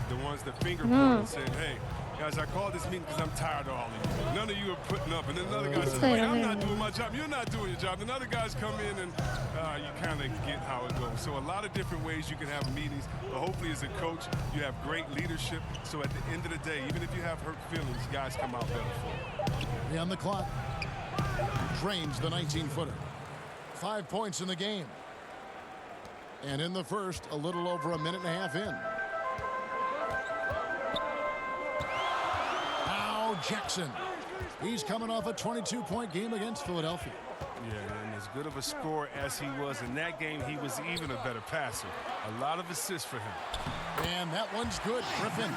the ones that finger point and say, hey, guys, I called this meeting because I'm tired of all of you. None of you are putting up. And then another guy says, wait, I'm not doing my job. You're not doing your job. And other guys come in and you kind of get how it goes. So a lot of different ways you can have meetings. But hopefully as a coach, you have great leadership. So at the end of the day, even if you have hurt feelings, guys come out better for you. On the clock. Drains the 19-footer. 5 points in the game. And in the first, a little over a minute and a half in. Now Jackson. He's coming off a 22-point game against Philadelphia. Yeah, and as good of a scorer as he was in that game, he was even a better passer. A lot of assists for him. And that one's good, Griffin.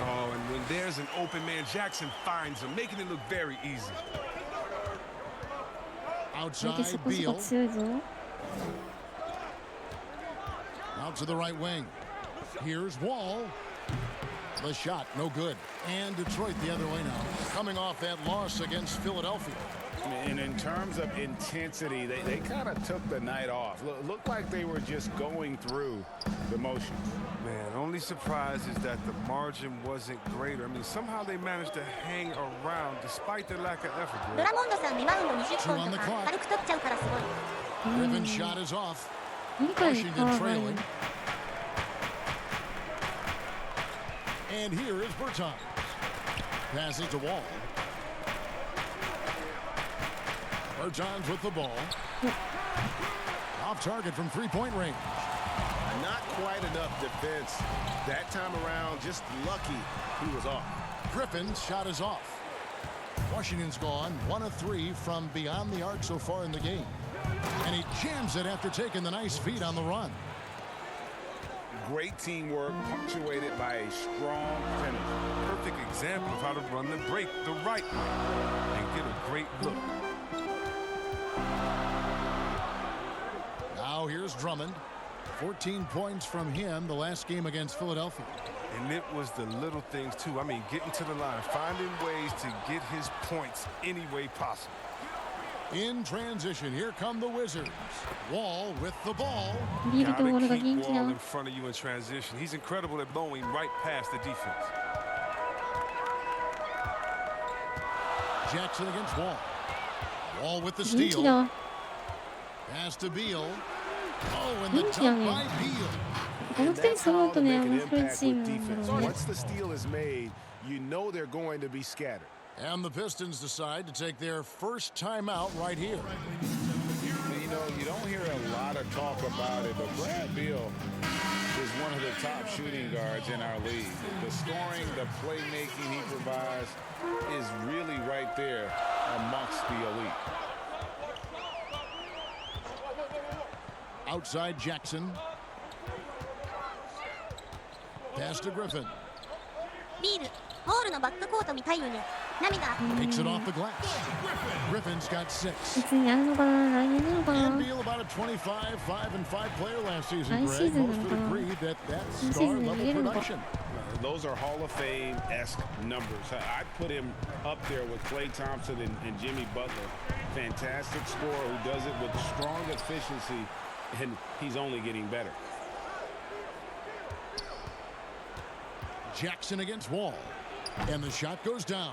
Oh, and when there's an open man, Jackson finds him, making it look very easy. Outside, Beal. Out to the right wing. Here's Wall. The shot, no good. And Detroit the other way now. Coming off that loss against Philadelphia. And in terms of intensity, they kind of took the night off. Looked like they were just going through the motions. Man, only surprise is that the margin wasn't greater. I mean, somehow they managed to hang around despite their lack of effort. Two on the clock. Griffin's shot is off. Washington trailing. And here is Bertans. Passes to Wall. Bertans with the ball. Off target from three-point range. Not quite enough defense. That time around, just lucky he was off. Griffin's shot is off. Washington's gone 1 of 3 from beyond the arc so far in the game. And he jams it after taking the nice feed on the run. Great teamwork punctuated by a strong finish. Perfect example of how to run the break the right way and get a great look. Now here's Drummond. 14 points from him the last game against Philadelphia. And it was the little things, too. I mean, getting to the line, finding ways to get his points any way possible. In transition, here come the Wizards. Wall with the ball. Gotta keep Wall in front of you in transition. He's incredible at blowing right past the defense. Jackson against Wall. Wall with the steal. Pass to Beal. Oh, and the dunk by Beal. And that's how to make an impact with defense. Once the steal is made, you know they're going to be scattered. And the Pistons decide to take their first timeout right here. You know, you don't hear a lot of talk about it, but Brad Beal is one of the top shooting guards in our league. The scoring, the playmaking he provides is really right there amongst the elite. Outside Jackson. Pass to Griffin. Beal, ボールのバックコート見たいよね。涙。Takes it off the glass. Griffin's got 6. 別にあるのかな、来年なのかな。 And Beal about a 25, 5-5 player last season. Greg, most would agree that that's star level production. Those are Hall of Fame-esque numbers. I'd put him up there with Klay Thompson and Jimmy Butler. Fantastic scorer who does it with strong efficiency, and he's only getting better. Jackson against Wall. And the shot goes down.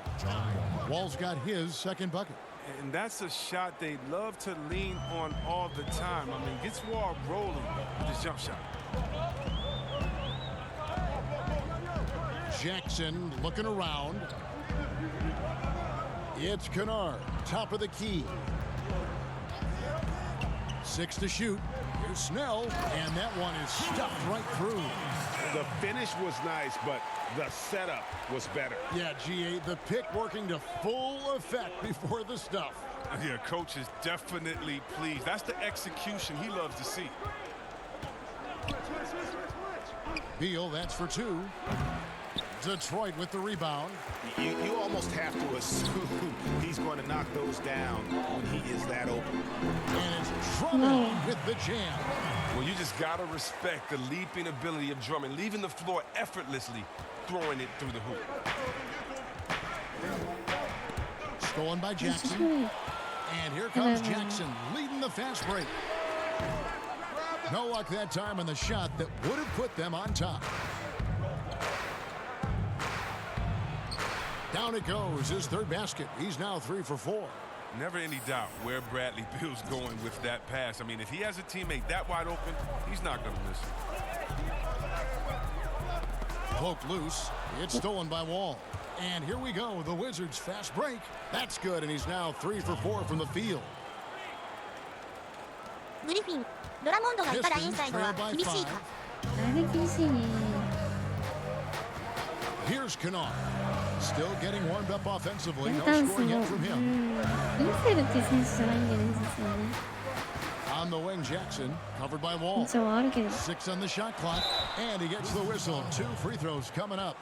Wall's got his second bucket. And that's a shot they love to lean on all the time. I mean, gets Wall rolling with his jump shot. Jackson looking around. It's Kennard, top of the key. 6 to shoot. Here's Snell, and that one is stuffed right through. The finish was nice, but the setup was better. Yeah, GA, the pick working to full effect before the stuff. Yeah, coach is definitely pleased. That's the execution he loves to see. Beal, that's for 2. Detroit with the rebound. You almost have to assume he's going to knock those down when he is that open. And it's Drummond with the jam. Well, you just got to respect the leaping ability of Drummond, leaving the floor effortlessly, throwing it through the hoop. Stolen by Jackson. And here comes Jackson leading the fast break. No luck that time on the shot that would have put them on top. Down it goes, his third basket. He's now 3 for 4. Never any doubt where Bradley Beal's going with that pass. I mean, if he has a teammate that wide open, he's not going to miss it. Poke loose. It's stolen by Wall. And here we go, the Wizards' fast break. That's good, and he's now 3 for 4 from the field. Griffin, ドラモンドがいたらインサイドは厳しいか。だいぶ厳しいね。Here's Kennard. Still getting warmed up offensively. No ダンス scoring も、yet from him. インサイドっていう選手じゃないんだよね、実はね。 On the wing, Jackson, covered by Wall. 一応あるけど。 6 on the shot clock, and he gets the whistle. 2 free throws coming up.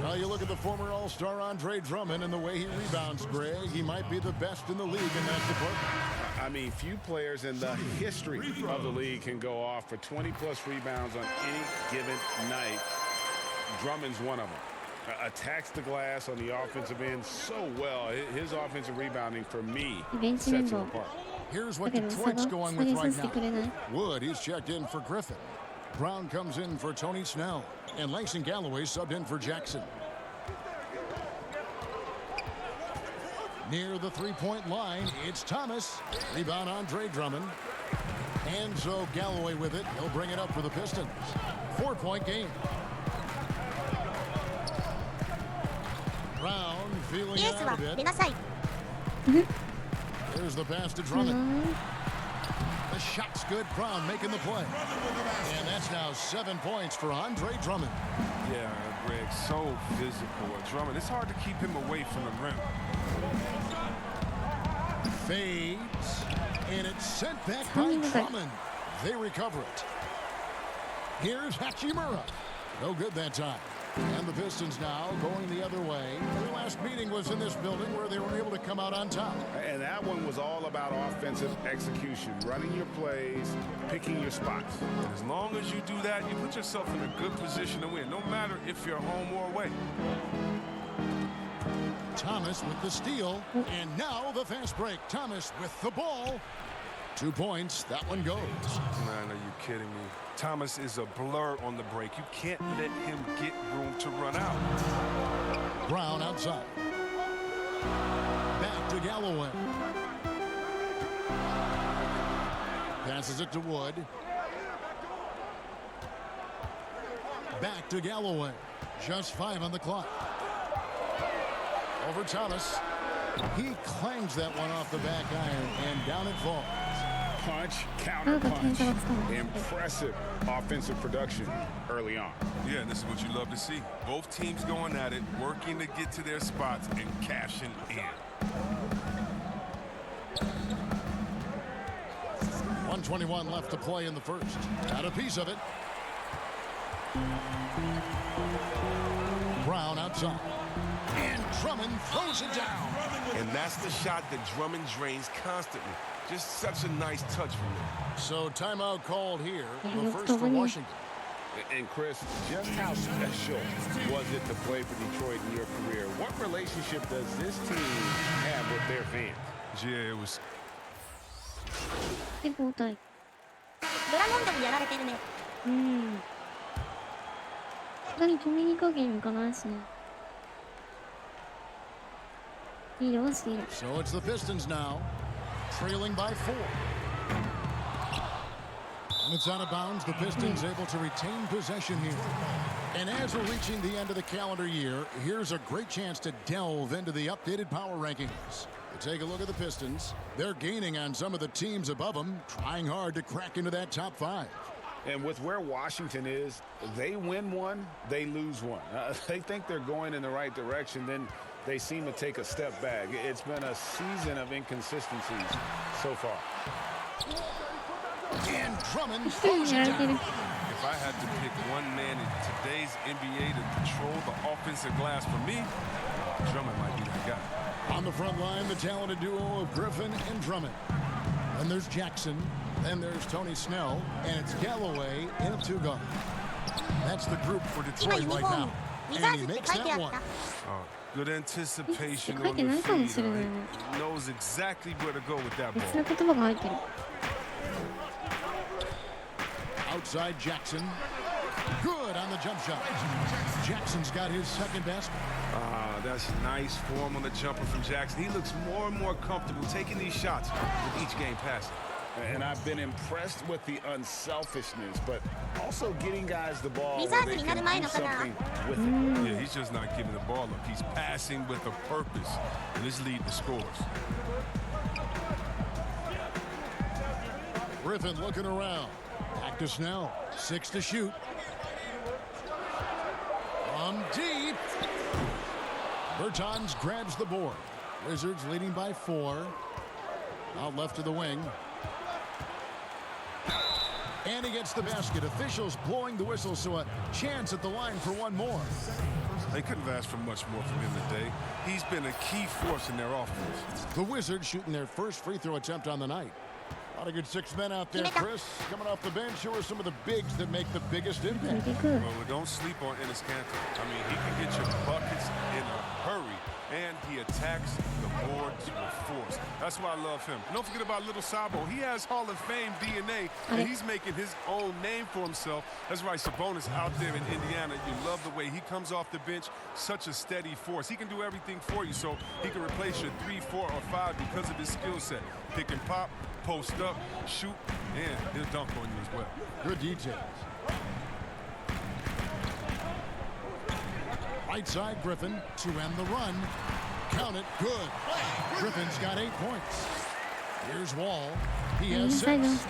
Now you look at the former All-Star Andre Drummond and the way he rebounds, Greg. He might be the best in the league in that department. I mean, few players in the history of the league can go off for 20-plus rebounds on any given night. Drummond's one of them. Attacks the glass on the offensive end so well. His offensive rebounding, for me, sets him apart. Here's what Detroit's going with right now. Wood, he's checked in for Griffin. Brown comes in for Tony Snell. And Langston Galloway subbed in for Jackson. Near the three-point line, it's Thomas. Rebound Andre Drummond. And so Galloway with it. He'll bring it up for the Pistons. 4-point game. Brown feeling it out a bit. There's the pass to Drummond. The shot's good. Brown making the play. And that's now 7 points for Andre Drummond. Yeah, Greg, so physical. Drummond, it's hard to keep him away from the rim. Fades. And it's sent back by Drummond. They recover it. Here's Hachimura. No good that time. And the Pistons now going the other way. Their last meeting was in this building where they were able to come out on top. And that one was all about offensive execution, running your plays, picking your spots. And as long as you do that, you put yourself in a good position to win, no matter if you're home or away. Thomas with the steal. And now the fast break. Thomas with the ball. 2 points. That one goes. Man, are you kidding me? Thomas is a blur on the break. You can't let him get room to run out. Brown outside. Back to Galloway. Passes it to Wood. Back to Galloway. Just 5 on the clock. Over Thomas. He clangs that one off the back iron, and down it falls. punch, counter punch. Impressive offensive production early on. Yeah, and this is what you love to see. Both teams going at it, working to get to their spots and cashing in. 1:21 left to play in the first. Got a piece of it. Brown outside. And Drummond throws it down. And that's the shot that Drummond drains constantly. Just such a nice touch from him. So timeout called here. The first for Washington. And Chris, just how special was it to play for Detroit in your career? What relationship does this team have with their fans? Yeah, it was. で、交代。ドラモンドにやられてるね。うん。何止めにかけるんかなしね。いいよ、スティール。 So it's the Pistons now, trailing by 4. And it's out of bounds. The Pistons able to retain possession here. And as we're reaching the end of the calendar year, here's a great chance to delve into the updated power rankings. Take a look at the Pistons. They're gaining on some of the teams above them, trying hard to crack into that top 5. And with where Washington is, they win one, they lose one. They think they're going in the right direction, then they seem to take a step back. It's been a season of inconsistencies so far. And Drummond throws it down. If I had to pick one man in today's NBA to control the offensive glass for me, Drummond might be that guy. On the front line, the talented duo of Griffin and Drummond. Then there's Jackson. Then there's Tony Snell. And it's Galloway in a 2-guard. That's the group for Detroit right now. And he makes that one. Oh, good anticipation on the feed. He knows exactly where to go with that ball. Outside Jackson. Good on the jump shot. Jackson's got his second basket. That's nice form on the jumper from Jackson. He looks more and more comfortable taking these shots with each game passing. And I've been impressed with the unselfishness, but also getting guys the ball where they can do something with it. Yeah, he's just not giving the ball up. He's passing with a purpose, and this lead to scores. Griffin looking around. Back to Snell. 6 to shoot. From deep. Bertans grabs the board. Wizards leading by 4. Out left to the wing. And he gets the basket. Officials blowing the whistle, so a chance at the line for one more. They couldn't have asked for much more from him today. He's been a key force in their offense. The Wizards shooting their first free throw attempt on the night. A lot of good 6 men out there, Chris. Coming off the bench, who are some of the bigs that make the biggest impact? Well, don't sleep on Enes Kanter. I mean, he can get your buckets in a hurry, and he attacks the boards with force. That's why I love him. Don't forget about Little Sabo. He has Hall of Fame DNA, and he's making his own name for himself. That's right, Sabonis out there in Indiana. You love the way he comes off the bench, such a steady force. He can do everything for you, so he can replace your 3, 4, or 5 because of his skill set. Pick and pop, post up, shoot, and he'll dunk on you as well. Good details. Right side, Griffin to end the run. Count it, good. Griffin's got 8 points. Here's Wall. He has 6.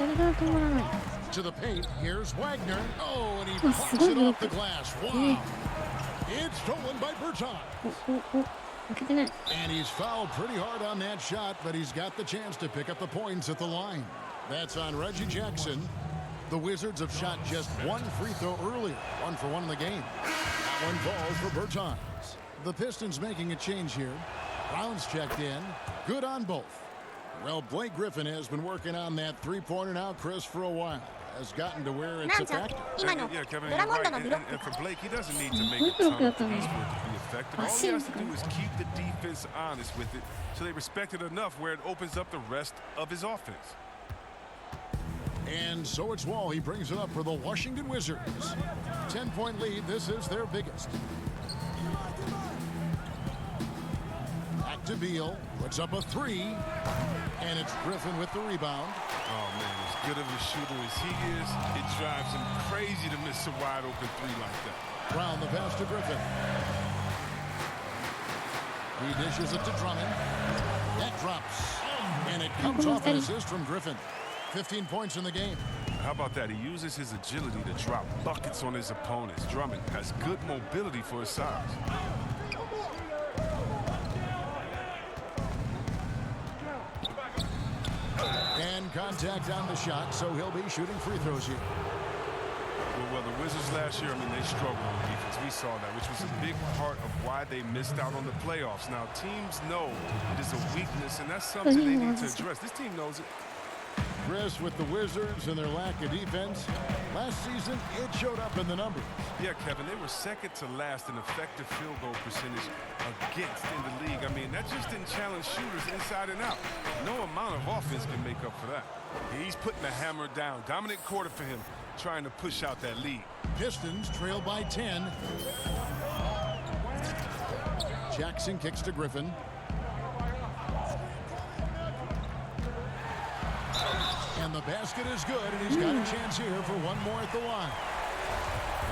To the paint, here's Wagner. Oh, and he pops it off the glass. Wow. It's stolen by Bertans. And he's fouled pretty hard on that shot, but he's got the chance to pick up the points at the line. That's on Reggie Jackson. The Wizards have shot just 1 free throw earlier. 1 for 1 in the game. That one falls for Bertans. The Pistons making a change here. Brown's checked in. Good on both. Well, Blake Griffin has been working on that 3-pointer now, Chris, for a while. Has gotten to where it's effective. Yeah, Kevin, you're right. And for Blake, he doesn't need to make a ton of threes for it to be effective. All he has to do is keep the defense honest with it so they respect it enough where it opens up the rest of his offense. And so it's Wall. He brings it up for the Washington Wizards. 10-point lead. This is their biggest. Back to Beal. Puts up a 3. And it's Griffin with the rebound. Oh, man, as good of a shooter as he is, it drives him crazy to miss a wide-open 3 like that. Brown, the pass to Griffin. He dishes it to Drummond. That drops. And it comes off an assist from Griffin. 15 points in the game. How about that? He uses his agility to drop buckets on his opponents. Drummond has good mobility for his size. And contact on the shot, so he'll be shooting free throws here. Well, the Wizards last year, I mean, they struggled on defense. We saw that, which was a big part of why they missed out on the playoffs. Now, teams know it is a weakness, and that's something they need to address. This team knows it. Chris, with the Wizards and their lack of defense, last season, it showed up in the numbers. Yeah, Kevin, they were second to last in effective field goal percentage against in the league. I mean, that just didn't challenge shooters inside and out. No amount of offense can make up for that. He's putting the hammer down. Dominant quarter for him, trying to push out that lead. Pistons trail by 10. Jackson kicks to Griffin. And the basket is good, and he's got a chance here for one more at the line.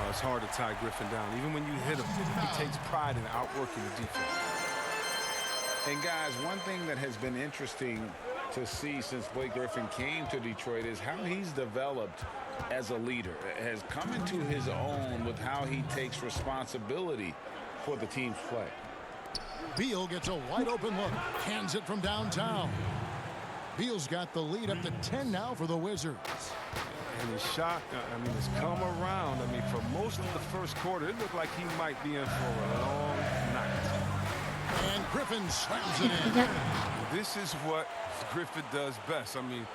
It's hard to tie Griffin down. Even when you hit him, he takes pride in outworking the defense. And guys, one thing that has been interesting to see since Blake Griffin came to Detroit is how he's developed as a leader, has come into his own with how he takes responsibility for the team's play. Beal gets a wide open look, hands it from downtown. Beal's got the lead up to 10 now for the Wizards. And his shot, I mean, it's come around. I mean, for most of the first quarter, it looked like he might be in for a long night. And Griffin slams it in. This is what Griffin does best. I mean,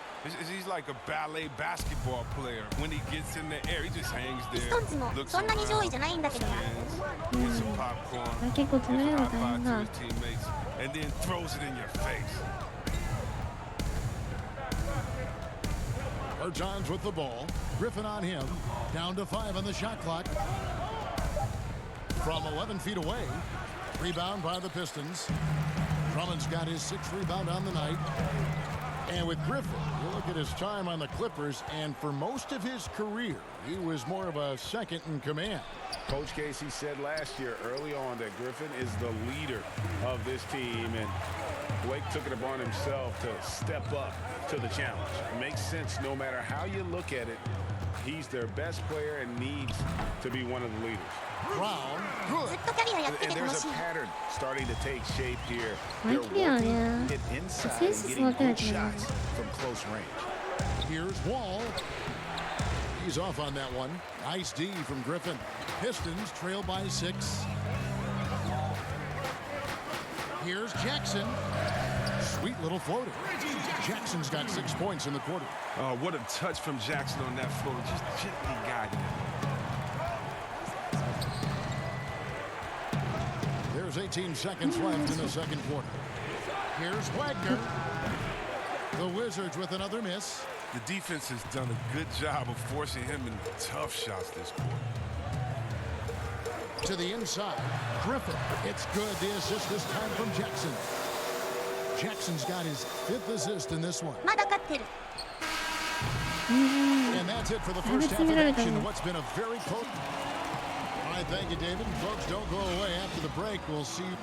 he's like a ballet basketball player. When he gets in the air, he just hangs there, looks around, gets some popcorn, gives a high five to his teammates, and then throws it in your face. Bertans with the ball. Griffin on him. Down to 5 on the shot clock. From 11 feet away. Rebound by the Pistons. Drummond's got his 6th rebound on the night. And with Griffin, you look at his time on the Clippers, and for most of his career, he was more of a second in command. Coach Casey said last year early on that Griffin is the leader of this team, and Blake took it upon himself to step up to the challenge. It makes sense no matter how you look at it. He's their best player and needs to be one of the leaders. Brown, good. And there's a pattern starting to take shape here. They're working it inside and getting good shots from close range. Here's Wall. He's off on that one. Nice D from Griffin. Pistons trail by 6. Here's Jackson. Sweet little floater. Jackson's got 6 points in the quarter. Oh, what a touch from Jackson on that floater. Just gently guiding it. There's 18 seconds left in the second quarter. Here's Wagner. The Wizards with another miss. The defense has done a good job of forcing him into tough shots this quarter. To the inside. Griffin. It's good. The assist this time from Jackson. Jackson's got his 5th assist in this one. And that's it for the first half of action. What's been a very close. All right, thank you, David. And folks, don't go away. After the break, we'll see you.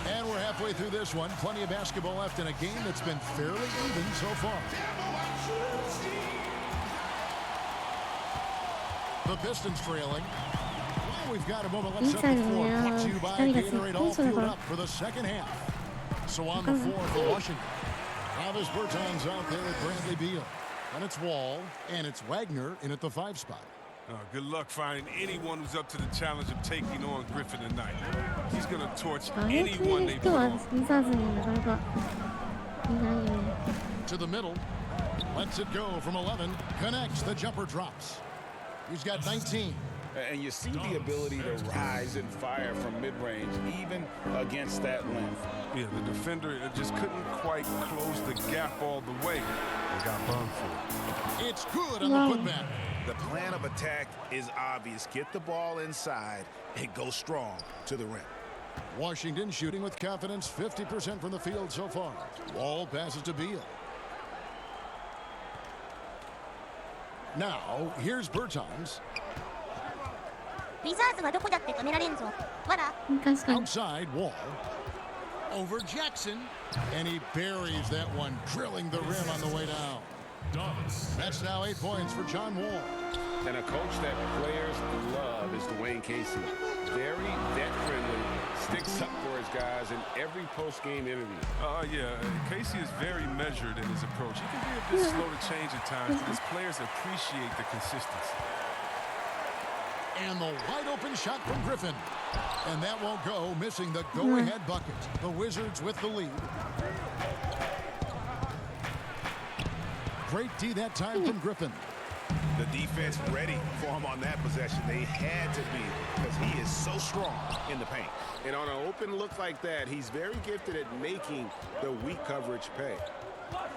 And we're halfway through this one. Plenty of basketball left in a game that's been fairly even so far. The Pistons trailing. Well, we've got a moment. Let's set the floor. Brought to you by Gatorade, all fueled up for the second half. So on the floor for Washington. Travis Bertans out there with Bradley Beal. And it's Wall, and it's Wagner in at the 5 spot. Good luck finding anyone who's up to the challenge of taking on Griffin tonight. He's going to torch anyone they put on. To the middle. Lets it go from 11. Connects. The jumper drops. He's got 19. And you see the ability to rise and fire from mid-range, even against that length. Yeah, the defender just couldn't quite close the gap all the way. He got burned for it. It's good on the putback. The plan of attack is obvious. Get the ball inside and go strong to the rim. Washington shooting with confidence, 50% from the field so far. Wall passes to Beal. Now, here's Bertans. ウィザーズはどこだって止められんぞ。わら。確かに。 Outside wall. Over Jackson. And he buries that one, drilling the rim on the way down. That's now 8 points for John Wall. And a coach that players love is Dwayne Casey. Very vet-friendly, sticks up for his guys in every post-game interview. Yeah, Casey is very measured in his approach. He can be a bit slow to change at times, but his players appreciate the consistency. And the wide-open shot from Griffin. And that won't go, missing the go-ahead bucket. The Wizards with the lead. Great D that time from Griffin. The defense ready for him on that possession. They had to be, because he is so strong in the paint. And on an open look like that, he's very gifted at making the weak coverage pay.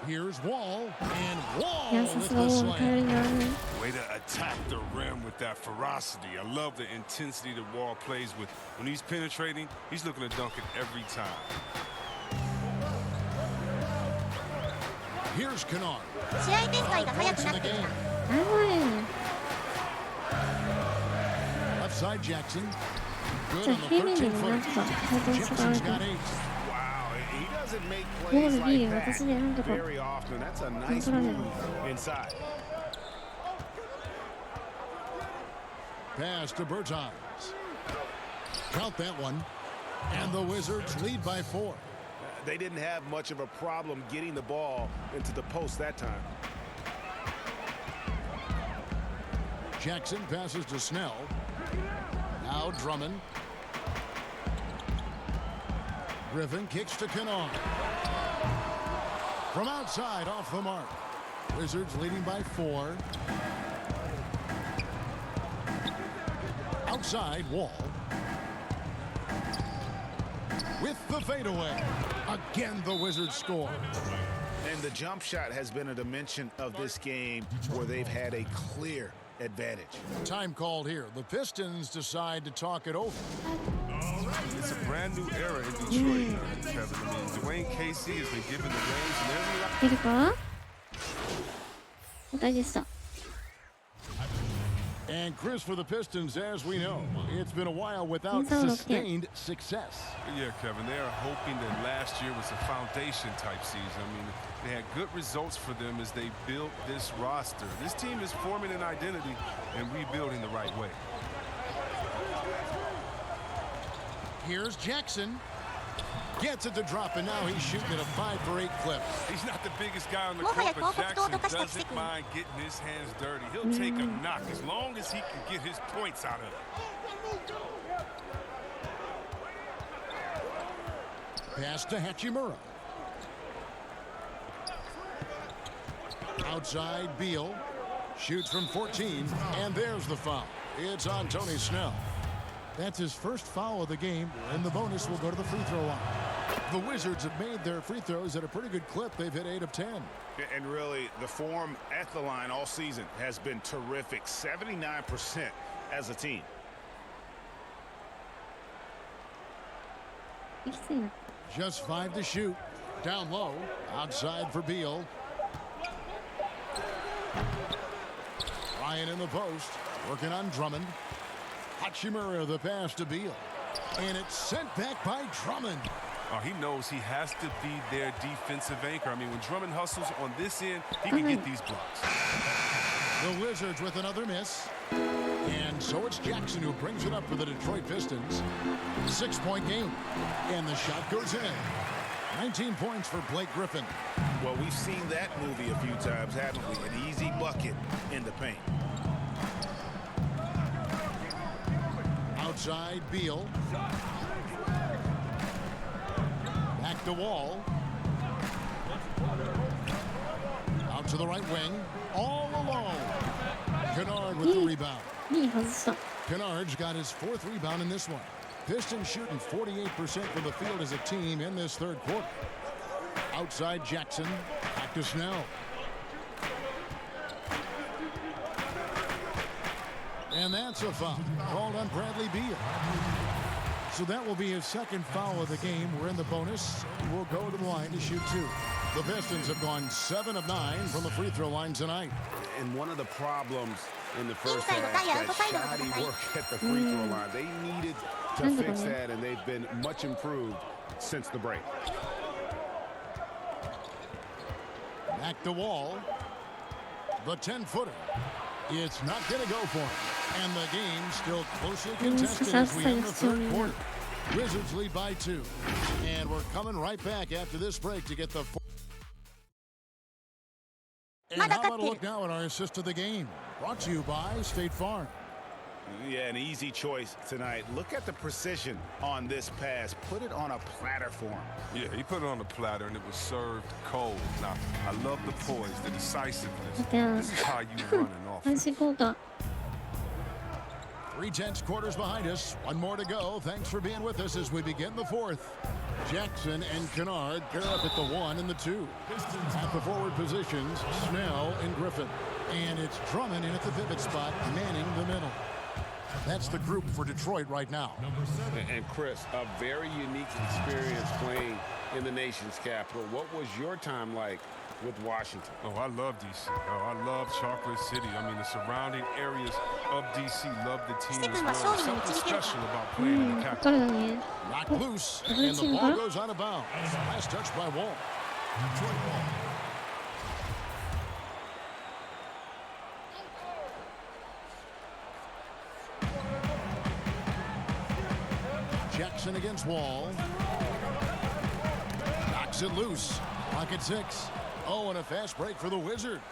Here's Wall, and Wall Yes, with it's the Wall slam. carrying on. Way to attack the rim with that ferocity. I love the intensity the Wall plays with. When he's penetrating, he's looking to dunk it every time. Here's Kennard. 試合展開が早くなってきた。 Left side Jackson. じゃ Good あ on the 平面に 13 もなん foot. か配当違 Jefferson's うと。 got 8. Wow, he doesn't make ゴー plays ル like ビール that 私でなんとか very often. That's a nice 取られる。 move inside. Pass to Bertans. Count that one. And the Wizards lead by 4. They didn't have much of a problem getting the ball into the post that time. Jackson passes to Snell. Now Drummond. Griffin kicks to Kennard. From outside, off the mark. Wizards leading by 4. Outside, Wall. With the fadeaway. Again, the Wizards score. And the jump shot has been a dimension of this game where they've had a clear advantage. Time called here. The Pistons decide to talk it over. It's a brand new era in Detroit, Kevin. I mean, Dwayne Casey has been given the reins and everything. 出るか？答えでした。 And Chris, for the Pistons, as we know, it's been a while without sustained success. Yeah, Kevin, they are hoping that last year was a foundation type season. I mean, they had good results for them as they built this roster. This team is forming an identity and rebuilding the right way. Here's Jackson. Gets it to drop, and now he's shooting at a 5 for 8 clip. He's not the biggest guy on the court, but Jackson doesn't mind getting his hands dirty. He'll take a knock as long as he can get his points out of it. Pass to Hachimura. Outside, Beal. Shoots from 14, and there's the foul. It's on Tony Snell. That's his first foul of the game, and the bonus will go to the free throw line. The Wizards have made their free throws at a pretty good clip. They've hit 8 of 10. And really, the form at the line all season has been terrific. 79% as a team. Just 5 to shoot. Down low. Outside for Beal. Ryan in the post. Working on Drummond. Hachimura the pass to Beal. And it's sent back by Drummond. Oh, he knows he has to be their defensive anchor. I mean, when Drummond hustles on this end, he can get these blocks. The Wizards with another miss. And so it's Jackson who brings it up for the Detroit Pistons. 6-point game. And the shot goes in. 19 points for Blake Griffin. Well, we've seen that movie a few times, haven't we? An easy bucket in the paint. Outside, Beal. Back to Wall. Out to the right wing. All alone. Kennard with the rebound. Kennard's got his 4th rebound in this one. Pistons shooting 48% from the field as a team in this 3rd quarter. Outside Jackson. Back to Snell. And that's a foul called on Bradley Beal. So that will be his second foul of the game. We're in the bonus. We'll go to the line to shoot 2. The Pistons have gone 7 of 9 from the free throw line tonight. And one of the problems in the first half, that shoddy work at the free throw line. They needed to fix that, and they've been much improved since the break. Back to Wall. The 10-footer. It's not going to go for him. And the game still closely contested as we end the third quarter. Wizards lead by 2. And we're coming right back after this break to get the... And how about a look now at our assist of the game? Brought to you by State Farm. Yeah, an easy choice tonight. Look at the precision on this pass. Put it on a platter for him. Yeah, he put it on a platter, and it was served cold. Now, I love the poise, the decisiveness. This is how you run an offense. 3/10 quarters behind us. One more to go. Thanks for being with us as we begin the fourth. Jackson and Kennard pair up at the 1 and the 2. At the forward positions, Snell and Griffin. And it's Drummond in at the pivot spot, manning the middle. That's the group for Detroit right now. And Chris, a very unique experience playing in the nation's capital. What was your time like with Washington? Oh, I love D.C. Oh, I love Chocolate City. I mean, the surrounding areas of D.C. love the team as well. There's something special about playing in the capital. Knocked loose, and the ball goes out of bounds. Last touch by Wall. Detroit ball. Jackson against Wall. Knocks it loose. Pocket 6. Oh, and a fast break for the Wizards.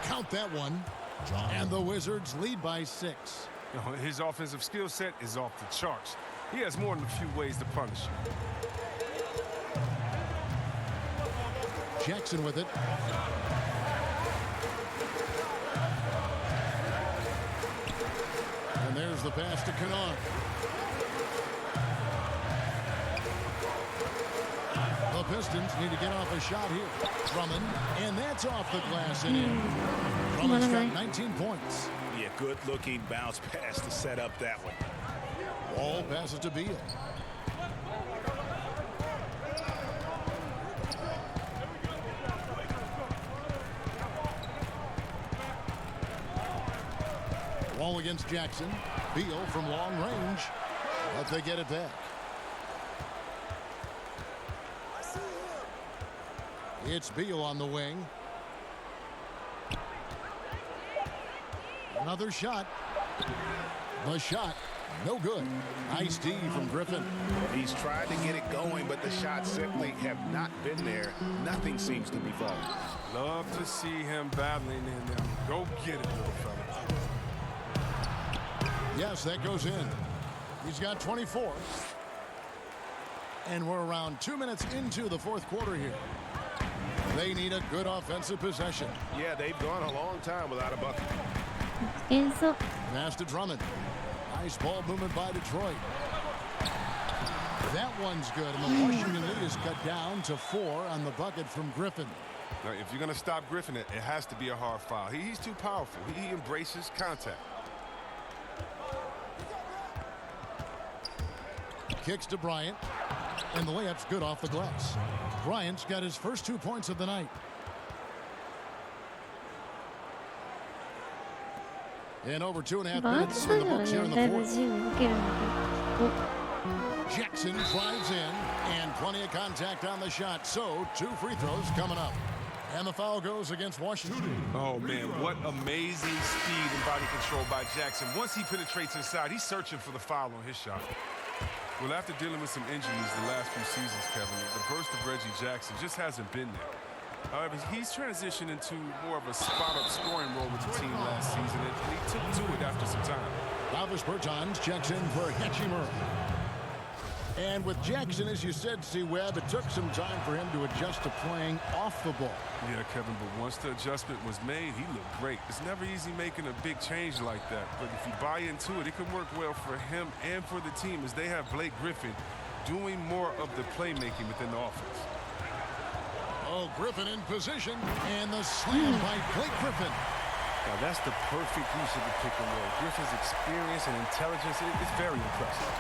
Count that one. And the Wizards lead by 6. His offensive skill set is off the charts. He has more than a few ways to punish you. Jackson with it. And there's the pass to Kennard. The Pistons need to get off a shot here. Drummond, and that's off the glass and in. Drummond's got 19 points. Yeah, good-looking bounce pass to set up that one. Wall passes to Beal. Wall against Jackson. Beal from long range, but they get it back. It's Beal on the wing. Another shot. The shot, no good. Nice D from Griffin. He's tried to get it going, but the shots simply have not been there. Nothing seems to be falling. Love to see him battling in there. Go get it, little fella. Yes, that goes in. He's got 24. And we're around 2 minutes into the fourth quarter here. They need a good offensive possession. Yeah, they've gone a long time without a bucket. Pass to Drummond. Nice ball movement by Detroit. That one's good, and the Washington lead is cut down to 4 on the bucket from Griffin. Now, if you're going to stop Griffin, it has to be a hard foul. He's too powerful. He embraces contact. Kicks to Bryant, and the layup's good off the glass. Bryant's got his first 2 points of the night. And over 2.5 minutes in the books here in the fourth. Jackson drives in, and plenty of contact on the shot. So 2 free throws coming up. And the foul goes against Washington. Oh, man, what amazing speed and body control by Jackson. Once he penetrates inside, he's searching for the foul on his shot. Well, after dealing with some injuries the last few seasons, Kevin, the burst of Reggie Jackson just hasn't been there. However, he's transitioned into more of a spot-up scoring role with the team last season, and he took to it after some time. Davis Bertans checks in for Hachimura. And with Jackson, as you said, C-Webb, it took some time for him to adjust to playing off the ball. Yeah, Kevin, but once the adjustment was made, he looked great. It's never easy making a big change like that, but if you buy into it, it can work well for him and for the team as they have Blake Griffin doing more of the playmaking within the offense. Oh, Griffin in position, and the slam by Blake Griffin. Now that's the perfect use of the pick and roll. Griffin's experience and intelligence is very impressive.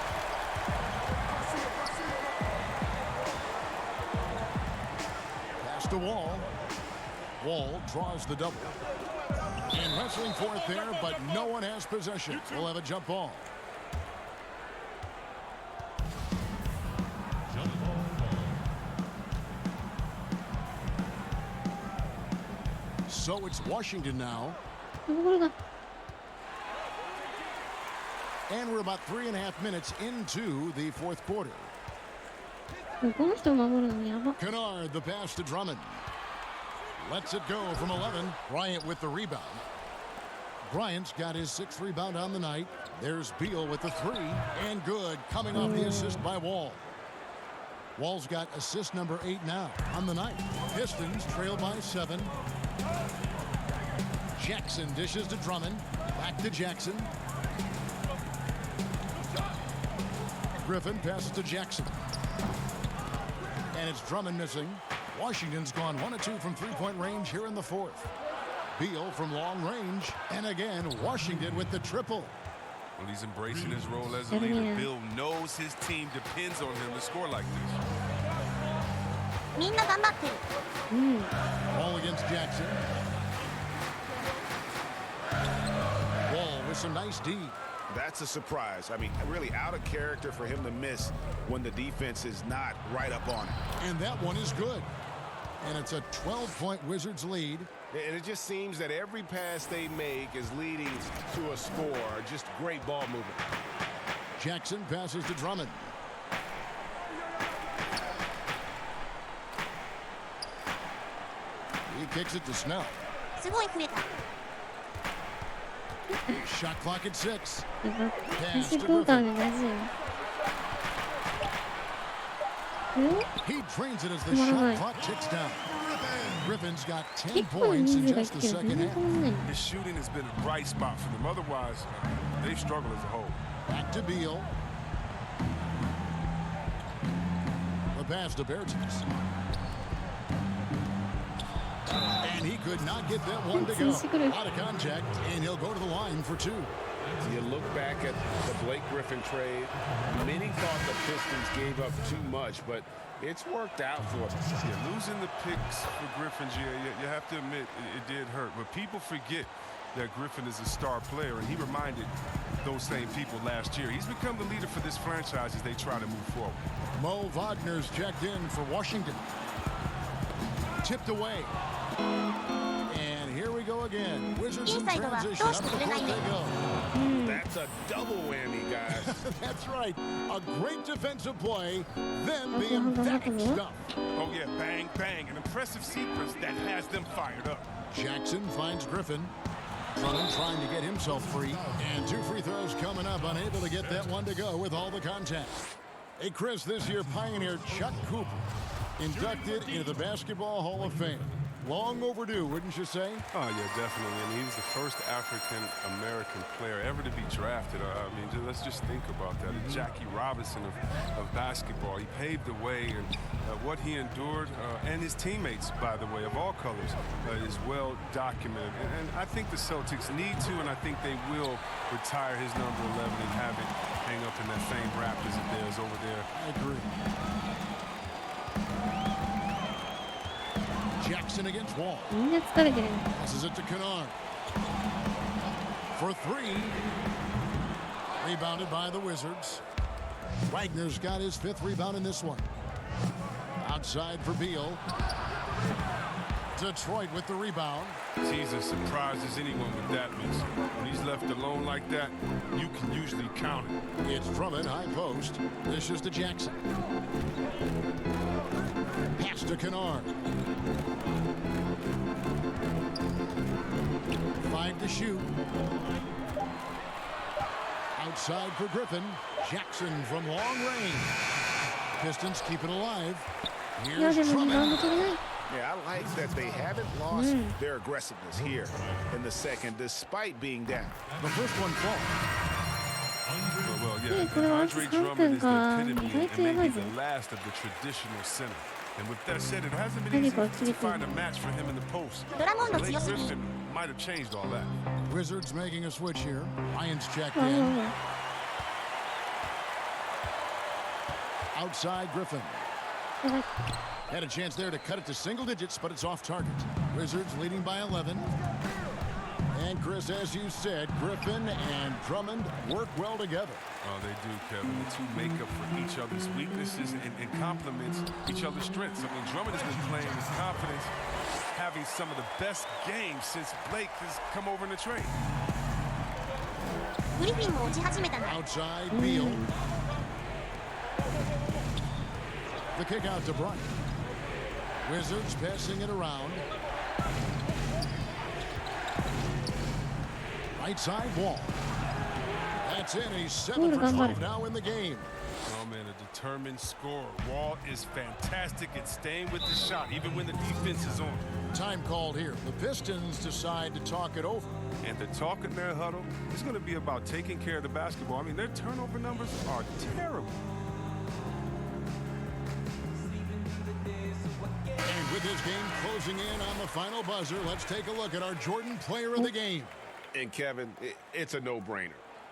Pass to Wall. Wall draws the double. And wrestling for it there, but no one has possession. We'll have a jump ball. So it's Washington now. And we're about 3.5 minutes into the fourth quarter. Kennard, the pass to Drummond. Lets it go from 11. Bryant with the rebound. Bryant's got his 6th rebound on the night. There's Beal with the 3. And good, coming off the assist by Wall. Wall's got assist number 8 now on the night. Pistons trail by 7. Jackson dishes to Drummond. Back to Jackson. Griffin passes to Jackson. And it's Drummond missing. Washington's gone 1 of 2 from three-point range here in the fourth. Beal from long range. And again, Washington with the triple. Well, he's embracing his role as a leader. Bill knows his team depends on him to score like this. Ball against Jackson. Wall with some nice D. That's a surprise. I mean, really out of character for him to miss when the defense is not right up on it. And that one is good. And it's a 12-point Wizards lead. And it just seems that every pass they make is leading to a score. Just great ball movement. Jackson passes to Drummond. He kicks it to Snell. Shot clock at 6. Pass to Griffin. He drains it as the shot clock ticks down. Griffin's got 10 points in just the second half. His shooting has been a bright spot for them. Otherwise, they've struggled as a whole. Back to Beal. The pass to Bertens. And he could not get that one to go. Out of contact, and he'll go to the line for 2. You look back at the Blake Griffin trade. Many thought the Pistons gave up too much, but it's worked out for them. Yeah, losing the picks for Griffin, you have to admit it did hurt. But people forget that Griffin is a star player, and he reminded those same people last year. He's become the leader for this franchise as they try to move forward. Mo Wagner's checked in for Washington. Tipped away. And here we go again. Wizards in transition. Up the court they go. That's a double whammy, guys. That's right. A great defensive play, then the emphatic stuff. Oh, yeah, bang, bang. An impressive sequence that has them fired up. Jackson finds Griffin. Drummond trying to get himself free. And 2 free throws coming up, unable to get that one to go with all the contact. Hey, Chris, this year Pioneer Chuck Cooper inducted into the Basketball Hall of Fame. Long overdue, wouldn't you say? Oh, yeah, definitely. I mean, he was the first African-American player ever to be drafted. I mean, let's just think about that. Jackie Robinson of basketball. He paved the way, and what he endured, and his teammates, by the way, of all colors, is well documented. And I think the Celtics need to, and I think they will retire his number 11 and have it hang up in that famed Raptors of theirs over there. I agree. Jackson against Wall. Passes it to Kennard. For 3. Rebounded by the Wizards. Wagner's got his 5th rebound in this one. Outside for Beal. Detroit with the rebound. He's as surprised as anyone with that miss. When he's left alone like that, you can usually count it. It's Drummond, high post. This is to Jackson. Pass to Kennard. 5 to shoot. Outside for Griffin. Jackson from long range. Pistons keep it alive. Here's Drummond. Yeah, I like that they haven't lost their aggressiveness here in the second, despite being down. The first one falls. Well, yeah, Andre Drummond is the epitome and maybe the last of the traditional center. And with that said, it hasn't been easy to find a match for him in the post. Blake Griffin might have changed all that. Wizards making a switch here. Lions checked in. Outside Griffin. Had a chance there to cut it to single digits, but it's off target. Wizards leading by 11. And Chris, as you said, Griffin and Drummond work well together. Oh, they do, Kevin. The two make up for each other's weaknesses and complements each other's strengths. I mean, Drummond has been playing with confidence, having some of the best games since Blake has come over in the trade. Outside, Beal. The kick out to Bryant. Wizards passing it around. Right side Wall. That's in. He's 7 for 12 now in the game. Oh, man, a determined scorer. Wall is fantastic at staying with the shot, even when the defense is on. Time called here. The Pistons decide to talk it over. And the talk in their huddle is going to be about taking care of the basketball. I mean, their turnover numbers are terrible. And with this game closing in on the final buzzer, let's take a look at our Jordan player of the game. And Kevin, it's a no-brainer.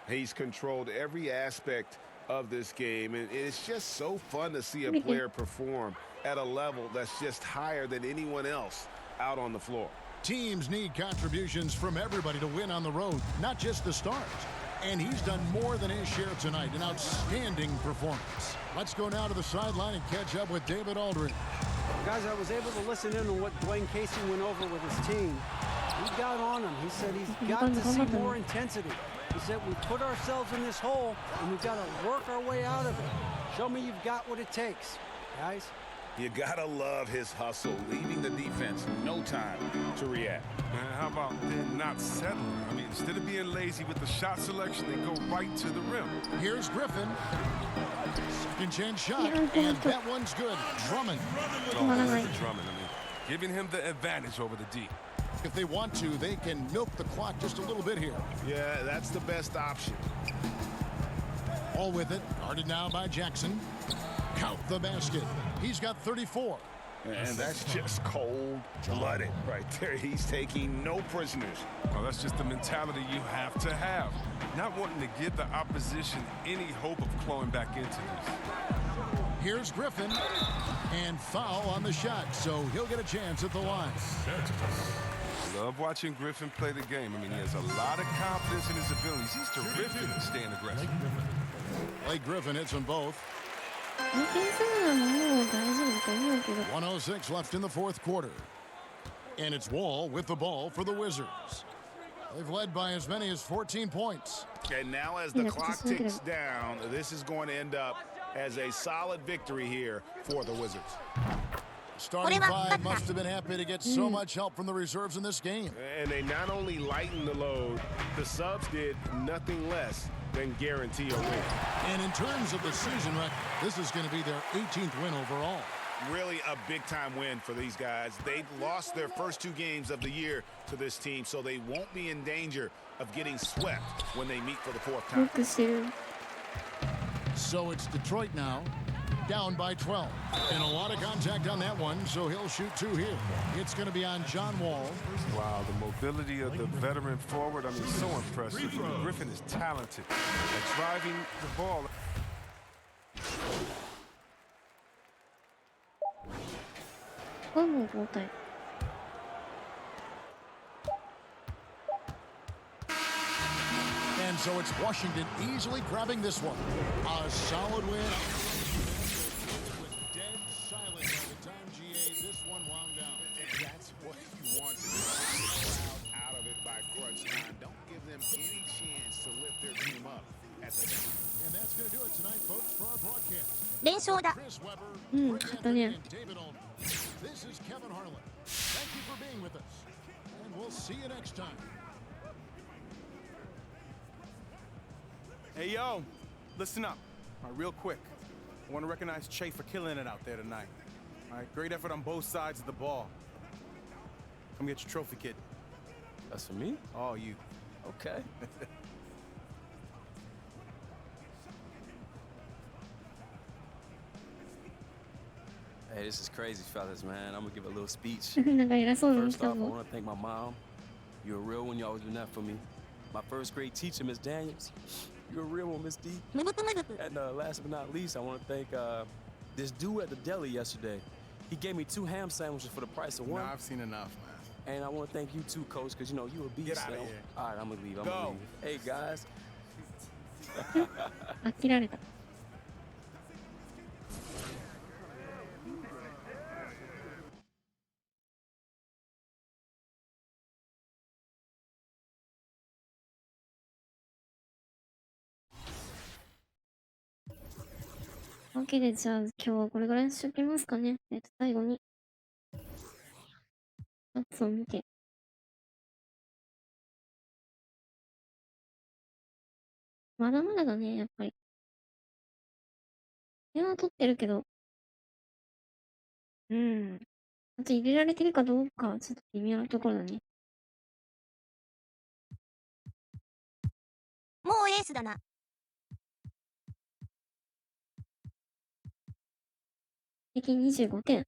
He's controlled every aspect of this game, and it's just so fun to see a player perform at a level that's just higher than anyone else out on the floor. Teams need contributions from everybody to win on the road, not just the stars. And he's done more than his share tonight, an outstanding performance. Let's go now to the sideline and catch up with David Aldridge. Guys, I was able to listen in on what Dwayne Casey went over with his team. He got on him. He said he's got to see more intensity. He said we put ourselves in this hole and we've got to work our way out of it. Show me you've got what it takes, guys. You gotta love his hustle, leaving the defense no time to react. Man, how about them not settling? I mean, instead of being lazy with the shot selection, they go right to the rim. Here's Griffin. Second chance shot, and that one's good. Drummond. Drummond. I mean, giving him the advantage over the D. If they want to, they can milk the clock just a little bit here. Yeah, that's the best option. All with it. Guarded now by Jackson. Count the basket. He's got 34. And that's just cold-blooded right there. He's taking no prisoners. Well, that's just the mentality you have to have. Not wanting to give the opposition any hope of clawing back into this. Here's Griffin. And foul on the shot, so he'll get a chance at the line. Love watching Griffin play the game. I mean, he has a lot of confidence in his abilities. He's terrific at staying aggressive. Blake Griffin hits them both. 1:06 left in the fourth quarter. And it's Wall with the ball for the Wizards. They've led by as many as 14 points. And now as the clock ticks down, this is going to end up as a solid victory here for the Wizards. Starting five must have been happy to get so much help from the reserves in this game. And they not only lightened the load, the subs did nothing less than guarantee a win. And in terms of the season record, this is going to be their 18th win overall. Really a big-time win for these guys. They've lost their first two games of the year to this team, so they won't be in danger of getting swept when they meet for the fourth time. So it's Detroit now, down by 12. And a lot of contact on that one, so he'll shoot two here. It's going to be on John Wall. Wow, the mobility of the veteran forward, I mean, so impressive. I mean, Griffin is talented at driving the ball. And so it's Washington easily grabbing this one. A solid win. With dead silence by the time GA this one wound down. And that's what you want to do. Get the crowd out of it by crunch time. Don't give them any chance to lift their team up at the end. And that's going to do it tonight, folks, for our broadcast. 連勝だ。 Chris Webber, and David Aldridge. This is Kevin Harlan. Thank you for being with us. And we'll see you next time. Hey, yo, listen up. All right, real quick. I want to recognize Che for killing it out there tonight. All right, great effort on both sides of the ball. Come get your trophy, kid. That's for me? Oh, you. Okay. Hey, this is crazy, fellas, man. I'm gonna give a little speech. First off, I want to thank my mom You're a real one. You always been that for me. My first grade teacher, Miss Daniels. You're a real one, Miss D. And last but not least, I want to thank this dude at the deli yesterday. He gave me 2 ham sandwiches for the price of 1. No, I've seen enough, man. And I want to thank you too, Coach, because you know you a beast. Get out of here. All right, I'm gonna leave. I'm gonna leave. Hey guys. 飽きられた。OK で、じゃあ今日はこれぐらいにしておきますかね。最後にシャツを見て。まだまだだね、やっぱり。電話取ってるけど。うん。あと入れられてるかどうか、ちょっと微妙なところだね。もうエースだな。平均25点。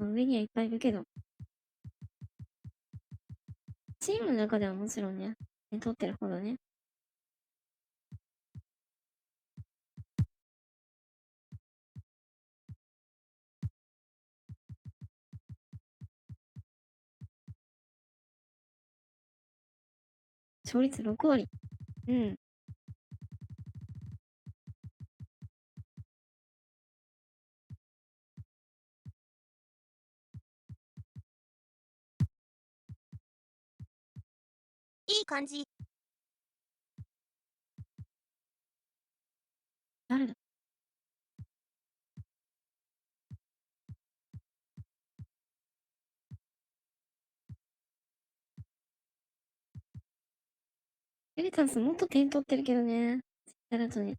上にはいっぱいいるけど。チームの中ではもちろんね、取ってる方だね。勝率6割。うん。いい感じ。誰だ？エリタンスもっと点取ってるけどね。だとね。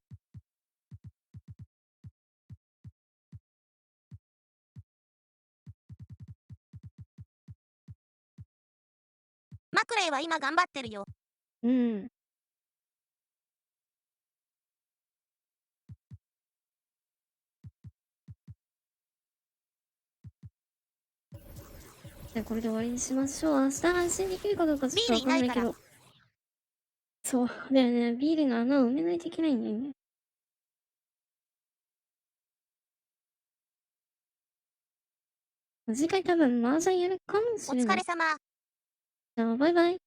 マクレイは今頑張ってるよ。うん。じゃあこれで終わりにしましょう。明日配信できるかどうかちょっとわかんないけど。そうだよね。ビールの穴を埋めないといけないんだよね。次回多分麻雀やるかもしれない。お疲れ様。じゃあバイバイ。